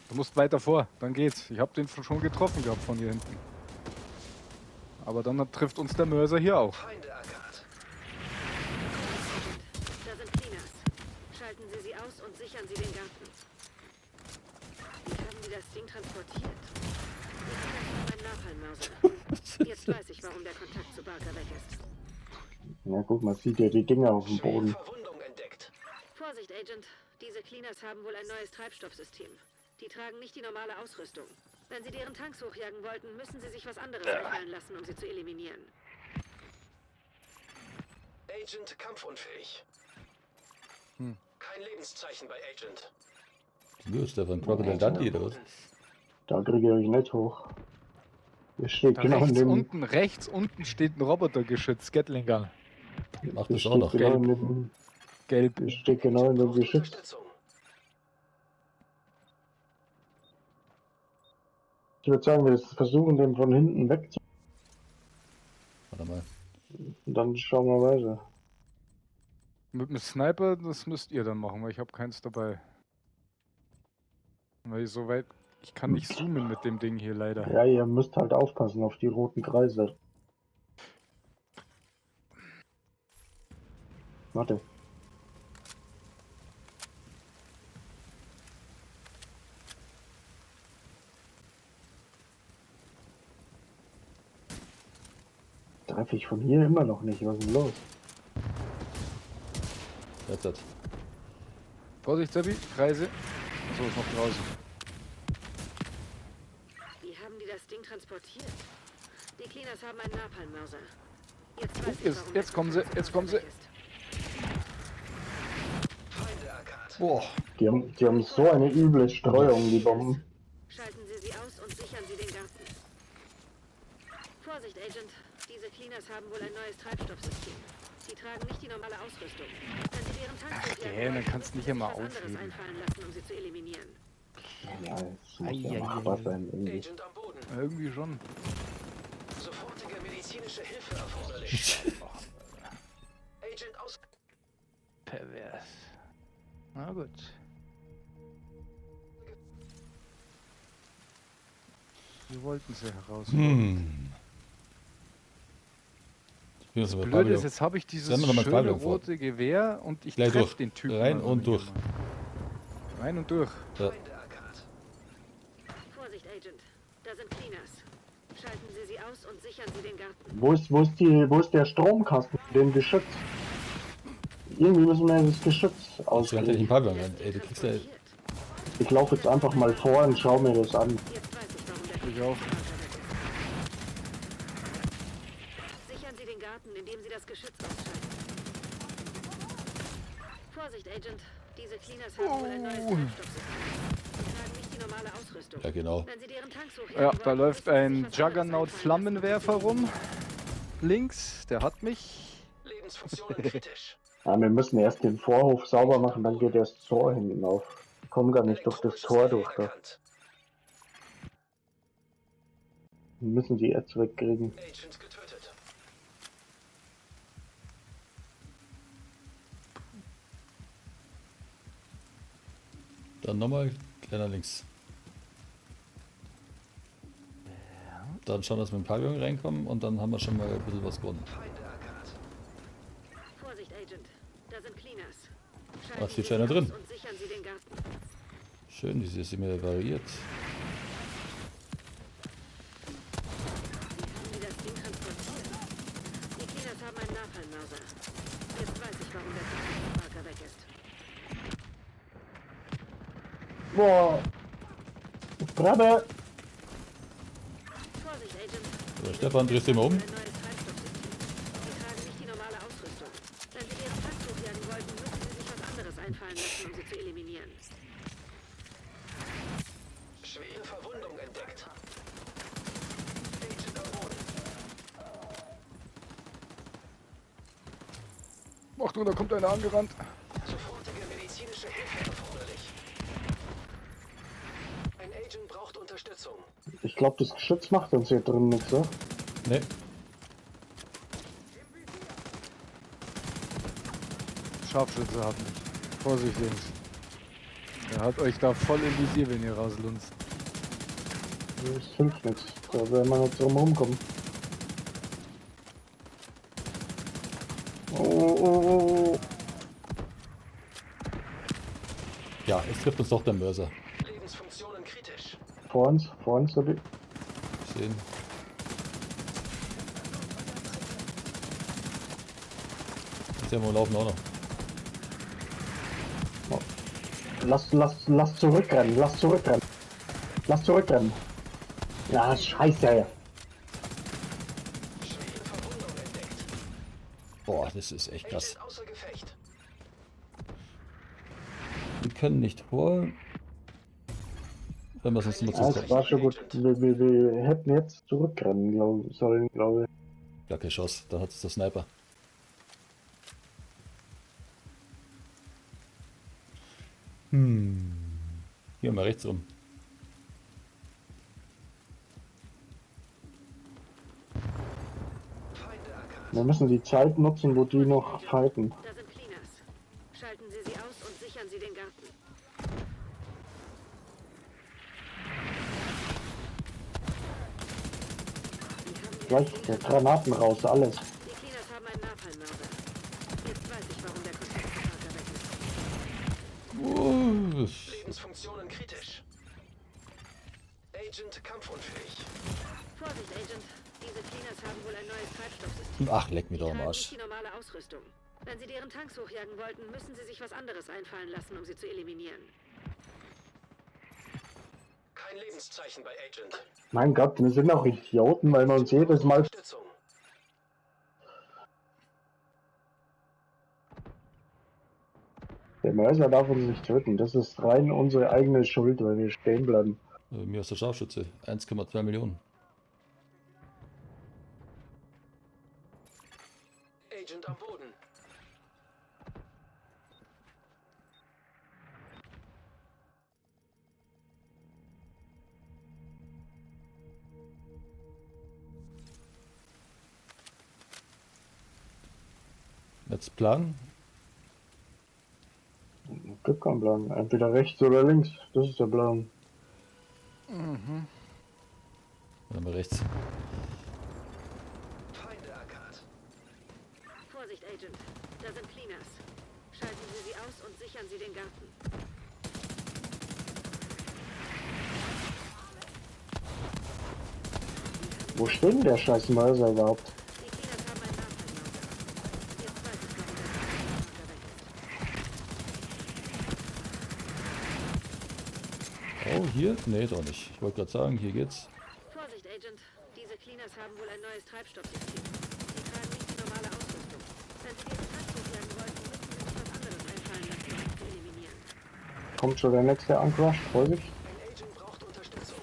Du musst weiter vor, dann geht's. Ich habe den schon getroffen gehabt von hier hinten. Aber dann trifft uns der Mörser hier auch. Feinde erkannt. Da sind Cleaners. Schalten Sie sie aus und sichern Sie den Garten. Wie haben die das Ding transportiert? Die Cleaners haben einen Napalm-Mörser. Jetzt weiß ich, warum der Kontakt zu Barker weg ist. Ja gut, man sieht ja die Dinger auf dem Schwere Boden. Verwundung entdeckt. Vorsicht, Agent. Diese Cleaners haben wohl ein neues Treibstoffsystem. Die tragen nicht die normale Ausrüstung. Wenn sie deren Tanks hochjagen wollten, müssen sie sich was anderes einfallen lassen, um sie zu eliminieren. Agent kampfunfähig. Kein Lebenszeichen bei Agent. Nur Stefan, Crocodile Dundee oder was? Da kriege ich euch nicht hoch. Ihr steht genau in Rechts unten steht ein Robotergeschütz, Gatling Gun. Macht ihr das auch steht noch. genau in dem, Gelb. ihr steht genau in dem Braucht Geschütz. Unterstützung. Ich würde sagen, wir versuchen den von hinten wegzunehmen. Warte mal. Dann schauen wir weiter. Mit dem Sniper, das müsst ihr dann machen, weil ich habe keins dabei. Weil ich so weit. Ich kann nicht zoomen mit dem Ding hier leider. Ja, ihr müsst halt aufpassen auf die roten Kreise. Warte. Treffe ich von hier immer noch nicht. Was ist denn los? Jetzt hat. Vorsicht, Seppi, Kreise. Achso, ist noch draußen. Wie haben die das Ding transportiert? Die Cleaners haben einen Napalm-Mörser. Jetzt weiß ich, Jetzt, warum jetzt der kommen sie, jetzt kommen sie. weg ist. Boah. Die haben so eine üble Streuung, die Bomben. Schalten Sie sie aus und sichern Sie den Garten. Vorsicht, Agent. Diese Cleaners haben wohl ein neues Treibstoffsystem. Sie tragen nicht die normale Ausrüstung. Wenn Sie deren Tank gell, dann kannst du nicht immer anderes aufheben. einfallen lassen, um sie zu eliminieren. Ja, es muss ja machbar sein irgendwie. Agent am Boden. Irgendwie schon. Sofortige medizinische Hilfe erforderlich. Agent aus... Pervers. Na gut. Wir wollten sie heraus. Ich bin jetzt aber Blöd ist, Pavillon. jetzt habe ich dieses Stellen wir noch mal schöne Pavillon vor. rote Gewehr und ich Gleich treffe durch. den Typen. Rein also und nicht durch. einmal. Rein und durch. Ja. Vorsicht, Agent. Da sind Cleaners. Schalten Sie sie aus und sichern Sie den Garten. Wo ist der Stromkasten, den Geschütz? Irgendwie müssen wir das Geschütz Jetzt rennt er in den auskriegen. Pavillon rein. Ey, du kriegst ja. Transportiert. Ich laufe jetzt einfach mal vor und schau mir das an. Jetzt weiß ich, warum der Ich auch. Sichern Sie den Garten, indem Sie das Geschütz ausschalten. Vorsicht, Agent. Diese Cleaners haben wohl ein neues Treibstoffsystem. Sie tragen nicht die normale Ausrüstung. Ja, genau. Wenn Sie deren Tanks hochheben Ja, wollen, da läuft müssen Sie ein sich was anderes Juggernaut einfallen lassen, Flammenwerfer um sie zu rum. Links, der hat mich. Lebensfunktionen kritisch. Ja, wir müssen erst den Vorhof sauber machen, dann geht erst das Tor hinten auf. Ich komme gar nicht durch das Tor durch. Da. Erkannt. Wir müssen die jetzt wegkriegen. Agent getötet. Dann nochmal kleiner links. Dann schauen, dass wir mit dem Pavillon reinkommen und dann haben wir schon mal ein bisschen was gewonnen. Feinde erkannt. Vorsicht, Agent. Da sind Cleaners. Was steht Sie schon einer sie drin? aus und sichern Sie den Garten. Schön, wie sie es immer variiert. Wie haben die das Ding transportiert? Die Cleaners haben einen Napalm-Mörser. Jetzt weiß ich, warum der Parker weg ist. Boah! Ich brenne! Vorsicht, Agent. So, Stefan, drehst du mal um. Ein neues Treibstoffsystem. Sie tragen nicht die normale Ausrüstung. Wenn Sie ihren Tank hochjagen wollten, müssen Sie sich was anderes einfallen lassen, um sie zu eliminieren. Schwere Verwundung entdeckt. Agent am Boden. Achtung, da kommt einer angerannt. Sofortige medizinische Hilfe erforderlich. Ein Agent braucht Unterstützung. Ich glaube, das Geschütz macht uns hier drin nichts, so. Ne, Scharfschütze hat mich. Vorsicht, Jungs. Er hat euch da voll im Visier, wenn ihr rauslunzt. Das hilft nichts. Da werden wir nicht drum rumkommen. Oh. ja, es trifft uns doch der Mörser. Lebensfunktionen kritisch. Vor uns, Sabi. Sehen. Ist ja mal laufen auch noch. Lass zurückrennen. Lass zurückrennen. Ja, scheiße. Schwere Verwundung entdeckt. Boah, das ist echt krass. Agent außer Gefecht. Ah, Wir können nicht vor. Wenn wir sonst immer Ja, es zukommen. war schon gut. Wir hätten jetzt zurückrennen sollen, glaube ich. Ja, keine Chance. Da hat es der Sniper. Hier mal rechts rum. Feinde erkannt. Wir müssen die Zeit nutzen, wo die noch fighten. Da sind Cleaners. Schalten Sie sie aus und sichern Sie den Garten. Wie haben die Gleich das Ding Granaten raus, alles. Die Cleaners haben einen Napalm-Mörser. Jetzt weiß ich, warum der Lebensfunktionen kritisch. Agent kampfunfähig. Vorsicht, Agent. Diese Cleaners haben wohl ein neues Treibstoffsystem. Ach, leck mir Die doch am tragen Arsch. nicht die normale Ausrüstung. Wenn sie deren Tanks hochjagen wollten, müssen sie sich was anderes einfallen lassen, um sie zu eliminieren. Kein Lebenszeichen bei Agent. Mein Gott, wir sind auch Idioten, weil wir uns jedes Mal... Unterstützung. Der Mörser darf uns nicht töten. Das ist rein unsere eigene Schuld, weil wir stehen bleiben. Mir ist der Scharfschütze. 1,2 Millionen. Agent am Boden. Jetzt Plan. Gibt keinen Plan. Entweder rechts oder links. Das ist der Plan. Mhm. Dann mal rechts. Feinde erkannt. Vorsicht, Agent. Da sind Cleaners. Schalten Sie sie aus und sichern Sie den Garten. Wo steht denn der scheiß Mörser überhaupt? Die Cleaners haben einen Nachfallmörser. Jetzt weiß ich, warum der Mörser weg ist. Oh, hier? Nee, doch nicht. Ich wollte gerade sagen, hier geht's. Vorsicht, Agent. Diese Cleaners haben wohl ein neues Treibstoffsystem. Die tragen nicht die normale Ausrüstung. Wenn sie diesen Tank hochjagen wollten, müssen sie sich was anderes einfallen lassen, um sie zu eliminieren. Kommt schon der nächste Uncrush. Vorsicht. Ein Agent braucht Unterstützung.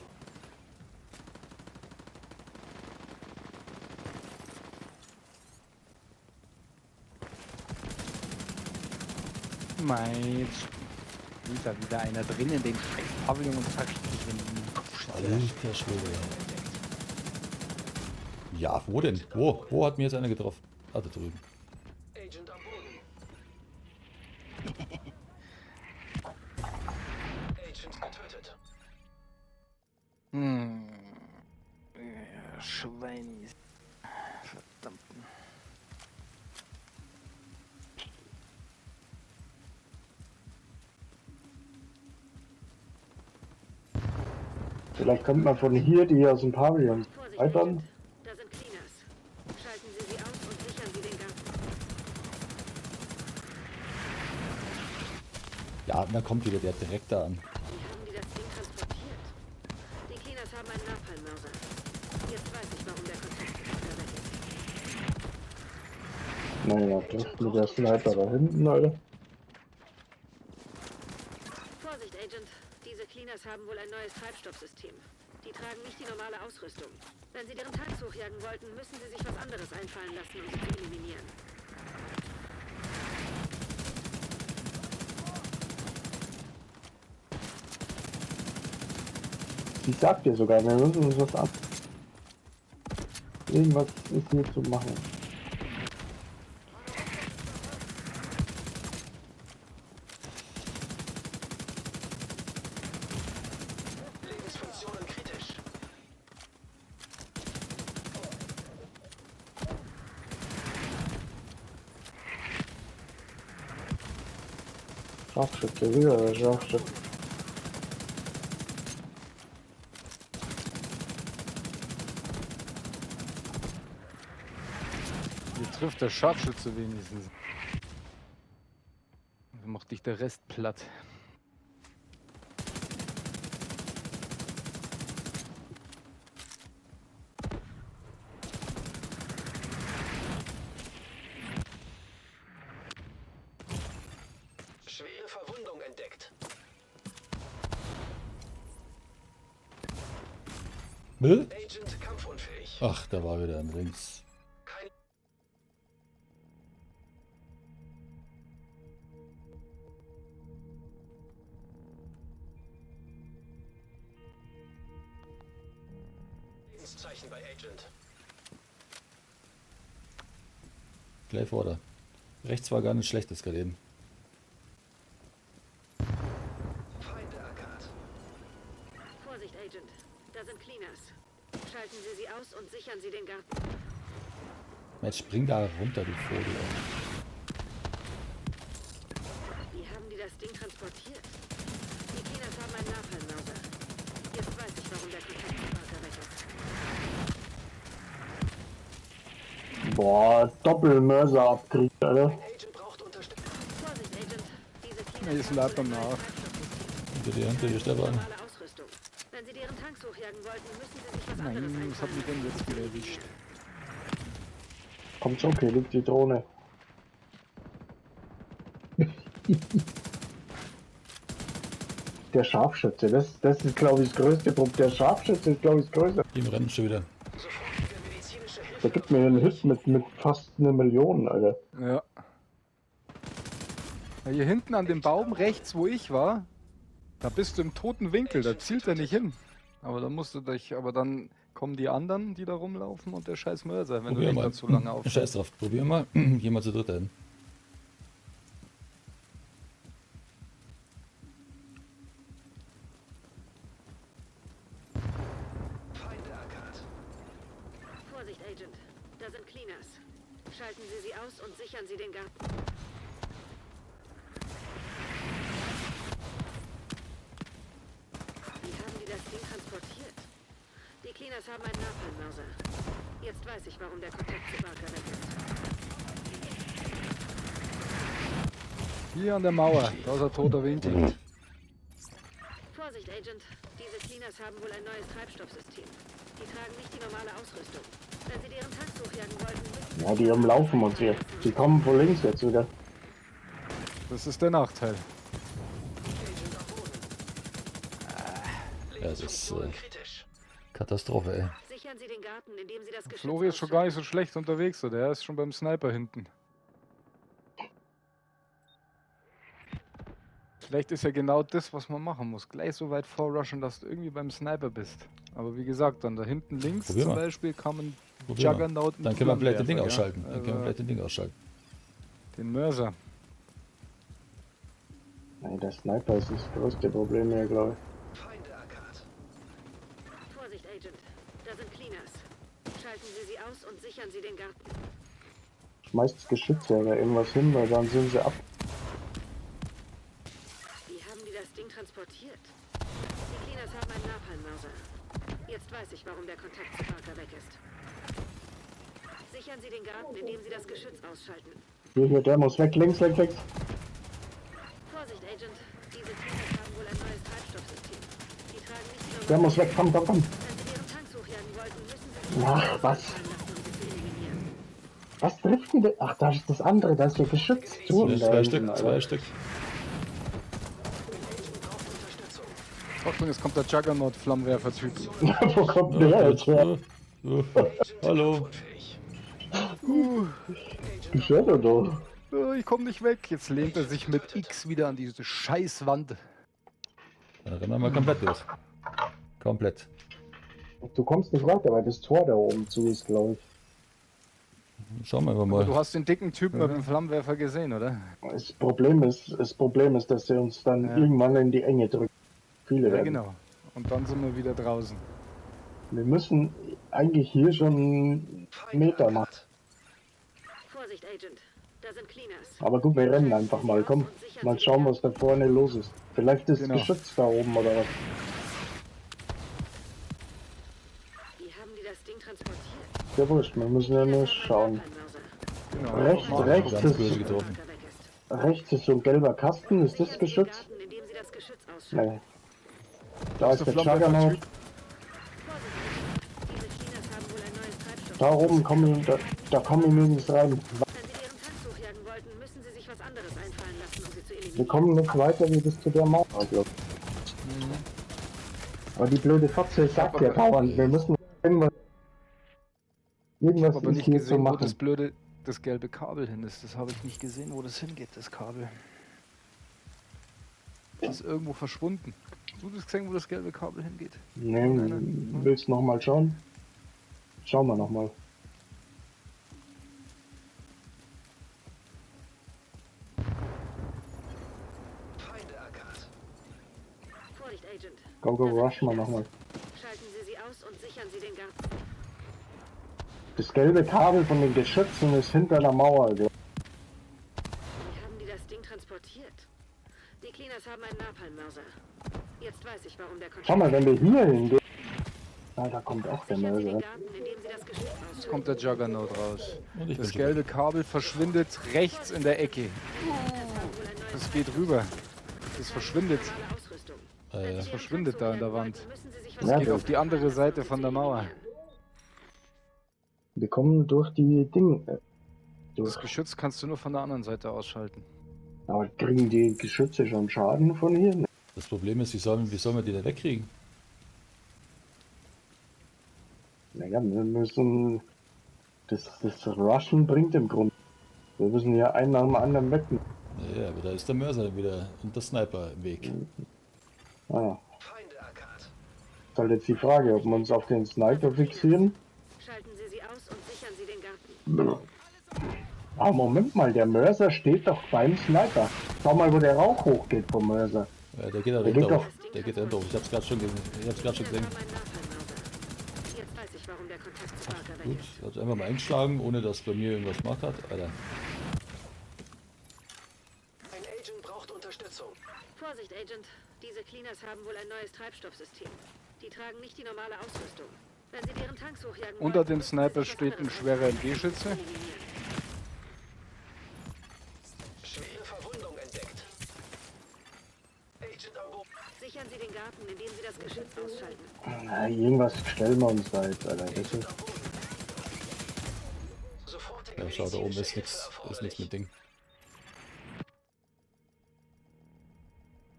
Jetzt ist da wieder einer drin in den scheiß Pavillon und verschießt den Kopfschütze. Alter Schwede. Ja, wo denn? Wo hat mir jetzt einer getroffen? Ah, da drüben. Agent am Boden. Agent getötet. Ja, Schweinis. Verdammt. Vielleicht kommt man von hier, die aus dem Pavillon. Vorsicht, Weiter. Agent. Da sind Cleaners. Schalten Sie sie aus und sichern Sie den Garten. Ja, und dann kommt wieder der direkt da an. Wie haben die das Ding transportiert? Die Cleaners haben einen Napalmmörser. Jetzt weiß ich, warum der Kontaktrekorder weg ist. Naja, das mit der Sniper da hinten, Alter. Vorsicht, Agent. Diese Cleaners haben wohl ein neues Treibstoffsystem. Die tragen nicht die normale Ausrüstung. Wenn sie deren Tanks hochjagen wollten, müssen sie sich was anderes einfallen lassen, um sie zu eliminieren. Ich sag dir sogar, wir müssen uns was ab. Irgendwas ist hier zu machen. Lebensfunktionen kritisch. Scharfschütze, wieder Scharfschütze. Hier trifft der Scharfschütze wenigstens. Dann macht dich der Rest platt. Schwere Verwundung entdeckt. Will? Agent kampfunfähig. Ach, da war wieder ein links. Kein Lebenszeichen bei Agent. Gleich vor da. Rechts war gar nicht schlecht, das gerade eben. Feinde erkannt. Vorsicht, Agent. Da sind Cleaners. Schalten Sie sie aus und sichern Sie den Garten. Jetzt spring da runter, du Vogel. Wie haben die das Ding transportiert? Boah, Doppelmörser abkriegt, Alter. Agent braucht Unterstützung. Vorsicht, Agent. Diese Ja, Cleaners jetzt lad dann nach. Hinter dir, Stefan. normale Ausrüstung. Wenn Sie deren Tanks hochjagen wollten, müssen Sie sich was anderes Nein, was hat mich einfallen denn jetzt wieder erwischt? Kommt schon, okay, liegt die Drohne. Der Scharfschütze, das ist glaube ich das größte Problem. Der Scharfschütze ist glaube ich das größte. Die rennen schon wieder. Sofortige medizinische Hilfe. Der gibt mir einen Hit mit fast 1 Million, Alter. Ja. Ja. Hier hinten an dem Baum rechts, wo ich war, da bist du im toten Winkel, da zielt er nicht hin. Aber dann musst du dich, aber dann kommen die anderen, die da rumlaufen und der scheiß Mörser, wenn du dich dann zu lange auf. Scheiß drauf, probier mal. Geh mal zu dritt hin. Feinde erkannt. Vorsicht, Agent. Da sind Cleaners. Schalten Sie sie aus und sichern Sie den Garten. Wie haben die das Ding transportiert? Die Cleaners haben einen Napalm-Mörser. Jetzt weiß ich, warum der Kontakt zu Barker weg ist. Hier an der Mauer, da ist ein toter Winkel. Vorsicht, Agent. Diese Cleaners haben wohl ein neues Treibstoffsystem. Die tragen nicht die normale Ausrüstung. Wenn Sie deren Tanks hochjagen wollten, müssen Ja, die umlaufen uns hier. Die kommen von links jetzt wieder. Das ist der Nachteil. Agent am Boden. Ja, das ist Lebensfunktionen kritisch. Katastrophe, ey. sichern Sie den Garten, indem Sie das Geschütz Flori ist schon gar nicht so schlecht unterwegs, oder? Er ist schon beim Sniper hinten. Vielleicht ist ja genau das, was man machen muss. Gleich so weit vorrushen, dass du irgendwie beim Sniper bist. Aber wie gesagt, dann da hinten links Probier zum mal. Beispiel kann man Probier mal. Juggernaut mit Dann können wir vielleicht das Ding Flammenwerfer, ausschalten. Dann können wir Also vielleicht das Ding ausschalten. den Mörser. Nein, der Sniper ist das größte Problem hier, glaube Feinde erkannt. Vorsicht, Agent. Da sind Cleaners. Schalten Sie sie aus und sichern Sie den Garten. ich. Schmeißt das Geschütz ja da irgendwas hin, weil dann sind sie ab. Wie haben die das Ding transportiert? Die Cleaners haben einen Napalm-Mörser. Jetzt weiß ich, warum der Kontakt zu Barker weg ist. Sichern Sie den Garten, indem Sie das Geschütz ausschalten. Hier, der muss weg, links, links, links. Vorsicht, Agent. Diese Cleaners haben wohl ein neues Treibstoffsystem. Die tragen nicht die Der muss weg, komm, komm, komm. Wenn Sie deren Tanks hochjagen wollten, müssen Sie sich Ach, was? einfallen lassen, um sie zu eliminieren. Was trifft denn? Ach, da ist das andere, da ist der Geschützturm. Ja, da zwei hinten, Stück, Alter. zwei Stück. Agent braucht Unterstützung. Achtung, jetzt kommt der Juggernaut-Flammenwerfer-Typ. Wo kommt der jetzt her? Hallo. Fähig. Ich höre doch. Oh, ich komm nicht weg. Jetzt lehnt er sich mit X wieder an diese Scheißwand. Dann rennen wir mal komplett durch. Komplett. Du kommst nicht weiter, weil das Tor da oben zu ist, glaube ich. Schauen wir Du mal. hast den dicken Typen mit dem Flammenwerfer gesehen, oder? Das Problem ist, dass sie uns dann Ja. irgendwann in die Enge drücken. Viele Ja, werden. genau. Und dann sind wir wieder draußen. Wir müssen eigentlich hier schon einen Feinde Meter machen. erkannt. Vorsicht, Agent. Da sind Cleaners. Aber gut, wir rennen einfach mal. Komm, mal schauen, was da vorne los ist. Vielleicht ist Genau. Geschütz da oben oder was. Wie haben die das Ding transportiert? Ja, wurscht, wir müssen ja nur schauen. Genau. Rechts, einfach mal. rechts Ganz böse ist, getroffen. rechts ist so ein gelber Kasten. Ist das Geschütz? Indem Sie das Geschütz ausschalten. Nee. Da ist der Flammenwerfer-Typ. Juggernaut. Diese Cleaners haben wohl ein neues Treibstoff. Da oben kommen, da kommen wir nirgends rein. Wenn Sie deren Tanks hochjagen wollten, müssen Sie sich was anderes einfallen lassen, um sie zu Wir eliminieren. kommen nicht weiter wie bis zu der Mauer, glaub ich. Aber die blöde Fotze sagt ja dauernd, wir müssen irgendwas Aber ist nicht hier zu gesehen, wo machen. das blöde, das gelbe Kabel hin ist. Das habe ich nicht gesehen, wo das hingeht, das Kabel. Das ist irgendwo verschwunden. Hast du das gesehen, wo das gelbe Kabel hingeht? Nee, willst du nochmal schauen? Schauen wir nochmal. Feinde erkannt. Vorsicht, Agent. Go, go, rush mal nochmal. Schalten Sie sie aus und sichern Sie den Garten. Das gelbe Kabel von den Geschützen ist hinter der Mauer. Also. Wie haben die das Ding transportiert? Die Cleaners haben einen Napalm-Mörser. Jetzt weiß ich, warum der Kontakt... Schau mal, wenn wir hier hingehen, Ah, da kommt auch der Sichern Sie den Mörser. Garten, indem Sie das Geschütz ausschalten. Kommt der Juggernaut raus. Und ich Das bin schon gelbe Kabel verschwindet rechts in der Ecke. Das geht rüber. Das verschwindet. Normale Ausrüstung. Das verschwindet da in der Wand. Müssen Sie sich Ja, was Das geht das- auf die andere Seite von der Mauer. Wir kommen durch die Dinge. Durch. Das Geschütz kannst du nur von der anderen Seite ausschalten. Aber kriegen die Geschütze schon Schaden von hier? Das Problem ist, wie sollen wir die da wegkriegen? Naja, wir müssen. Das Rushen bringt im Grunde. Wir müssen ja einen nach dem anderen wegnehmen. Ja, aber da ist der Mörser wieder und der Sniper im Weg. Ah, Feinde erkannt. ist halt jetzt die Frage, ob wir uns auf den Sniper fixieren. Schalten Sie sie aus und sichern Sie den Garten. Ah, Moment mal, der Mörser steht doch beim Sniper. Schau mal, wo der Rauch hochgeht vom Mörser. Ja, der geht da Der geht runter. doch- Der geht da runter. Ich hab's gerade schon gesehen. Kinas haben einen Napalmmörser. Jetzt weiß ich, warum der Kontakt zu Barker weg Gut, ist. hat einfach mal eingeschlagen, ohne dass bei mir irgendwas gemacht hat. Alter. Ein Agent braucht Unterstützung. Vorsicht, Agent. Diese Cleaners haben wohl ein neues Treibstoffsystem. Die tragen nicht die normale Ausrüstung. Wenn Sie deren Tanks hochjagen Unter wollen, dem müssen Sie Sniper sich was steht ein anderes schwerer einfallen MG-Schütze. lassen. Eliminieren. Schwere Verwundung entdeckt. Agent am Boden. Sichern Sie den Garten, indem Sie das Geschütz ausschalten. Na, irgendwas stellen wir uns da jetzt, Alter. Das ist, Sofortige Ja, schau, da oben ist medizinische nichts Hilfe erforderlich. mit Ding.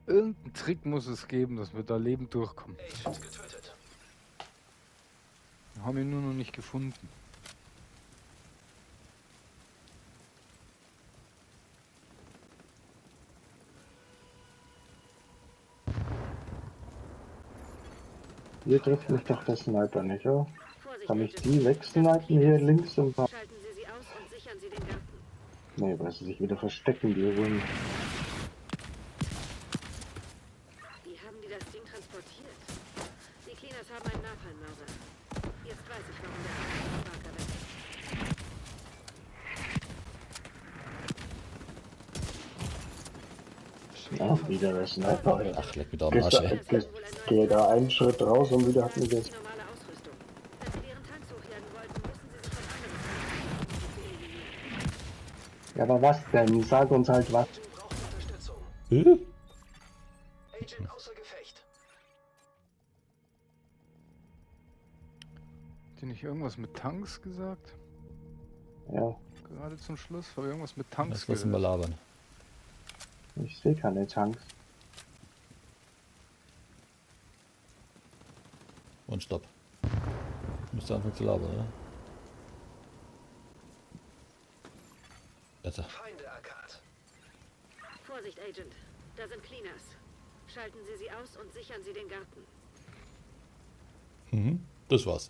Irgendeinen Trick muss es geben, dass wir da lebend durchkommen. Agent getötet. Wir haben ihn nur noch nicht gefunden. hier trifft mich doch der Sniper nicht, oder? Vorsicht, Kann ich Agent. die wegsnipen hier links und Schalten Sie sie aus und sichern Sie den Garten. Nee, weil sie sich wieder verstecken, die Runden. Wie haben die das Ding transportiert? Die Cleaners haben einen Napalmmörser. Jetzt weiß ich, warum der Kontakt zu Barker weg ist. Ja, wieder der Sniper, Alter. Ach, leck mit am Arsch, ey. Geh da einen Schritt raus und wieder hat mir Die das. normale Ausrüstung. Wenn Sie deren Tanks hochjagen wollten, müssen Sie sich was anderes einfallen lassen, um sie zu eliminieren. Ja, aber was denn? Sag uns halt was. Agent braucht Unterstützung. Hä? Agent außer Gefecht. Hat die nicht irgendwas mit Tanks gesagt? Ja, Gerade zum Schluss habe ich irgendwas mit Tanks Das lassen wir gehört. labern. ich sehe keine Tanks. Und stopp. Müsste anfangen zu labern, oder? Alter. Feinde erkannt. Vorsicht, Agent. Da sind Cleaners. Schalten Sie sie aus und sichern Sie den Garten. Mhm. Das war's.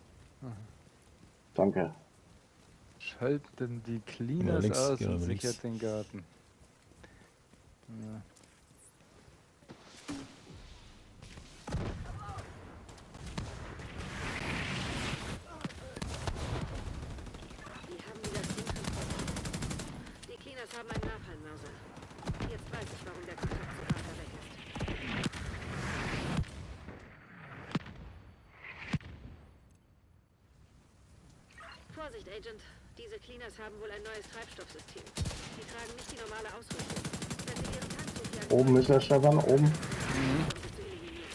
Danke. Schalten die Cleaners links, aus genau, und links. sichert den Garten. Ja. Wie haben die das Ding transportiert? Die Cleaners haben einen Napalmmörser. Jetzt weiß ich, warum der Kontakt zu Barker weg ist. Vorsicht, Agent. Diese Cleaners haben wohl ein neues Treibstoffsystem. Die tragen nicht die normale Ausrüstung. Wenn Sie ihren Tank hochjagen Oben ist er, Stefan, oben. um sie zu eliminieren.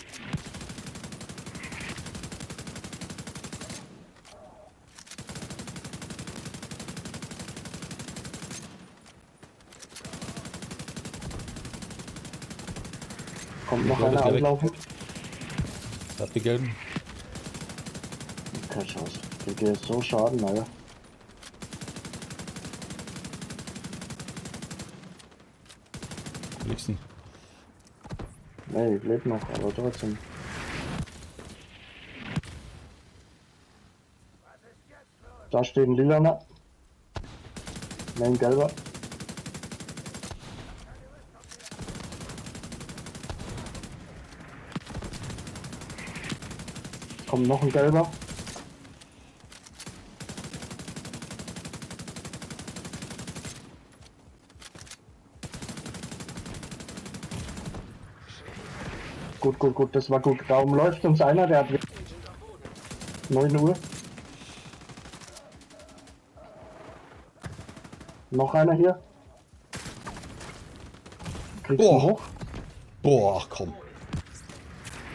Kommt noch Ja, das einer geht weg. anlaufen. Hab die gelben. Keine Chance. Der geht jetzt so schaden, naja. Wo liegst du? Nee, ich lebe noch, aber trotzdem. Da steht ein Lilaner. Nee, ein Gelber. Kommt noch ein Gelber. Gut, gut, gut, das war gut. Da oben läuft uns einer, der hat... Agent am Boden. 9 Uhr. Noch einer hier. Kriegst du ihn Boah. hoch? Boah, ach komm.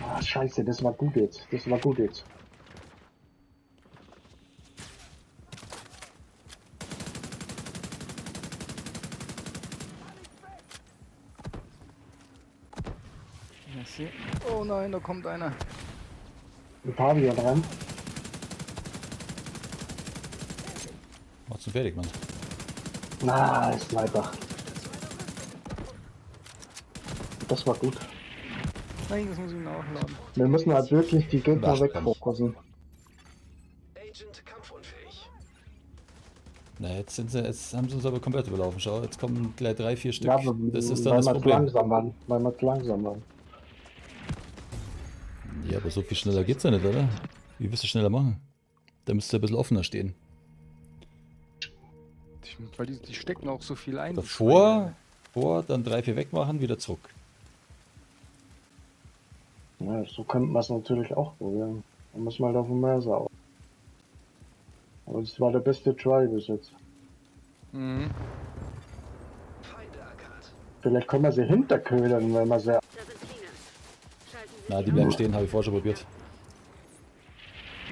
Ah, scheiße, das war gut jetzt. Das war gut jetzt. Merci. Oh nein, da kommt einer. Ein Pavillon dran. Machst du fertig, Mann. Na, Sniper. Das war gut. Nein, das muss ich nachladen. Wir müssen halt wirklich die Gegner Ach, komm. wegfokussen. Agent kampfunfähig. Na, jetzt haben sie uns aber komplett überlaufen. Schau, jetzt kommen gleich 3, 4 Stück. Ja, aber Das ist dann weil das wir Problem. langsam waren. Weil wir langsam waren. Ja, aber so viel schneller geht's ja nicht, oder? Wie willst du schneller machen? Da müsste ein bisschen offener stehen. Weil die stecken auch so viel ein. die Davor, dann 3, 4 wegmachen, wieder zurück. Ja, so könnte man es natürlich auch probieren. Dann muss man halt auf dem Mörser auf. Aber das war der beste Try bis jetzt. Schweine. Mhm. Feinde erkannt. Vielleicht können wir sie hinterködern, wenn wir sie... Da sind Cleaners. Schalten Sie Na, sie die aus. bleiben stehen, habe ich vorher schon probiert. Die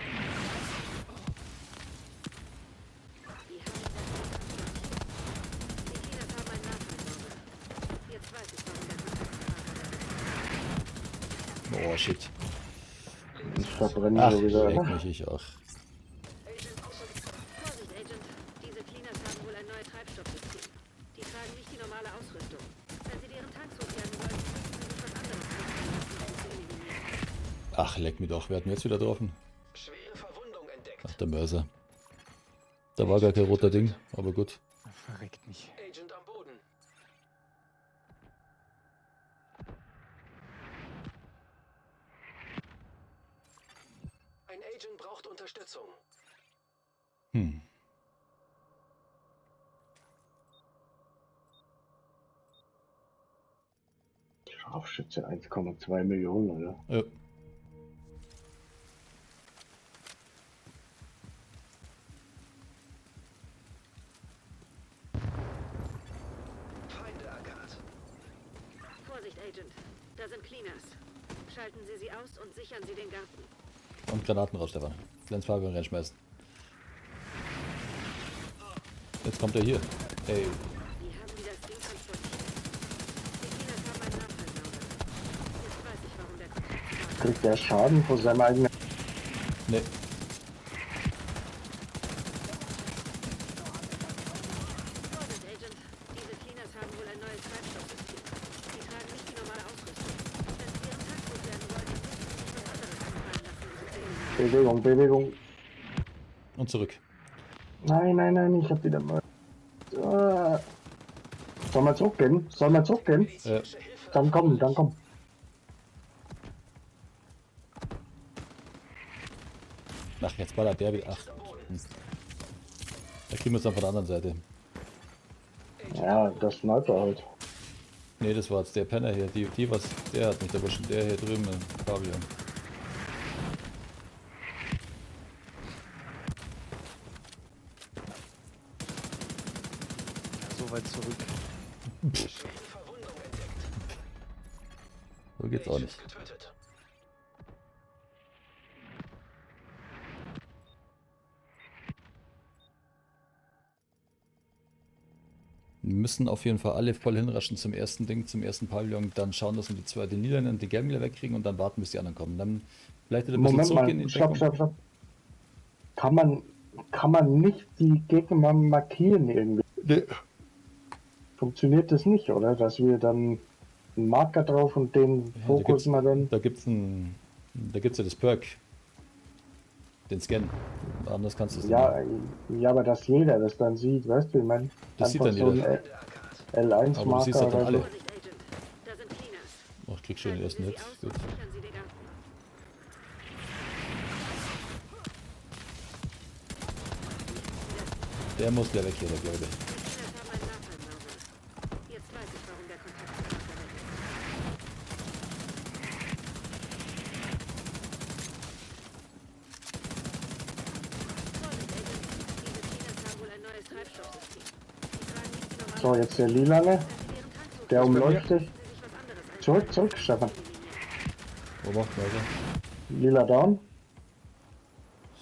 haben das transportiert. Die Cleaners haben einen Nachfallmörser. Jetzt weiß ich, warum der Kontakt Oh, shit. Ich verbrenne Ach, sie wieder. leck mich, ich auch. Vorsicht, Agent. Diese Cleaners haben wohl ein neues Treibstoffsystem. Die tragen nicht die normale Ausrüstung. Wenn Sie deren Tanks hochjagen wollen, müssen Sie sich was anderes einfallen lassen, um sie zu eliminieren. Ach, leck mich doch. Wir hatten jetzt wieder getroffen. Schwere Verwundung entdeckt. Ach, der Mörser. Da war gar kein roter Ding, aber gut. Verreckt mich. Agent am Boden. Ein Agent braucht Unterstützung. Hm. Scharfschütze 1,2 Millionen, oder? Ja. Feinde erkannt. Vorsicht, Agent. Da sind Cleaners. Schalten Sie sie aus und sichern Sie den Garten. Und Granaten raus, Stefan. Ins Fahrwerk reinschmeißen. Jetzt kommt er hier. Ey, Wie haben die das Ding transportiert? Die Cleaners haben einen Nachfallmörser. Jetzt weiß ich, warum der Kontakt war. Kriegt der Schaden von seinem eigenen... ne. Vorsicht, Agent. Diese Cleaners haben wohl ein neues Treibstoffsystem. Die tragen nicht die normale Ausrüstung. Wenn Sie ihren Tank loswerden wollen, müssen Sie sich was anderes einfallen lassen, um sie zu eliminieren. Bewegung, Bewegung. Und zurück. Nein, nein, nein, ich hab wieder mal... Ah. Sollen wir zurückgehen? Sollen wir zurückgehen? Dann komm, dann komm. Ach, jetzt ballert der wieder. Ach. Hm. Da kriegen wir es dann von der anderen Seite. Ja, das Sniper halt. Ne, das war jetzt der Penner hier. Der hat mich erwischen. Der hier drüben im Pavillon. So weit zurück. Schwere Verwundung entdeckt. So geht's auch nicht. Getötet. Wir müssen auf jeden Fall alle voll hinraschen zum ersten Ding, zum ersten Pavillon. Dann schauen, dass wir die zweite Niederländer und die Gelben wieder wegkriegen und dann warten, bis die anderen kommen. Dann vielleicht wieder ein bisschen Moment zurückgehen mal, in stopp, Deckung. stopp, stopp. Kann man nicht die Gegner mal markieren irgendwie? Nee. Funktioniert das nicht, oder? Dass wir dann einen Marker drauf und den Ja, Fokus mal dann... da gibt's ja das Perk. Den Scan. Anders kannst du es Ja, ja, aber dass jeder das dann sieht, weißt du, ich meine, Das sieht einfach dann so jeder. ein Aber du siehst L1-Marker halt dann oder alle. so. Vorsicht, Agent. Da sind Cleaners. Oh, ich krieg schon den ersten Schalten Sie Hit. sie aus Gut. und sichern Sie den Garten. Der muss gleich weg hier, der Gelbe. Die Cleaners haben einen Nachfallmörser. Jetzt weiß ich, warum der Kontakt zu Wasser weg ist. So, jetzt der Lilane. Der umleuchtet. Zurück, Stefan. Wo macht man also? Lila down.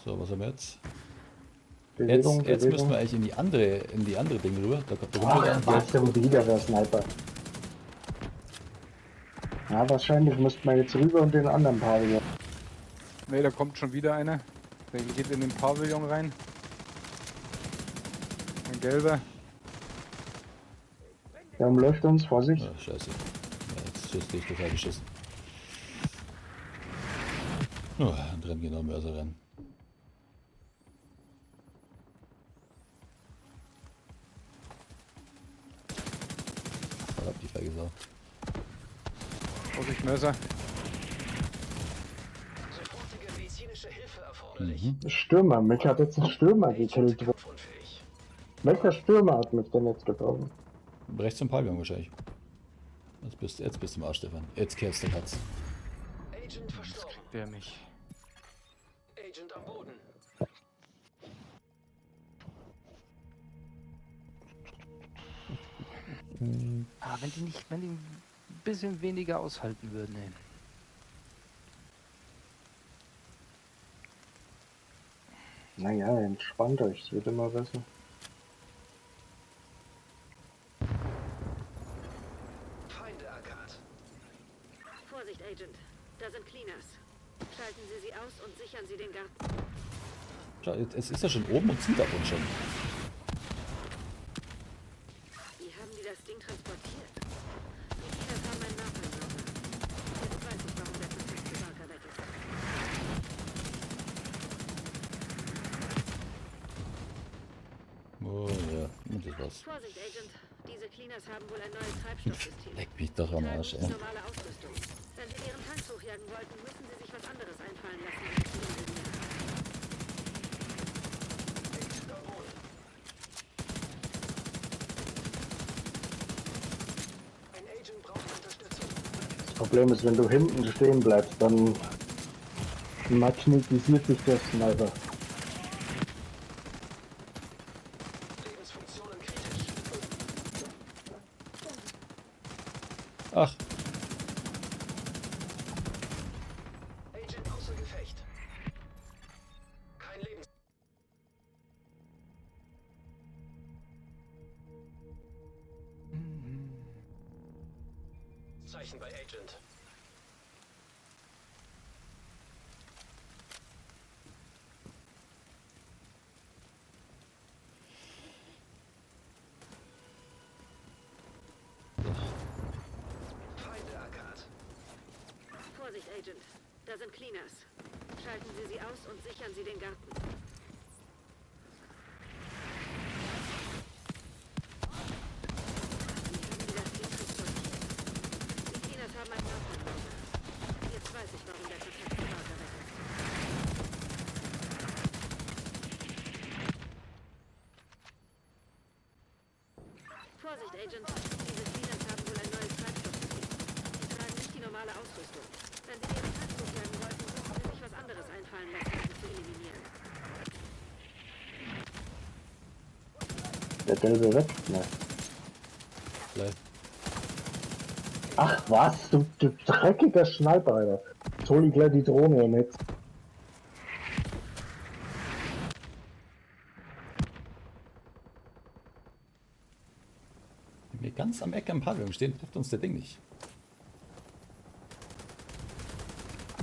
So, was haben wir jetzt? Bewegung, Jetzt Bewegung. müssen wir eigentlich in die andere Ding rüber. Da kommt Ach, was denn wieder der Sniper? Ja, wahrscheinlich müsste man jetzt rüber und den anderen Pavillon. Ne, da kommt schon wieder einer. Der geht in den Pavillon rein. Ein gelber. Der umläuft uns, Vorsicht. Ah, scheiße. Ja, jetzt schießt ich total beschissen. Oh, und rennt genau Mörser rein. Verdammt, die feige Sau. Vorsicht, Mörser. Sofortige medizinische Hilfe erforderlich. Stürmer, mich hat jetzt ein Stürmer gekillt. Kampfunfähig. Welcher Stürmer hat mich denn jetzt getroffen? Rechts zum Pavillon wahrscheinlich. Jetzt bist du im Arsch, Stefan. Jetzt kehrst du Katz. Agent verstorben. Der mich. Agent am Boden. Ah, wenn die ein bisschen weniger aushalten würden, ey. Naja, entspannt euch, es wird immer besser. Feinde erkannt. Vorsicht, Agent. Da sind Cleaners. Schalten Sie sie aus und sichern Sie den Garten. Schau, jetzt ist er schon oben und zieht ab uns schon. Wie haben die das Ding transportiert? Die Cleaners haben einen Nachhaltsauger. Jetzt weiß ich, warum der perfekte Marker weg ist. Oh ja, und das war's. Vorsicht, Agent. Diese Cleaners haben wohl ein neues Treibstoffsystem. Leck mich doch am Tragen Arsch, nicht ey. normale Ausrüstung. Wenn Sie ihren Tanks hochjagen wollten, müssen Sie sich was anderes einfallen lassen, um sie zu eliminieren. Agent am Boden. Ein Agent braucht Unterstützung. Das Problem ist, wenn du hinten stehen bleibst, dann magnetisiert sich der Sniper. Lebensfunktionen kritisch. Ach, Agent außer Gefecht. Kein Lebens... Zeichen bei Agent. Feinde erkannt. Vorsicht, Agent. Da sind Cleaners. Schalten Sie sie aus und sichern Sie den Garten. Wie haben die das Ding transportiert? Die Cleaners haben einen Nachhaltsauger. Jetzt weiß ich, warum der perfekte Marker weg ist. Vorsicht, Agent. Diese Cleaners haben wohl ein neues Treibstoffsystem. Sie tragen nicht die normale Ausrüstung. Wenn Sie ihren Tank hochjagen wollten, müssen Sie sich was anderes einfallen lassen, um sie zu eliminieren. Der gelbe weg? Ne. bleib. Ach was, du dreckiger Sniper, Alter. Jetzt hol ich gleich die Drohne mit. Wenn wir ganz am Eck am Pavillon stehen, trifft uns der Ding nicht.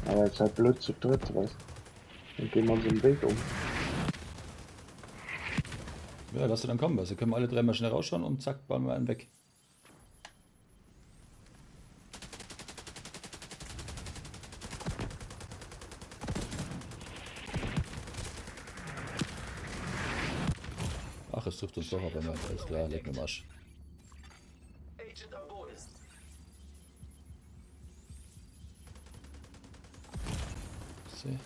Aber jetzt halt blöd zu dritt, weißt du. Dann gehen wir uns den Weg um. Ja, lass du dann kommen, also können wir alle dreimal schnell rausschauen und zack, bauen wir einen weg. Ach, es trifft uns doch auf einmal. Alles klar, leck mir Marsch. Agent am Boden. See.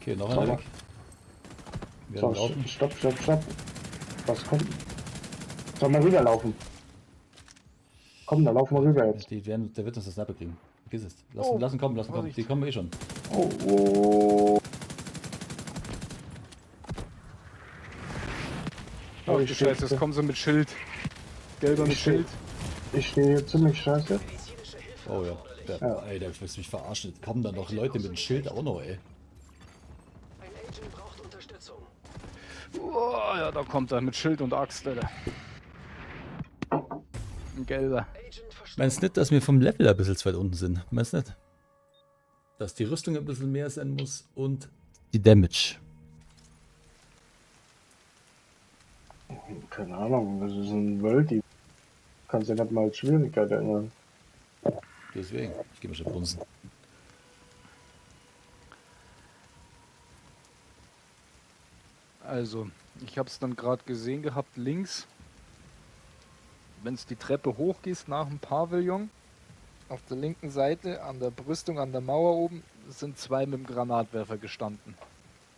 Okay, noch einer weg. Wir So, laufen. stopp. Was kommt? Soll mal rüberlaufen? Komm, dann laufen wir rüber jetzt. Der wird uns das Sniper kriegen. Vergiss es. Oh, Lass ihn kommen. Vorsicht. Die kommen eh schon. Oh, oh. Ach Oh, du ich steh- Scheiße, jetzt kommen sie mit Schild. Gelber mit Ich steh- Schild. Ich stehe hier ziemlich scheiße. Oh ja. Ja. Ey, der willst mich verarschen. Jetzt kommen da noch Leute mit dem Schild auch noch, ey. Ein Agent braucht Unterstützung. Oh, ja, da kommt er mit Schild und Axt, Alter. Ein gelber. Agent verstanden. Meinst nicht, dass wir vom Level ein bisschen zu weit unten sind? Meinst nicht? Dass die Rüstung ein bisschen mehr sein muss und die Damage. Keine Ahnung, das ist ein World, die kannst ja nicht mal als Schwierigkeit ändern. Deswegen. Ich gehe mal schon brunsen. Also, ich habe es dann gerade gesehen gehabt, links. Wenn es die Treppe hochgehst nach dem Pavillon, auf der linken Seite, an der Brüstung, an der Mauer oben, sind zwei mit dem Granatwerfer gestanden.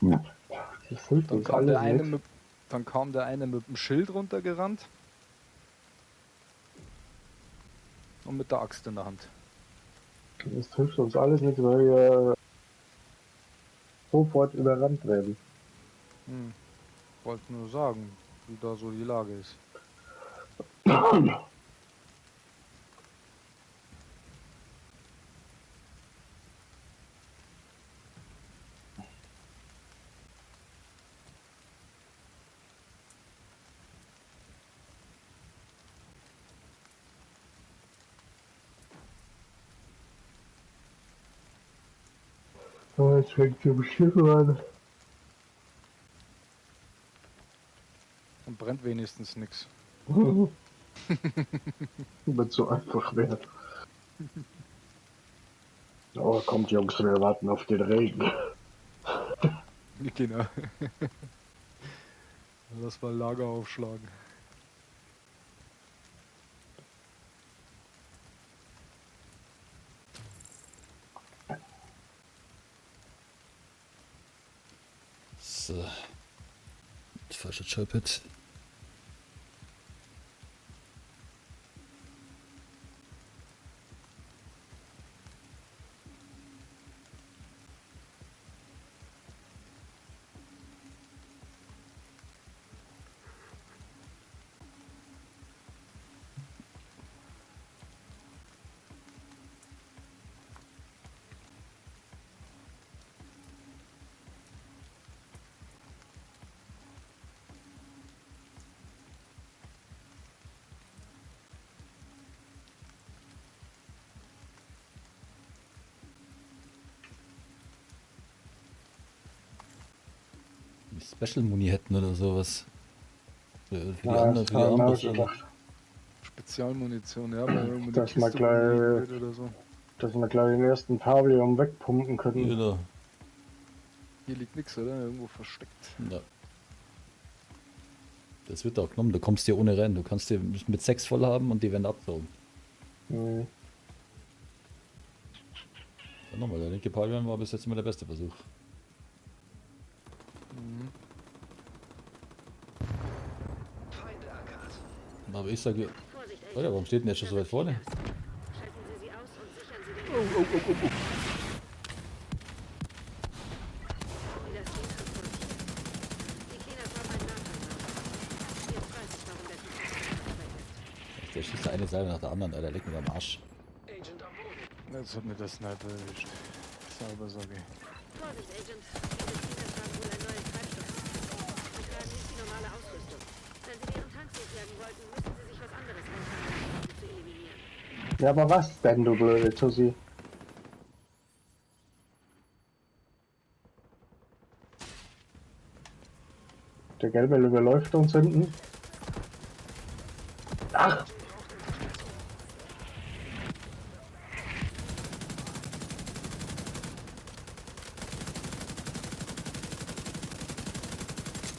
Das hilft Dann uns kam, der alles eine nicht. mit, dann kam der eine mit dem Schild runtergerannt. Und mit der Axt in der Hand. Das hilft uns alles nicht, weil wir sofort überrannt werden. Wollte nur sagen, wie da so die Lage ist. Oh, jetzt fängt zum Schiff an. Und brennt wenigstens nichts. Wird so einfach werden. Oh, kommt Jungs, wir warten auf den Regen. Genau. Lass mal Lager aufschlagen. So. Falscher Joypad. Special Muni hätten oder sowas. Für die Ja, andere, das für die haben wir Armbrust schon oder- gedacht. Spezialmunition, ja, weil irgendwo Dass die man Kiste gleich- rumliegt oder so. Dass wir gleich den ersten Pavillon wegpumpen können. Genau. Hier liegt nichts, oder? Irgendwo versteckt. Ja. Das wird auch genommen. Du kommst hier ohne rein. Du kannst hier mit 6 voll haben und die werden abgezogen. Mhm. Dann nochmal, der linke Pavillon war bis jetzt immer der beste Versuch. Feinde erkannt. Aber ich sage, Vorsicht, oh ja, warum steht denn jetzt schon so weit vorne? Schalten Sie sie aus und sichern Sie den Garten. Die das Ding transportiert. Die Cleaner haben einen Nachhinein. Jetzt weiß ich, warum der Typ dabei ist. Der schießt eine Seite nach der anderen, Alter, leck mir am Arsch. Agent am Boden. Jetzt hat mir der Sniper erwischt. Sauber, sag ich. Vorsicht, Agent. Diese Cleaners haben wohl einen neuen Treibstoff. Sie tragen nicht die normale Ausrüstung. Wenn Sie deren Tanks loswerden wollten, müssen Sie sich was anderes einfallen lassen, um sie zu eliminieren. Ja, aber was denn, du blöde Tussi? Der Gelbe überläuft uns hinten. Ach!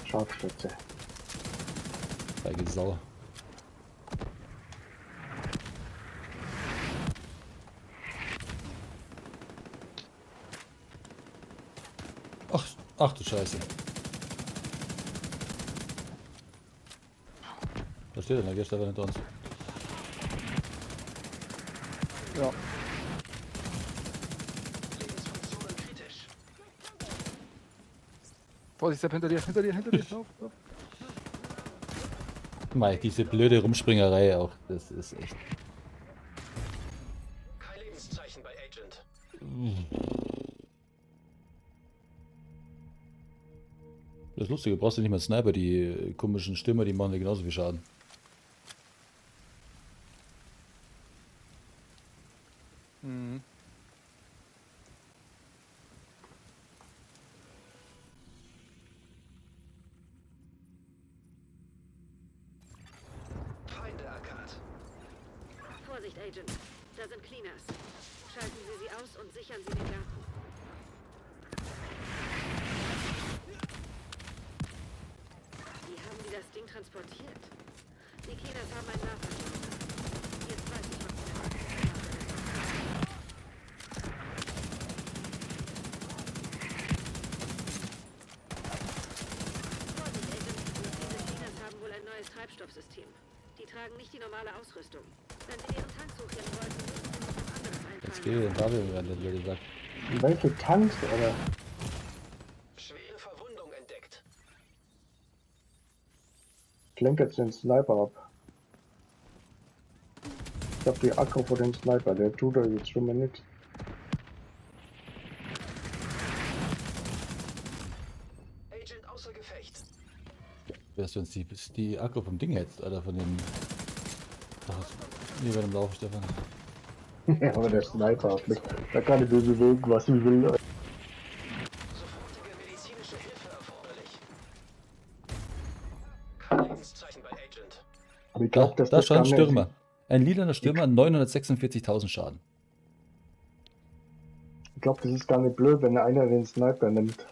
Scharfschütze. Feige Sau. Ach du Scheiße. Da steht er, da geht er hinter uns. Ja. Lebensfunktionen kritisch. Vorsicht, Sepp, hinter dir, lauf. Mei, diese blöde Rumspringerei auch, das ist echt. Kein Lebenszeichen bei Agent. Das ist lustig, du brauchst ja nicht mal einen Sniper, die komischen Stürmer, die machen dir genauso viel Schaden. Mhm. Feinde erkannt. Vorsicht, Agent. Da sind Cleaners. Schalten Sie sie aus und sichern Sie den Garten. Wie haben die das Ding transportiert? Die Cleaners haben ein Nachrichtenlager. Jetzt weiß ich, was der Vorsicht, Agent. Diese Cleaners haben wohl ein neues Treibstoffsystem. Die tragen nicht die normale Ausrüstung. Wenn sie ihren Tank hochheben wollten, müssen sie sich was anderes Jetzt einfallen geh lassen. den David werden, der gesagt. Welche Tanks, oder? Schwere Verwundung entdeckt. Ich lenke jetzt den Sniper ab. Ich hab die Akku vor dem Sniper, der tut da jetzt schon mal nichts. Agent außer Gefecht. Wärst du uns die Akku vom Ding hättest, Alter, von dem. Nee, bei dem Lauf, Stefan. Ja, aber der Sniper hat mich. Da kann ich mir bewegen, was ich will. Sofortige medizinische Hilfe erforderlich. Kein Lebenszeichen bei Agent. Aber ich Da, glaube, dass da das schon ein gar Stürmer. nicht. Ein lilaner Stürmer, 946.000 Schaden. Ich glaube, das ist gar nicht blöd, wenn einer den Sniper nimmt.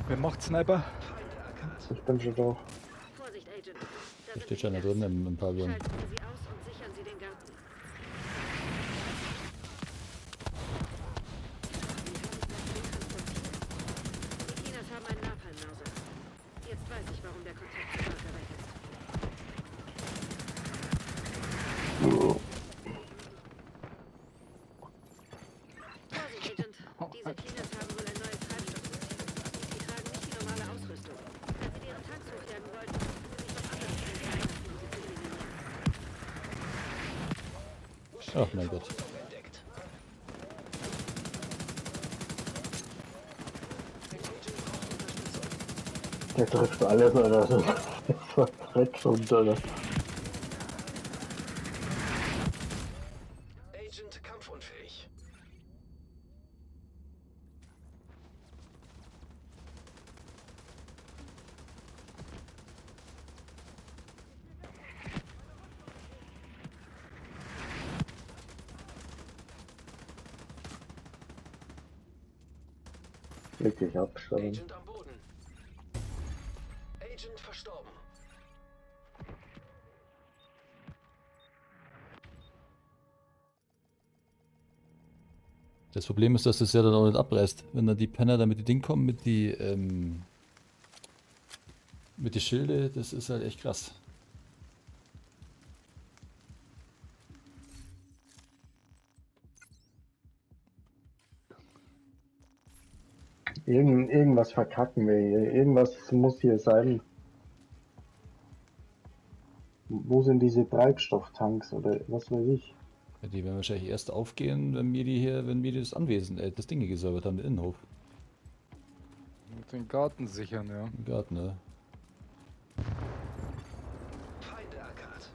Wer macht Sniper? Ich bin schon da. Vorsicht, Agent. Da Da sind steht schon da Cleaners. drin im Pavillon. Schalten Sie sie aus und sichern Sie den Garten. Die Cleaners haben einen Napalm-Mauser. Jetzt weiß ich, warum der Kontakt zu Barker weg ist. Vorsicht, Agent. Diese Cleaners haben wohl ein neues Treibstoffsystem. Die tragen nicht die normale Ausrüstung. Wenn sie ihren Tanks hochjagen wollten, müssten sie sich was anderes einfallen lassen, um sie zu eliminieren. Ach mein Gott. Entdeckt. Der trifft alles, oder so. Verdreckt und, oder? Agent kampfunfähig. Wirklich abschauen. Agent am Boden. Agent verstorben. Das Problem ist, dass das ja dann auch nicht abreißt. Wenn dann die Penner da mit dem Ding kommen, mit die Schilde, das ist halt echt krass. Irgendwas verkacken wir hier. Irgendwas muss hier sein. Wo sind diese Treibstofftanks oder was weiß ich? Ja, die werden wahrscheinlich erst aufgehen, wenn wir das Anwesen, das Ding hier gesäubert haben, den Innenhof. Mit den Garten sichern, ja. Im Garten, ne? Feinde erkannt.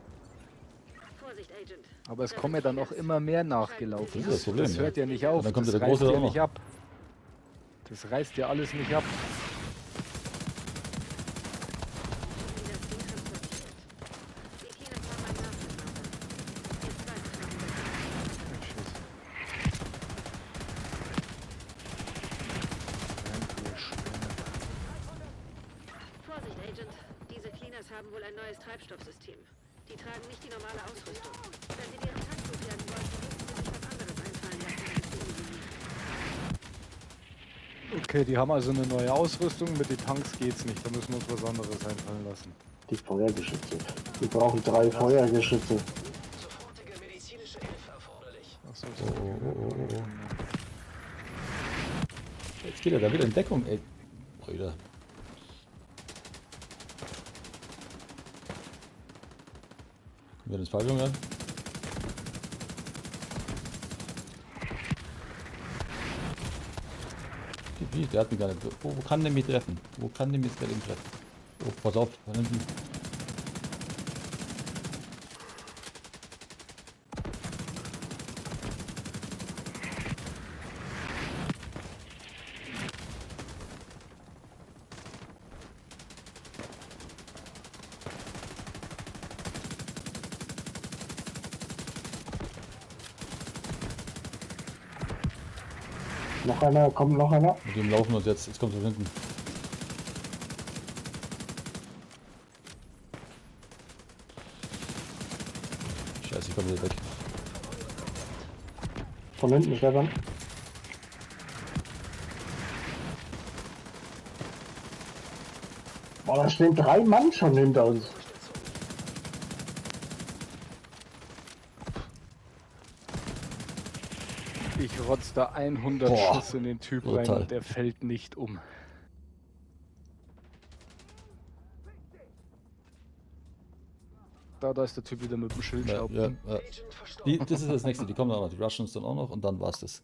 Vorsicht, Agent. Aber es kommen ja dann auch immer mehr nachgelaufen. Das ist das Problem, Das hört ja nicht auf. Und dann kommt das der reißt Große ja auch nicht noch. ab. Das reißt ja alles nicht ab. Wie das Ding transportiert. Die Cleaners haben einen Napalm-Mauser. Jetzt weiß ich, warum der Vorsicht, Agent. Diese Cleaners haben wohl ein neues Treibstoffsystem. Die tragen nicht die normale Ausrüstung. Wenn sie deren Tank hochjagen wollten, müssten sie sich was anderes einfallen lassen, um sie zu eliminieren. Okay, die haben also eine neue Ausrüstung, mit den Tanks geht's nicht, da müssen wir uns was anderes einfallen lassen. Die Feuergeschütze. Wir brauchen 3 Feuergeschütze. Sofortige medizinische Hilfe erforderlich. Achso, Oh. Jetzt geht er da wieder in Deckung, ey. Brüder. Kommen wir ins Pavillon ran? Wie? Der hat mich gar nicht. Wo kann der mich treffen? Wo kann der mich treffen? Oh, pass auf, da hinten. Noch einer, kommt noch einer. Mit dem laufen uns jetzt kommt er von hinten. Scheiße, ich komme wieder weg. Von hinten, Stefan. Boah, da stehen 3 Mann schon hinter uns. Ich rotz da 100 Boah, Schuss in den Typ rein brutal. und der fällt nicht um. Da ist der Typ wieder mit dem Schild. Ja, ja, ja. Das ist das nächste, die kommen auch noch, die rushen uns dann auch noch und dann war's das.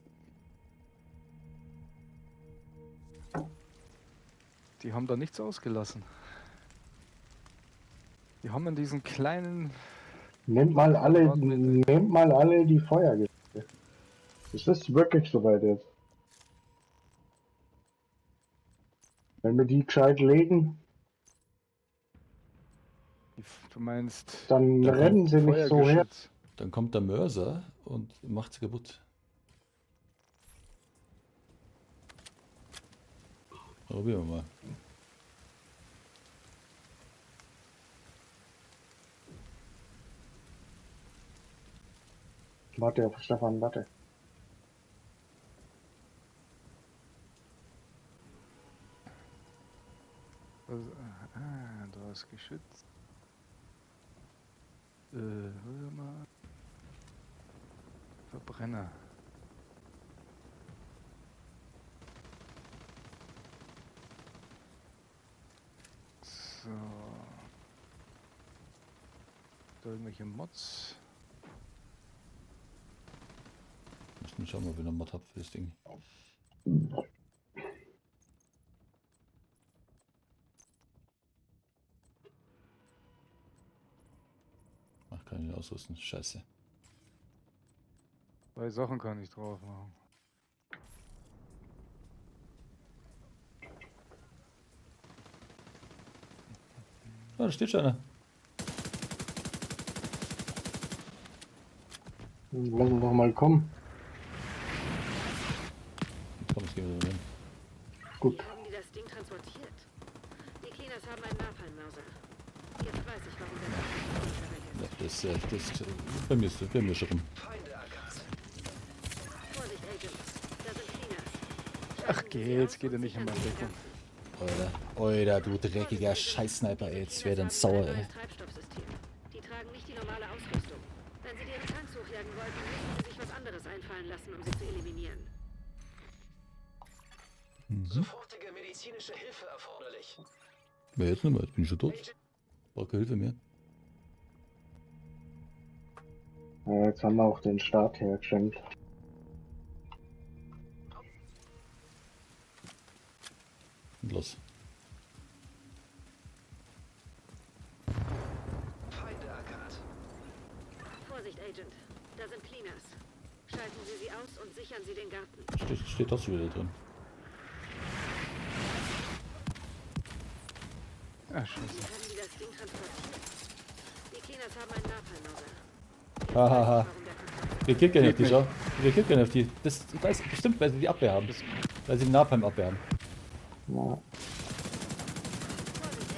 Die haben da nichts ausgelassen. Die haben in diesen kleinen... Nehmt mal alle die Feuergeschütze. Ist das wirklich soweit jetzt? Wenn wir die gescheit legen, Du meinst... dann Da rennen sie nicht so her. Feuergeschütz. Dann kommt der Mörser und macht's kaputt. Probieren wir mal. Warte auf Stefan, warte. Da ist Geschütz. Warte mal. Verbrenner. So. Da irgendwelche Mods. Müssen schauen, ob ich noch Mod hab für das Ding. Ach, kann ich nicht ausrüsten. Scheiße. 2 Sachen kann ich drauf machen. Ah, da steht schon einer. Lass uns doch mal kommen. Komm, jetzt gehen wir wieder hin. Gut. Wie haben die das Ding transportiert? Die Cleaners haben einen Napalm-Mörser. Jetzt weiß ich, warum der Ja, das bei mir schon rum. Vorsicht, Agents. Da sind Cleaners. Ach jetzt geht er nicht in meine Deckung. Alter, du dreckiger Scheiß-Sniper, ey. Jetzt wäre dann sauer, ey. Treibstoffsystem. Die tragen nicht die normale Ausrüstung. Wenn sie ihre Tanks hochjagen wollten, müssen sie sich was anderes einfallen lassen, um sie zu eliminieren. Sofortige medizinische Hilfe erforderlich. Ja, jetzt nicht mehr, jetzt bin ich schon tot. Brauche keine Hilfe mehr. Ja, jetzt haben wir auch den Start hergeschenkt. Und los. Feinde erkannt. Vorsicht, Agent. Da sind Cleaners. Schalten Sie sie aus und sichern Sie den Garten. Steht trotzdem wieder drin. Ach, scheiße. Wie haben die das Ding transportiert? Die Cleaners haben einen Napalm-Mörser. Hahaha. Warum der Kontakt Wir killen gerne auf die, Geht schau. Wir killen gerne auf die. Das, ich weiß bestimmt, weil sie die Abwehr haben. Weil sie die Napalm-Abwehr haben. Ja. Vorsicht,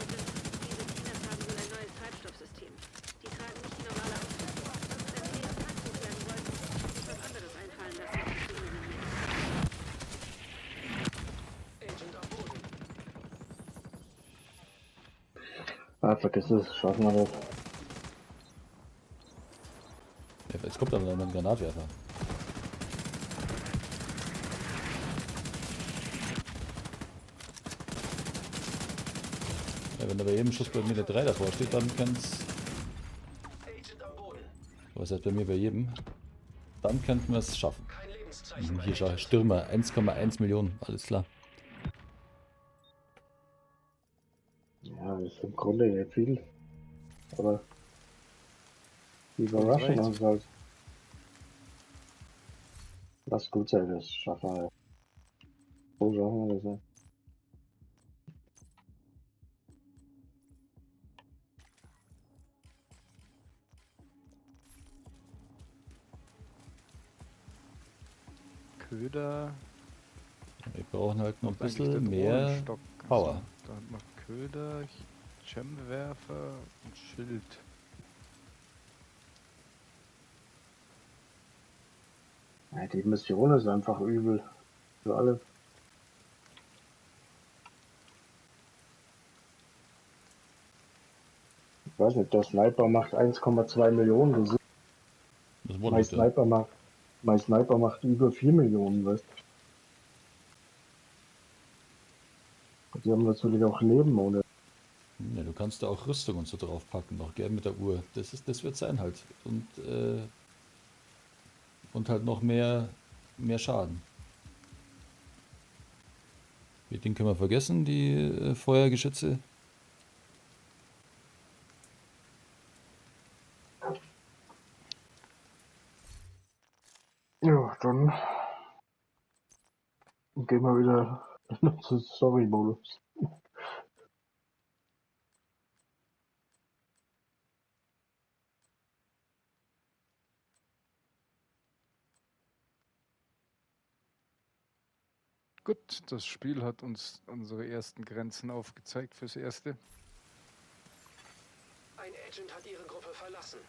Agent. Diese Cleaners haben wohl ein neues Treibstoffsystem. Die tragen nicht die normale Ausrüstung. Wenn sie ihre Tanks hochjagen wollten, müssen sie sich was anderes einfallen lassen, um sie zu eliminieren. Ah, vergiss es, schaffen wir das. Ja, jetzt kommt dann ein Granatwerfer. Ja, wenn da bei jedem Schuss bei mir eine 3 davor steht, dann kann's. Was heißt bei mir bei jedem? Dann könnten wir es schaffen. Hier schau, Stürmer, 1,1 Millionen, alles klar. Ja, das ist im Grunde ja viel. Aber die Kommt überraschen recht. uns halt. Lass gut sein, das schaffen wir. So schaffen wir das ja. Köder. Wir brauchen halt noch ein Was ist eigentlich bisschen der mehr Drohnenstock? Power. Also, da hat man Köder, Gemwerfer und Schild. Ja, die Mission ist einfach übel. Für alle. Ich weiß nicht, der Sniper macht 1,2 Millionen. Das ist, Das mein, wundert, ja. mein Sniper macht über 4 Millionen, weißt du. Die haben natürlich auch Leben ohne. Ja, du kannst da auch Rüstung und so drauf packen, noch gell, mit der Uhr. Das wird sein halt. Und halt noch mehr Schaden. Den können wir vergessen, die Feuergeschütze. Ja, dann gehen wir wieder in unseren Story-Modus. Gut, das Spiel hat uns unsere ersten Grenzen aufgezeigt fürs Erste. Ein Agent hat Ihre Gruppe verlassen.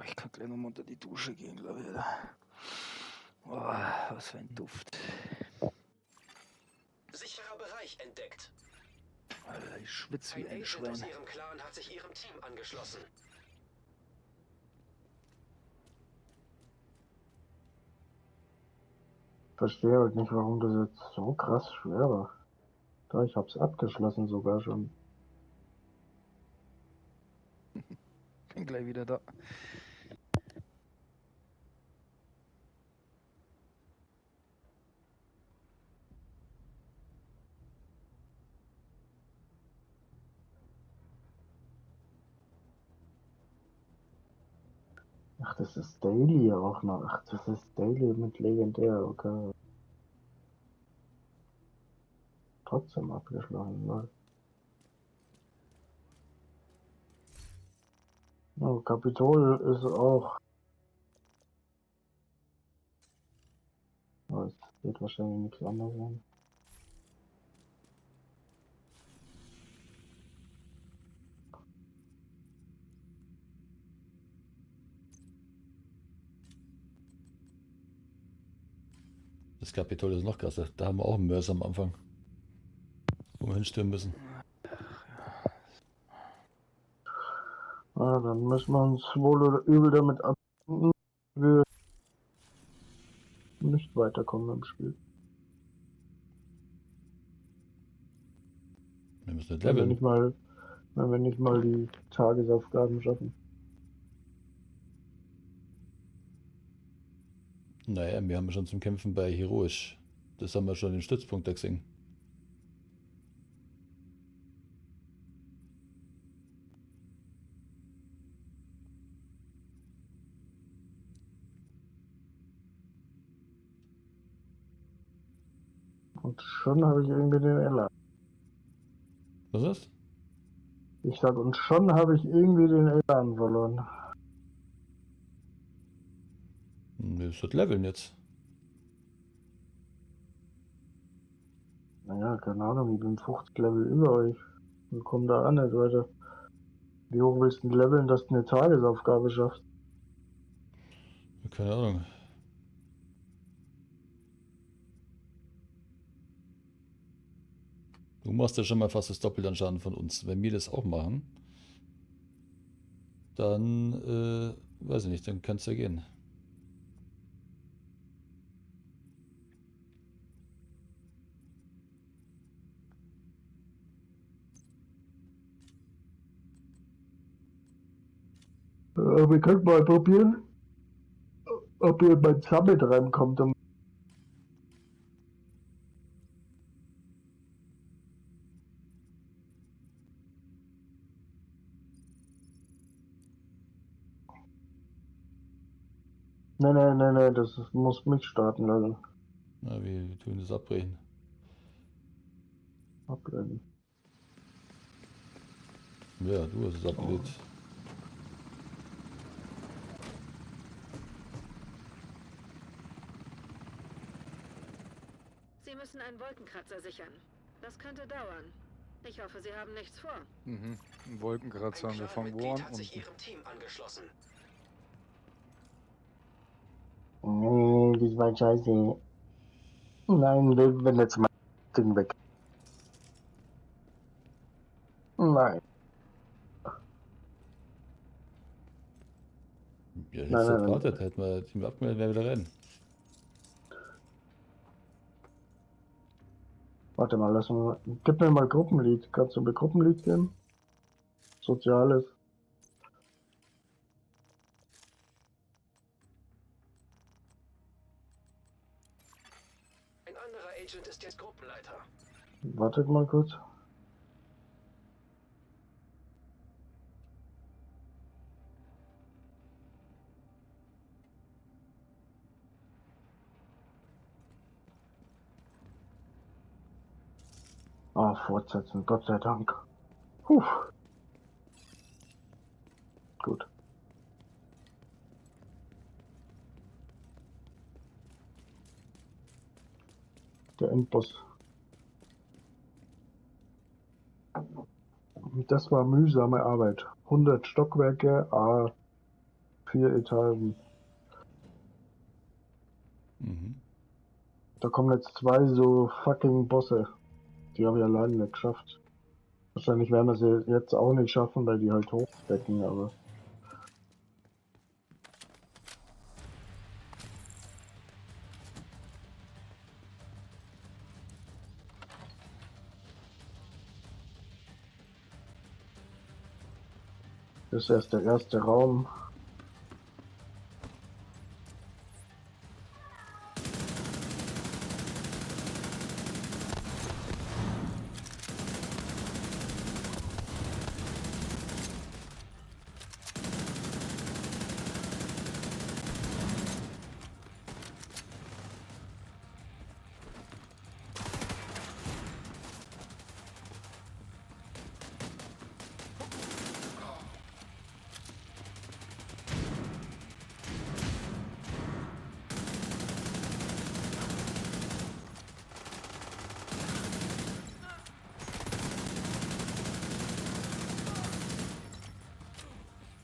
Ich kann gleich nochmal unter die Dusche gehen, glaube ich. Oh, was für ein Duft. Sicherer Bereich entdeckt. Alter, ich schwitze wie Ein ein Agent Schwein. aus Ihrem Clan hat sich Ihrem Team angeschlossen. Ich verstehe halt nicht, warum das jetzt so krass schwer war. Da, ich hab's abgeschlossen sogar schon. Bin gleich wieder da. Ach, das ist Daily auch noch. Ach, das ist Daily mit Legendär, okay. Trotzdem abgeschlossen, ne? Oh, Kapitol ist auch. Oh, es wird wahrscheinlich nichts anderes sein. Das Kapitol ist noch krasser. Da haben wir auch einen Mörser am Anfang. Wo wir hinstürmen müssen. Ah, dann müssen wir uns wohl oder übel damit abfinden, dass wir nicht weiterkommen im Spiel. Wir müssen nicht Wenn wir leveln. nicht mal die Tagesaufgaben schaffen. Naja, wir haben schon zum Kämpfen bei Heroisch. Das haben wir schon den Stützpunkt da gesehen. Und schon habe ich irgendwie den Elan. Was ist das? Ich sag, und schon habe ich irgendwie den Elan verloren. Das wird leveln jetzt. Naja, keine Ahnung, ich bin 50 Level über euch. Wir kommen da an, nicht weiter. Wie hoch willst du denn leveln, dass du eine Tagesaufgabe schaffst? Keine Ahnung. Du machst ja schon mal fast das Doppelte an Schaden von uns. Wenn wir das auch machen, dann, weiß ich nicht, dann kann es ja gehen. Wir können mal probieren, ob ihr bei Summit reinkommt. Nee, das muss mich starten, Leute. Na, wir tun das abbrechen. Ablehnen. Ja, du hast es abgelehnt. Sie müssen einen Wolkenkratzer sichern. Das könnte dauern. Ich hoffe, Sie haben nichts vor. Mhm. Ein Wolkenkratzer haben wir von wo an? Unten. Das war scheiße. Nein, wenn jetzt mal das Ding weg. Nein. Ja, Nein, jetzt nein, wartet, hätten wir Team abgemeldet, wäre wieder rennen. Warte mal, gib mir mal Gruppenlied. Kannst du mir Gruppenlied geben? Soziales. Ein anderer Agent ist jetzt Gruppenleiter. Wartet mal kurz. Ah, fortsetzen, Gott sei Dank. Puh. Gut. Der Endboss. Das war mühsame Arbeit. 100 Stockwerke, 4 Etagen. Mhm. Da kommen jetzt 2 so fucking Bosse. Die habe ich alleine nicht geschafft. Wahrscheinlich werden wir sie jetzt auch nicht schaffen, weil die halt hochdecken, aber... Das ist erst der erste Raum.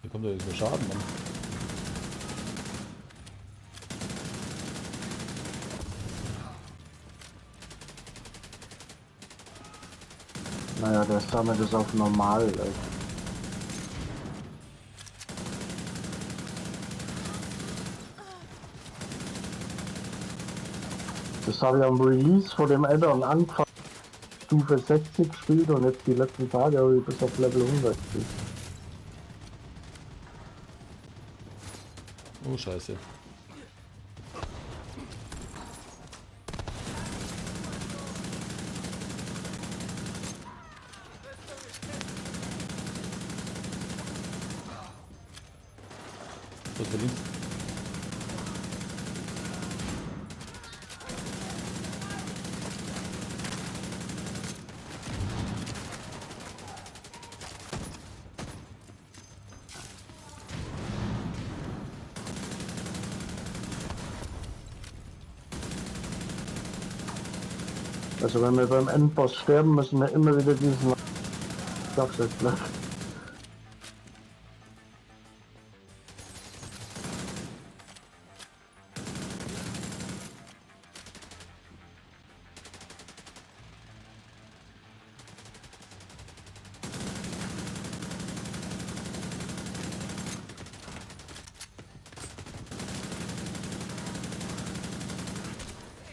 Hier kommt doch jetzt nur Schaden, Mann. Naja, der Summit ist auf normal. Das habe ich am Release vor dem Add-on angefangen, Stufe 60 gespielt und jetzt die letzten Tage habe ich bis auf Level 100 gespielt. Oh, scheiße. Was für links? Also wenn wir beim Endboss sterben, müssen wir immer wieder diesen Schlagzeug.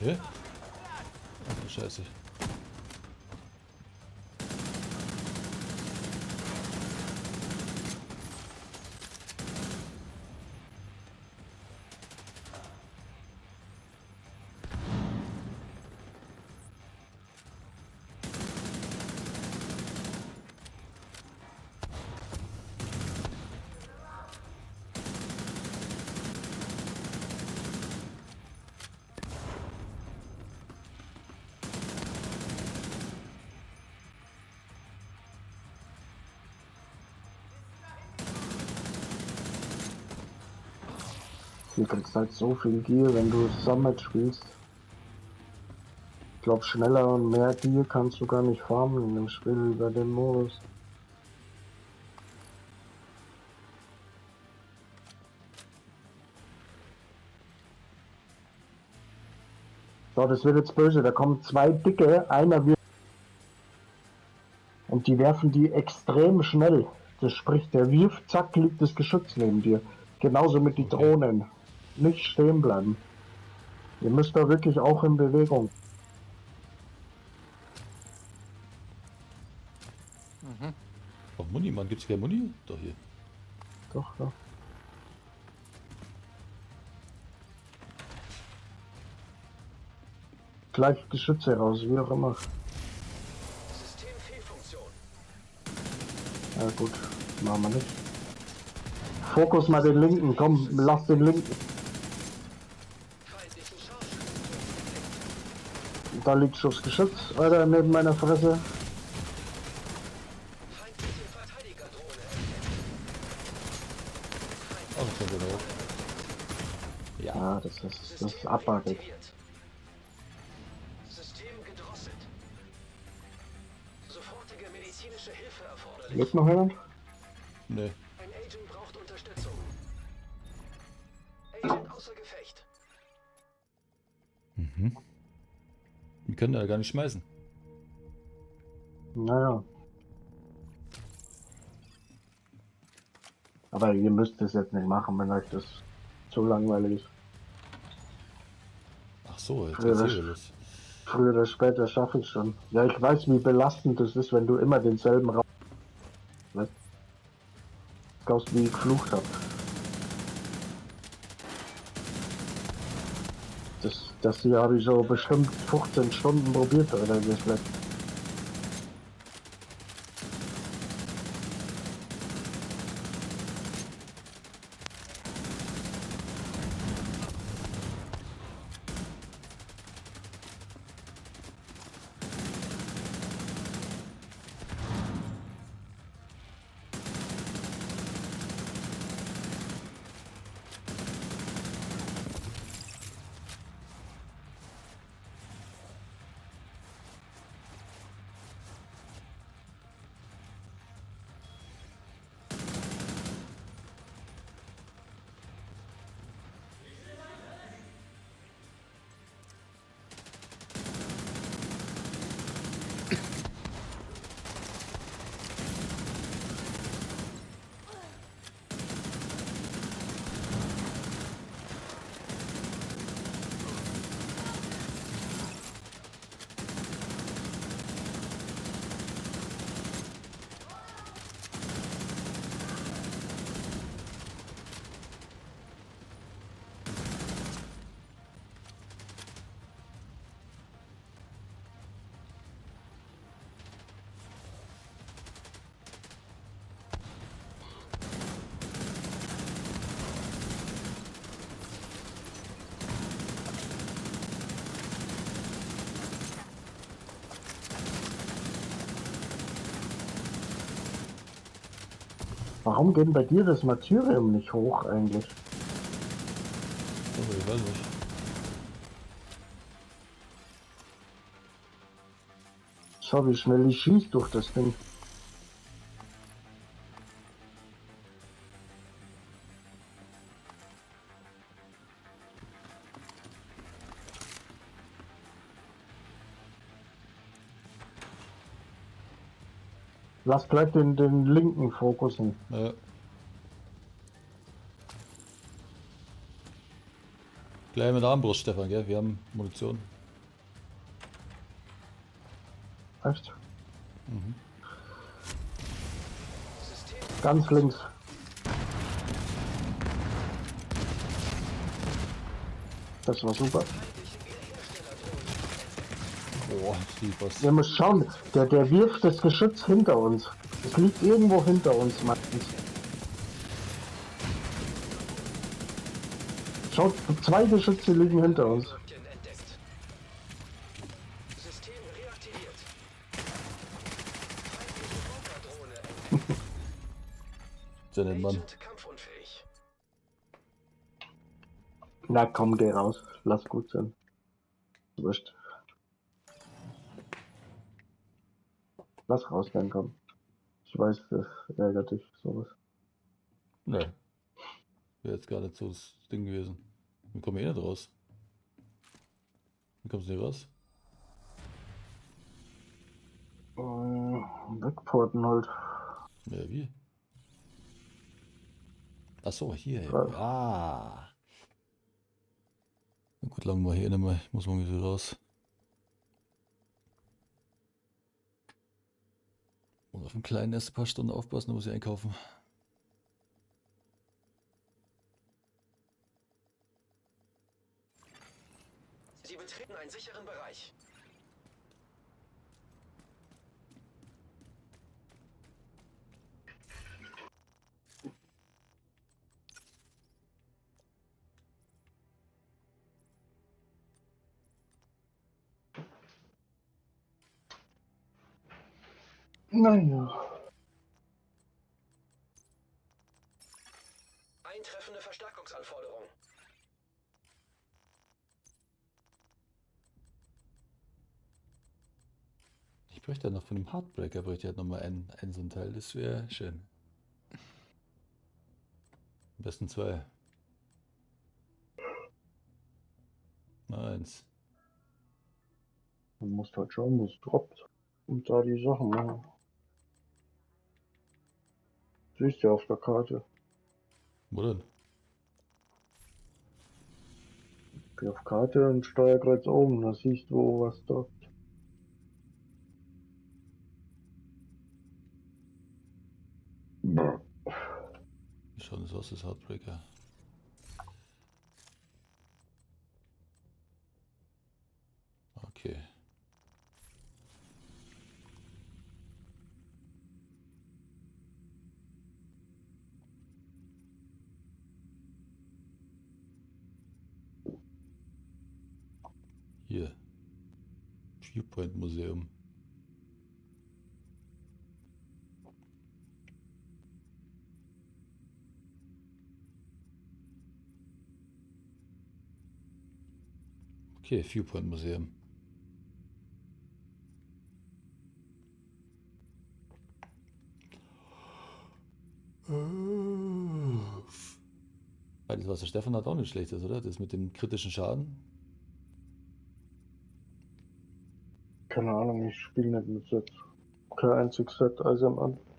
Okay. Ach, Scheiße. Du kriegst halt so viel Gear, wenn du Summit spielst. Ich glaube, schneller und mehr Gear kannst du gar nicht farmen in dem Spiel über den Modus. So, das wird jetzt böse. Da kommen zwei Dicke, einer wird. Und die werfen die extrem schnell. Das spricht, der wirft, zack, liegt das Geschütz neben dir. Genauso mit den Drohnen. Nicht stehen bleiben. Ihr müsst da wirklich auch in Bewegung. Auch Muni, Mann. Gibt's keine Muni? Doch hier. Doch, ja. Gleich Geschütze raus, wie auch immer. Systemfehlfunktion. Ja gut, machen wir nicht. Fokus mal den linken, komm, lass den linken. Feindlichen Scharfschützen. Da liegt Schussgeschütz, Alter, neben meiner Fresse. Feindliche Verteidigerdrohne. Ach, das kommt wieder hoch. Ja. Ja, das ist abartig. System gedrosselt. Sofortige medizinische Hilfe erforderlich. Lebt noch jemand? Ne. Ein Agent braucht Unterstützung. Agent außer Gefecht. Mhm. Wir können da gar nicht schmeißen. Naja. Aber ihr müsst es jetzt nicht machen, wenn euch das zu langweilig ist. Ach so, jetzt Ja, erzähl mir das. Früher oder später schaffe ich schon. Ja, ich weiß, wie belastend das ist, wenn du immer denselben Raum hast. Kaufst, wie ich geflucht habe. Das hier habe ich so bestimmt 15 Stunden probiert, oder geschleppt. Warum geht bei dir das Martyrium nicht hoch eigentlich? Oh, ich weiß nicht. Schau, wie schnell ich schieß durch das Ding. Lass gleich den linken fokussen. Ja. Gleich mit der Armbrust, Stefan, gell? Wir haben Munition. Echt? Mhm. Ganz links. Das war super. Boah, die was. Wir müssen schauen, der wirft das Geschütz hinter uns. Es liegt irgendwo hinter uns meistens. Schaut, 2 Geschütze liegen hinter uns. System reaktiviert. Der nennt man. Agent kampfunfähig. Na komm, geh raus. Lass gut sein. Wurscht. Lass raus, dann komm. Ich weiß, das ärgert dich, sowas. Ne. Wäre jetzt gar nicht so das Ding gewesen. Wir kommen eh nicht raus. Wie kommst du nicht raus? Wegporten halt. Ja, wie? Achso, hier. Ja. Ah. Na gut, lang mal hier nicht mehr. Ich muss mal wieder raus. Und auf einen kleinen erst ein paar Stunden aufpassen, dann muss ich einkaufen. Sie betreten einen sicheren Bereich. Naja. Eintreffende Verstärkungsanforderung. Ich bräuchte ja noch von dem Heartbreaker, bräuchte ich halt nochmal ein so ein Teil. Das wäre schön. Am besten 2. Eins. Du musst halt schauen, wo es droppt. Und da die Sachen machen. Siehst du ja auf der Karte. Wo denn? Geh auf Karte und Steuerkreuz oben. Da siehst du, wo was droppt. Wie schaut das aus, das Heartbreaker? Okay. Hier. Viewpoint Museum. Okay, Viewpoint Museum. Das, was der Stefan hat, auch nicht schlecht ist, oder? Das mit dem kritischen Schaden. Keine Ahnung, ich spiele nicht mit Set. Kein einziges Set, also am Anfang.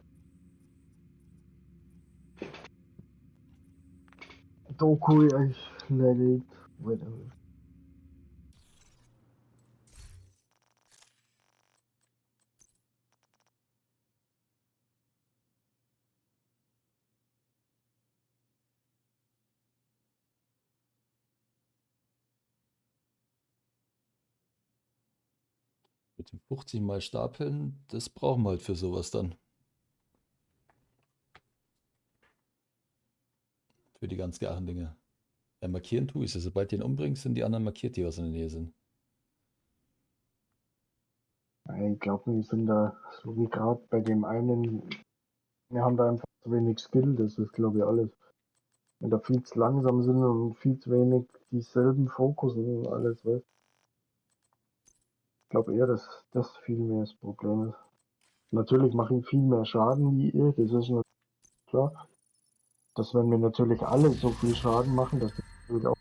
Doku, ich let it. Whatever. Mit dem 50 mal stapeln, das brauchen wir halt für sowas dann. Für die ganz garen Dinge. Ja, markieren tue ich es. Sobald du ihn umbringst, sind die anderen markiert, die aus in der Nähe sind. Ich glaube, wir sind da, so wie gerade bei dem einen, wir haben da einfach zu wenig Skill, das ist glaube ich alles. Wenn da viel zu langsam sind und viel zu wenig dieselben Fokus und alles, weißt. Ich glaube eher, dass das viel mehr das Problem ist. Natürlich machen viel mehr Schaden wie ihr, das ist natürlich klar. Dass wenn wir natürlich alle so viel Schaden machen, dass das natürlich auch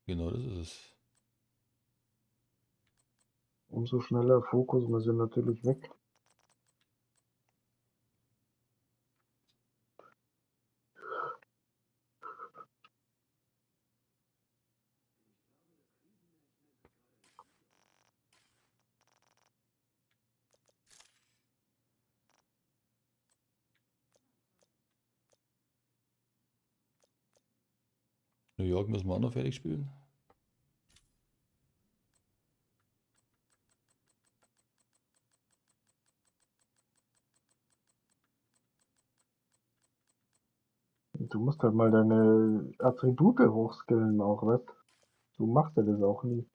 Genau, das ist es. umso schneller Fokus, wir sind natürlich weg. New York müssen wir auch noch fertig spielen. Du musst halt mal deine Attribute hochskillen auch, weißt du? Du machst ja das auch nie.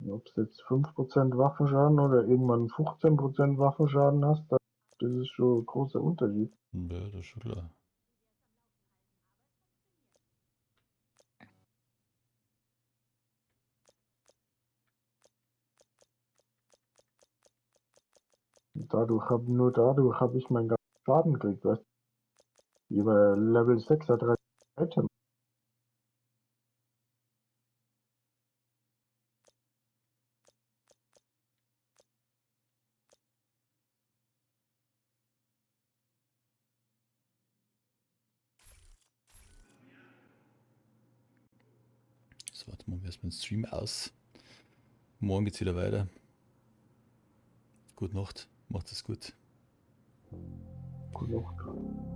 Ob du jetzt 5% Waffenschaden oder irgendwann 15% Waffenschaden hast, das ist schon ein großer Unterschied. Ja, das ist schon klar. Nur dadurch habe ich meinen ganzen Schaden gekriegt, weißt du? Über Level 36 Item. So, warte mal, wir erstmal den Stream aus. Morgen geht's wieder weiter. Gute Nacht, macht es gut. Gute Nacht.